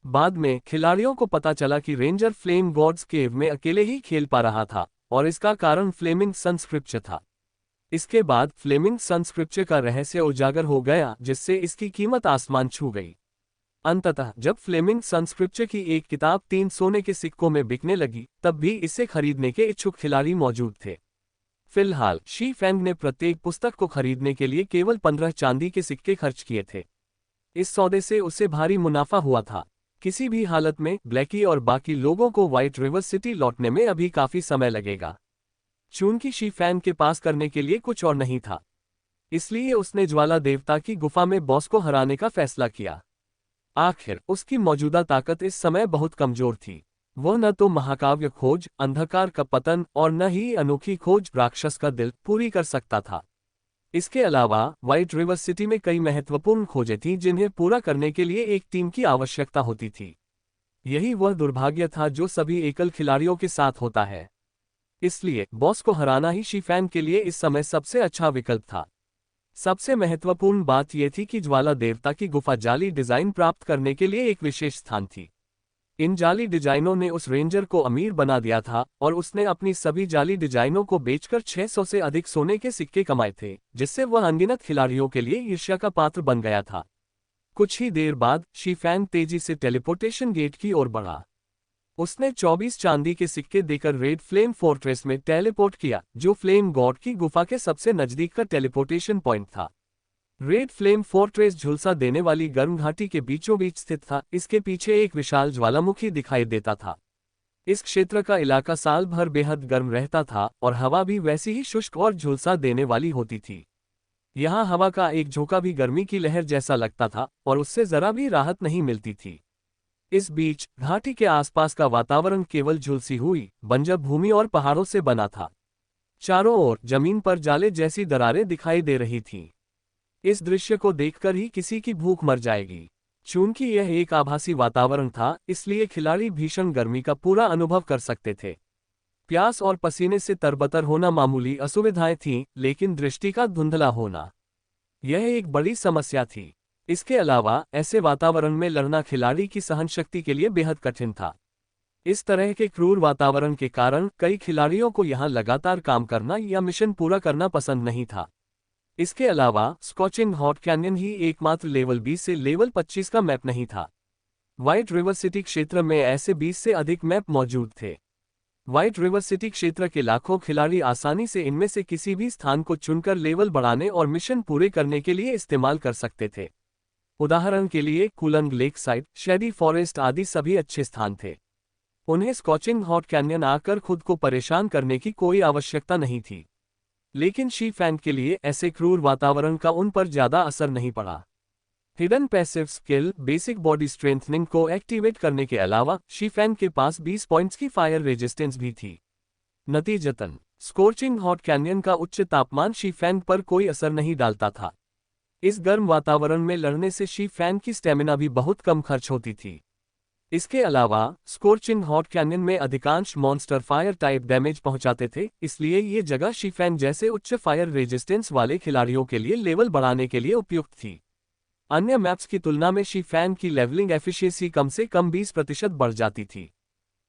बाद में खिलाड़ियों को पता चला कि रेंजर फ्लेम गॉड्स केव में अकेले ही खेल पा रहा था और इसका कारण फ्लेमिंग सन स्क्रिप्चर था। इसके बाद फ्लेमिंग सन स्क्रिप्चर का रहस्य उजागर हो गया, जिससे इसकी कीमत आसमान छू गई। अंततः जब फ्लेमिंग सन स्क्रिप्चर की एक किताब 3 सोने के सिक्कों में बिकने लगी, तब भी इसे खरीदने के इच्छुक खिलाड़ी मौजूद थे। फिलहाल शी फैंग ने प्रत्येक पुस्तक को खरीदने के लिए केवल 15 चांदी के सिक्के खर्च किए थे। इस सौदे से उसे भारी मुनाफा हुआ था। किसी भी हालत में ब्लैकी और बाकी लोगों को व्हाइट रिवर सिटी लौटने में अभी काफी समय लगेगा। चूंकि शी फैंग के पास करने के लिए कुछ और नहीं था, इसलिए उसने ज्वाला देवता की गुफा में बॉस को हराने का फैसला किया। आखिर उसकी मौजूदा ताकत इस समय बहुत कमजोर थी। वह न तो महाकाव्य खोज, अंधकार का पतन और न ही अनोखी खोज, राक्षस का दिल पूरी कर सकता था। इसके अलावा व्हाइट रिवर सिटी में कई महत्वपूर्ण खोजें थीं जिन्हें पूरा करने के लिए एक टीम की आवश्यकता होती थी। यही वह दुर्भाग्य था जो सभी एकल खिलाड़ियों के साथ होता है। इसलिए बॉस को हराना ही शी फैंग के लिए इस समय सबसे अच्छा विकल्प था। सबसे महत्वपूर्ण बात यह थी कि ज्वाला देवता की गुफा जाली डिजाइन प्राप्त करने के लिए एक विशेष स्थान थी। इन जाली डिजाइनों ने उस रेंजर को अमीर बना दिया था और उसने अपनी सभी जाली डिजाइनों को बेचकर 600 से अधिक सोने के सिक्के कमाए थे, जिससे वह अनगिनत खिलाड़ियों के लिए ईर्ष्या का पात्र बन गया था। कुछ ही देर बाद शी फैंग तेजी से टेलीपोर्टेशन गेट की ओर बढ़ा। उसने 24 चांदी के सिक्के देकर रेड फ्लेम फोर्ट्रेस में टेलीपोर्ट किया, जो फ्लेम गॉड की गुफा के सबसे नजदीक का टेलीपोर्टेशन पॉइंट था। रेड फ्लेम फोर्ट्रेस झुलसा देने वाली गर्म घाटी के बीचों बीच स्थित था। इसके पीछे एक विशाल ज्वालामुखी दिखाई देता था। इस क्षेत्र का इलाका साल भर बेहद गर्म रहता था और हवा भी वैसी ही शुष्क और झुलसा देने वाली होती थी। यहाँ हवा का एक झोंका भी गर्मी की लहर जैसा लगता था और उससे जरा भी राहत नहीं मिलती थी। इस बीच घाटी के आसपास का वातावरण केवल झुलसी हुई बंजर भूमि और पहाड़ों से बना था। चारों ओर जमीन पर जाले जैसी दरारें दिखाई दे रही थीं। इस दृश्य को देखकर ही किसी की भूख मर जाएगी। चूंकि यह एक आभासी वातावरण था, इसलिए खिलाड़ी भीषण गर्मी का पूरा अनुभव कर सकते थे। प्यास और पसीने से तरबतर होना मामूली असुविधाएं थीं, लेकिन दृष्टि का धुंधला होना यह एक बड़ी समस्या थी। इसके अलावा ऐसे वातावरण में लड़ना खिलाड़ी की सहनशक्ति के लिए बेहद कठिन था। इस तरह के क्रूर वातावरण के कारण कई खिलाड़ियों को यहां लगातार काम करना या मिशन पूरा करना पसंद नहीं था। इसके अलावा स्कॉचिंग हॉट कैन्यन ही एकमात्र लेवल 20 से लेवल 25 का मैप नहीं था। व्हाइट रिवर सिटी क्षेत्र में ऐसे 20 से अधिक मैप मौजूद थे। व्हाइट रिवर सिटी क्षेत्र के लाखों खिलाड़ी आसानी से इनमें से किसी भी स्थान को चुनकर लेवल बढ़ाने और मिशन पूरे करने के लिए इस्तेमाल कर सकते थे। उदाहरण के लिए Kulang lake side, shady forest आदि सभी अच्छे स्थान थे। उन्हें स्कॉचिंग हॉट कैन्यन आकर खुद को परेशान करने की कोई आवश्यकता नहीं थी। लेकिन शी फैन के लिए ऐसे क्रूर वातावरण का उन पर ज्यादा असर नहीं पड़ा। Hidden passive skill basic body strengthening को एक्टिवेट करने के अलावा शी फैन के पास 20 पॉइंट्स की फायर रेजिस्टेंस भी थी। नतीजतन स्कॉचिंग हॉट कैन्यन का उच्च तापमान शी फैन पर कोई असर नहीं डालता था। इस गर्म वातावरण में लड़ने से शी फैन की स्टेमिना भी बहुत कम खर्च होती थी। इसके अलावा स्कॉचिंग हॉट कैन्यन में अधिकांश मॉन्स्टर फायर टाइप डैमेज पहुंचाते थे, इसलिए ये जगह शी फैन जैसे उच्च फायर रेजिस्टेंस वाले खिलाड़ियों के लिए लेवल बढ़ाने के लिए उपयुक्त थी। अन्य मैप्स की तुलना में शी फैन की लेवलिंग एफिशिएंसी कम से कम 20% बढ़ जाती थी।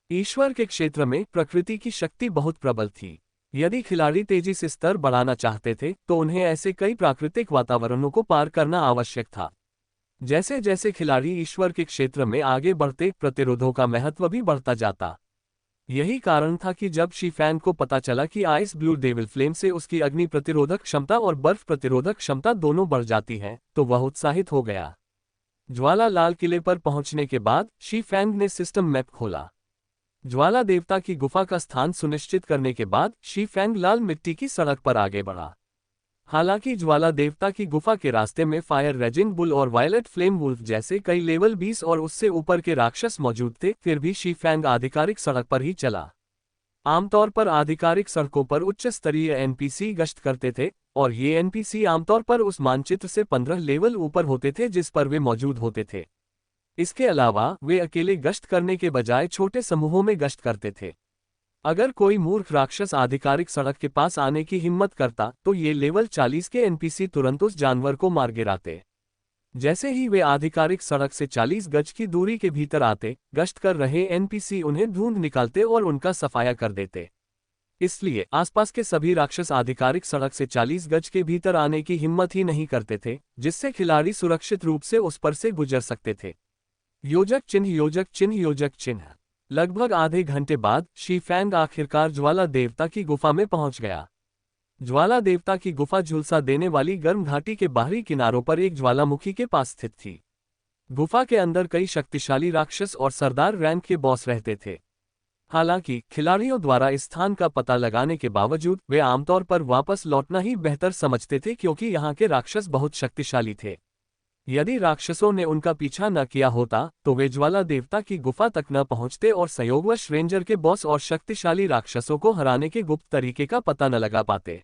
ईश्वर के क्षेत्र में प्रकृति की शक्ति बहुत प्रबल थी। यदि खिलाड़ी तेजी से स्तर बढ़ाना चाहते थे तो उन्हें ऐसे कई प्राकृतिक वातावरणों को पार करना आवश्यक था। जैसे जैसे खिलाड़ी ईश्वर के क्षेत्र में आगे बढ़ते, प्रतिरोधों का महत्व भी बढ़ता जाता। यही कारण था कि जब शी फैन को पता चला कि आइस ब्लू डेविल फ्लेम से उसकी अग्नि प्रतिरोधक क्षमता और बर्फ प्रतिरोधक क्षमता दोनों बढ़ जाती हैं, तो वह उत्साहित हो गया। ज्वाला लाल किले पर पहुंचने के बाद शी फैन ने सिस्टम मैप खोला। ज्वाला देवता की गुफा का स्थान सुनिश्चित करने के बाद शी फैंग लाल मिट्टी की सड़क पर आगे बढ़ा। हालांकि ज्वाला देवता की गुफा के रास्ते में फायर रेजिंग बुल और वायलेट फ्लेम वुल्फ जैसे कई लेवल 20 और उससे ऊपर के राक्षस मौजूद थे, फिर भी शी फैंग आधिकारिक सड़क पर ही चला। आमतौर पर आधिकारिक सड़कों पर उच्च स्तरीय एनपीसी गश्त करते थे और ये एनपीसी आमतौर पर उस मानचित्र से 15 लेवल ऊपर होते थे जिस पर वे मौजूद होते थे। इसके अलावा वे अकेले गश्त करने के बजाय छोटे समूहों में गश्त करते थे। अगर कोई मूर्ख राक्षस आधिकारिक सड़क के पास आने की हिम्मत करता तो ये लेवल 40 के एनपीसी तुरंत उस जानवर को मार गिराते। जैसे ही वे आधिकारिक सड़क से 40 गज की दूरी के भीतर आते, गश्त कर रहे एनपीसी उन्हें ढूंढ निकालते और उनका सफाया कर देते। इसलिए आसपास के सभी राक्षस आधिकारिक सड़क से 40 गज के भीतर आने की हिम्मत ही नहीं करते थे, जिससे खिलाड़ी सुरक्षित रूप से उस पर से गुजर सकते थे। योजक चिन्ह, योजक चिन्ह, योजक चिन्ह। लगभग आधे घंटे बाद शी फैंग आखिरकार ज्वाला देवता की गुफा में पहुंच गया। ज्वाला देवता की गुफा झुलसा देने वाली गर्म घाटी के बाहरी किनारों पर एक ज्वालामुखी के पास स्थित थी। गुफा के अंदर कई शक्तिशाली राक्षस और सरदार रैंक के बॉस रहते थे। हालांकि खिलाड़ियों द्वारा इस स्थान का पता लगाने के बावजूद वे आमतौर पर वापस लौटना ही बेहतर समझते थे, क्योंकि यहाँ के राक्षस बहुत शक्तिशाली थे। यदि राक्षसों ने उनका पीछा न किया होता तो वे ज्वाला देवता की गुफा तक न पहुंचते और संयोगवश रेंजर के बॉस और शक्तिशाली राक्षसों को हराने के गुप्त तरीके का पता न लगा पाते।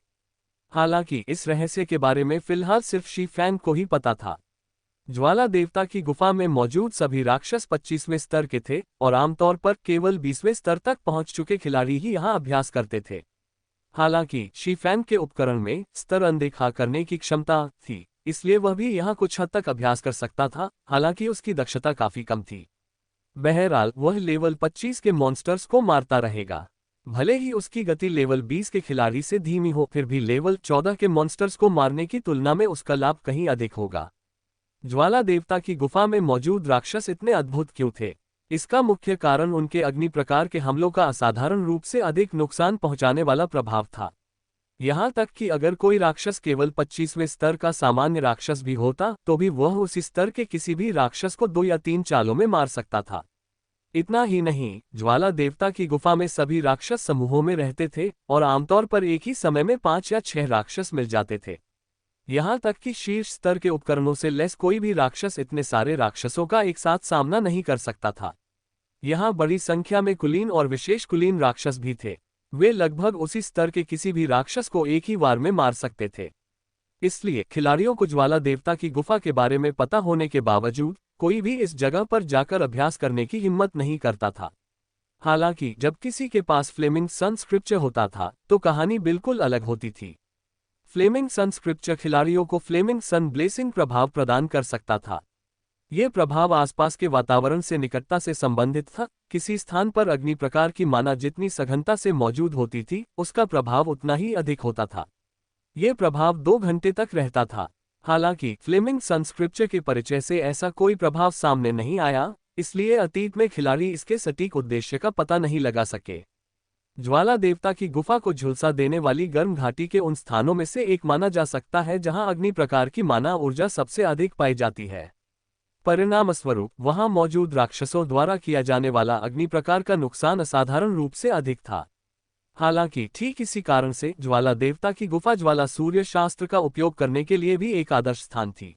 हालांकि इस रहस्य के बारे में फिलहाल सिर्फ शी फैंग को ही पता था। ज्वाला देवता की गुफा में मौजूद सभी राक्षस 25वें स्तर के थे और आमतौर पर केवल 20वें स्तर तक पहुंच चुके खिलाड़ी ही यहां अभ्यास करते थे। हालांकि शी फैंग के उपकरण में स्तर अनदेखा करने की क्षमता थी, इसलिए वह भी यहाँ कुछ हद तक अभ्यास कर सकता था, हालांकि उसकी दक्षता काफी कम थी। बहरहाल वह लेवल 25 के मॉन्स्टर्स को मारता रहेगा। भले ही उसकी गति लेवल 20 के खिलाड़ी से धीमी हो, फिर भी लेवल 14 के मॉन्स्टर्स को मारने की तुलना में उसका लाभ कहीं अधिक होगा। ज्वाला देवता की गुफा में मौजूद राक्षस इतने अद्भुत क्यों थे? इसका मुख्य कारण उनके अग्नि प्रकार के हमलों का असाधारण रूप से अधिक नुकसान पहुंचाने वाला प्रभाव था। यहां तक कि अगर कोई राक्षस केवल 25वें स्तर का सामान्य राक्षस भी होता तो भी वह उसी स्तर के किसी भी राक्षस को 2 या 3 चालों में मार सकता था। इतना ही नहीं, ज्वाला देवता की गुफा में सभी राक्षस समूहों में रहते थे और आमतौर पर एक ही समय में 5 या 6 राक्षस मिल जाते थे। यहां तक कि शीर्ष स्तर के उपकरणों से लैस कोई भी राक्षस इतने सारे राक्षसों का एक साथ सामना नहीं कर सकता था। यहां बड़ी संख्या में कुलीन और विशेष कुलीन राक्षस भी थे। वे लगभग उसी स्तर के किसी भी राक्षस को एक ही वार में मार सकते थे। इसलिए खिलाड़ियों को ज्वाला देवता की गुफा के बारे में पता होने के बावजूद कोई भी इस जगह पर जाकर अभ्यास करने की हिम्मत नहीं करता था। हालांकि जब किसी के पास फ्लेमिंग सन स्क्रिप्चर होता था तो कहानी बिल्कुल अलग होती थी। फ्लेमिंग सन स्क्रिप्चर खिलाड़ियों को फ्लेमिंग सन ब्लेसिंग प्रभाव प्रदान कर सकता था। यह प्रभाव आसपास के वातावरण से निकटता से संबंधित था। किसी स्थान पर अग्नि प्रकार की माना जितनी सघनता से मौजूद होती थी, उसका प्रभाव उतना ही अधिक होता था। ये प्रभाव 2 घंटे तक रहता था। हालांकि फ्लेमिंग सन स्क्रिप्चर के परिचय से ऐसा कोई प्रभाव सामने नहीं आया, इसलिए अतीत में खिलाड़ी इसके सटीक उद्देश्य का पता नहीं लगा सके। ज्वाला देवता की गुफा को झुलसा देने वाली गर्म घाटी के उन स्थानों में से एक माना जा सकता है जहां अग्नि प्रकार की मानव ऊर्जा सबसे अधिक पाई जाती है। परिणामस्वरूप वहां मौजूद राक्षसों द्वारा किया जाने वाला अग्नि प्रकार का नुकसान असाधारण रूप से अधिक था। हालांकि ठीक इसी कारण से ज्वाला देवता की गुफा ज्वाला सूर्य शास्त्र का उपयोग करने के लिए भी एक आदर्श स्थान थी।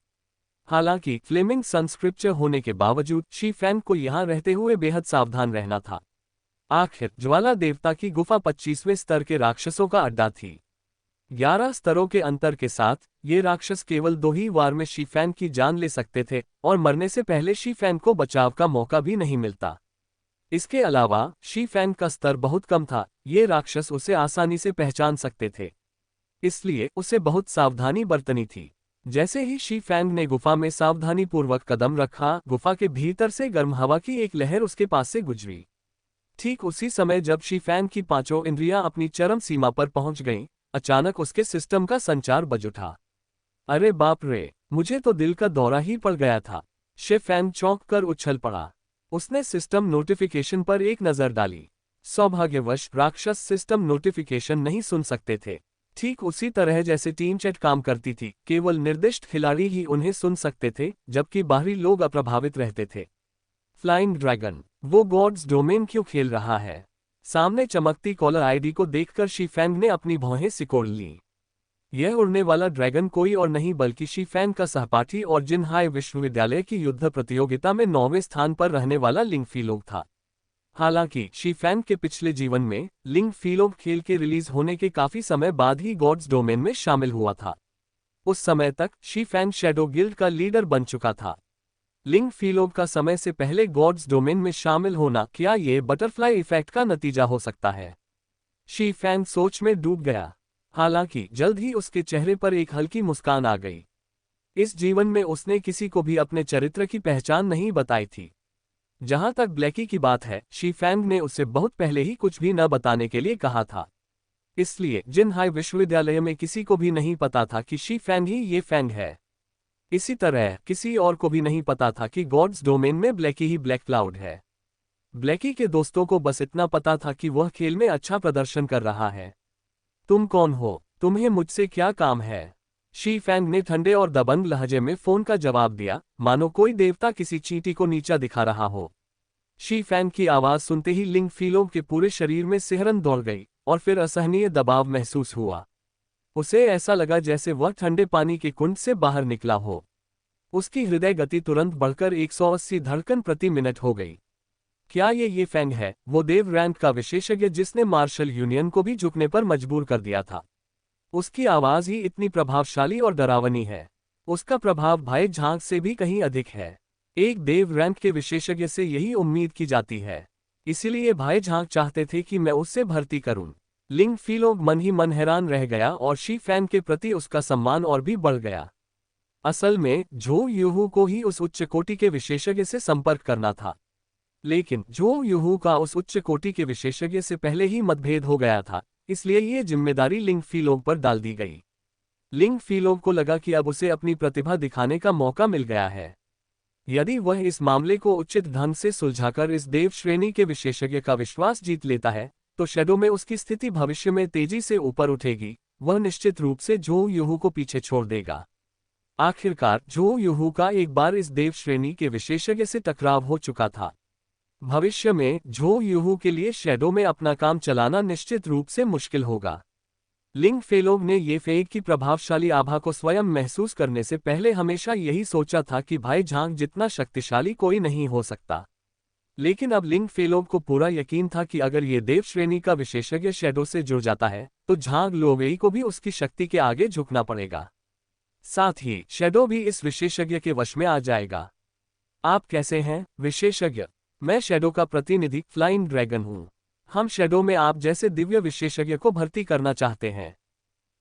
हालांकि फ्लेमिंग सन स्क्रिप्चर होने के बावजूद शी फैंग को यहां रहते हुए बेहद सावधान रहना था। आखिर ज्वाला देवता की गुफा 25वें स्तर के राक्षसों का अड्डा थी। 11 स्तरों के अंतर के साथ ये राक्षस केवल 2 ही वार में शी फैंग की जान ले सकते थे और मरने से पहले शी फैंग को बचाव का मौका भी नहीं मिलता। इसके अलावा शी फैंग का स्तर बहुत कम था, ये राक्षस उसे आसानी से पहचान सकते थे, इसलिए उसे बहुत सावधानी बरतनी थी। जैसे ही शी फैंग ने गुफा में सावधानीपूर्वक कदम रखा, गुफा के भीतर से गर्म हवा की एक लहर उसके पास से गुजरी। ठीक उसी समय जब शी फैंग की 5 इंद्रियां अपनी चरम सीमा पर पहुंच गईं, अचानक उसके सिस्टम का संचार बज उठा। अरे बाप रे, मुझे तो दिल का दौरा ही पड़ गया था। शी फैंग चौंक कर उछल पड़ा। उसने सिस्टम नोटिफिकेशन पर एक नजर डाली। सौभाग्यवश राक्षस सिस्टम नोटिफिकेशन नहीं सुन सकते थे। ठीक उसी तरह जैसे टीम चैट काम करती थी, केवल निर्दिष्ट खिलाड़ी ही उन्हें सुन सकते थे, जबकि बाहरी लोग अप्रभावित रहते थे। फ्लाइंग ड्रैगन, वो गॉड्स डोमेन क्यों खेल रहा है? सामने चमकती कॉलर आईडी को देखकर शी फैंग ने अपनी भौहें सिकोड़ लीं। यह उड़ने वाला ड्रैगन कोई और नहीं बल्कि शी फैंग का सहपाठी और जिनहाई विश्वविद्यालय की युद्ध प्रतियोगिता में 9वें स्थान पर रहने वाला लिंग फीलोग था। हालांकि शी फैंग के पिछले जीवन में लिंग फीलोग खेल के रिलीज होने के काफी समय बाद ही गॉड्स डोमेन में शामिल हुआ था। उस समय तक शी फैंग शैडो गिल्ड का लीडर बन चुका था। लिंग फीलोग का समय से पहले गॉड्स डोमेन में शामिल होना, क्या ये बटरफ्लाई इफेक्ट का नतीजा हो सकता है? शी फैंग सोच में डूब गया। हालांकि जल्द ही उसके चेहरे पर एक हल्की मुस्कान आ गई। इस जीवन में उसने किसी को भी अपने चरित्र की पहचान नहीं बताई थी। जहां तक ब्लैकी की बात है, शी फैंग ने उसे बहुत पहले ही कुछ भी न बताने के लिए कहा था। इसलिए जिनहाई विश्वविद्यालय में किसी को भी नहीं पता था कि शी फैंग ही ये फैंग है। इसी तरह किसी और को भी नहीं पता था कि गॉड्स डोमेन में ब्लैकी ही ब्लैक क्लाउड है। ब्लैकी के दोस्तों को बस इतना पता था कि वह खेल में अच्छा प्रदर्शन कर रहा है। तुम कौन हो? तुम्हें मुझसे क्या काम है? शी फैंग ने ठंडे और दबंग लहजे में फोन का जवाब दिया, मानो कोई देवता किसी चींटी को नीचा दिखा रहा हो। शी फैंग की आवाज सुनते ही लिंग फीलोग के पूरे शरीर में सिहरन दौड़ गई और फिर असहनीय दबाव महसूस हुआ। उसे ऐसा लगा जैसे वह ठंडे पानी के कुंड से बाहर निकला हो। उसकी हृदय गति तुरंत बढ़कर 180 धड़कन प्रति मिनट हो गई। क्या ये फैंग है, वो देव रैंक का विशेषज्ञ जिसने मार्शल यूनियन को भी झुकने पर मजबूर कर दिया था? उसकी आवाज ही इतनी प्रभावशाली और डरावनी है। उसका प्रभाव भाई झांग से भी कहीं अधिक है। एक देव रैंक के विशेषज्ञ से यही उम्मीद की जाती है। इसीलिए भाई झांग चाहते थे कि मैं उससे भर्ती करूं। लिंग फीलोग मन ही मन हैरान रह गया और शी फैंग के प्रति उसका सम्मान और भी बढ़ गया। असल में झो यूहू को ही उस उच्च कोटि के विशेषज्ञ से संपर्क करना था, लेकिन झो यूहू का उस उच्च कोटि के विशेषज्ञ से पहले ही मतभेद हो गया था, इसलिए ये जिम्मेदारी लिंग फीलोग पर डाल दी गई। लिंग फीलोग को लगा कि अब उसे अपनी प्रतिभा दिखाने का मौका मिल गया है। यदि वह इस मामले को उचित ढंग से सुलझाकर इस देव श्रेणी के विशेषज्ञ का विश्वास जीत लेता है, तो शैडो में उसकी स्थिति भविष्य में तेजी से ऊपर उठेगी। वह निश्चित रूप से झो यूहू को पीछे छोड़ देगा। आखिरकार झो यूहू का एक बार इस देव श्रेणी के विशेषज्ञ से टकराव हो चुका था। भविष्य में झो यूहू के लिए शैडो में अपना काम चलाना निश्चित रूप से मुश्किल होगा। लिंग फेलोग ने ये फेक की प्रभावशाली आभा को स्वयं महसूस करने से पहले हमेशा यही सोचा था कि भाई झांग जितना शक्तिशाली कोई नहीं हो सकता। लेकिन अब लिंग फेलोग को पूरा यकीन था कि अगर ये देव श्रेणी का विशेषज्ञ शैडो से जुड़ जाता है, तो झांग लोवेई को भी उसकी शक्ति के आगे झुकना पड़ेगा। साथ ही शैडो भी इस विशेषज्ञ के वश में आ जाएगा। आप कैसे हैं, विशेषज्ञ? मैं शैडो का प्रतिनिधि फ्लाइंग ड्रैगन हूं। हम शैडो में आप जैसे दिव्य विशेषज्ञ को भर्ती करना चाहते हैं।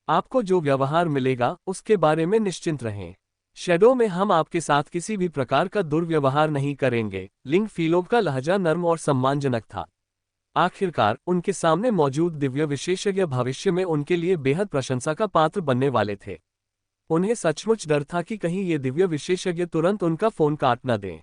आपको जो व्यवहार मिलेगा उसके बारे में निश्चिंत रहें। शैडो में हम आपके साथ किसी भी प्रकार का दुर्व्यवहार नहीं करेंगे। लिंग फीलोग का लहजा नर्म और सम्मानजनक था। आखिरकार उनके सामने मौजूद दिव्य विशेषज्ञ भविष्य में उनके लिए बेहद प्रशंसा का पात्र बनने वाले थे। उन्हें सचमुच डर था कि कहीं ये दिव्य विशेषज्ञ तुरंत उनका फोन काट न दें।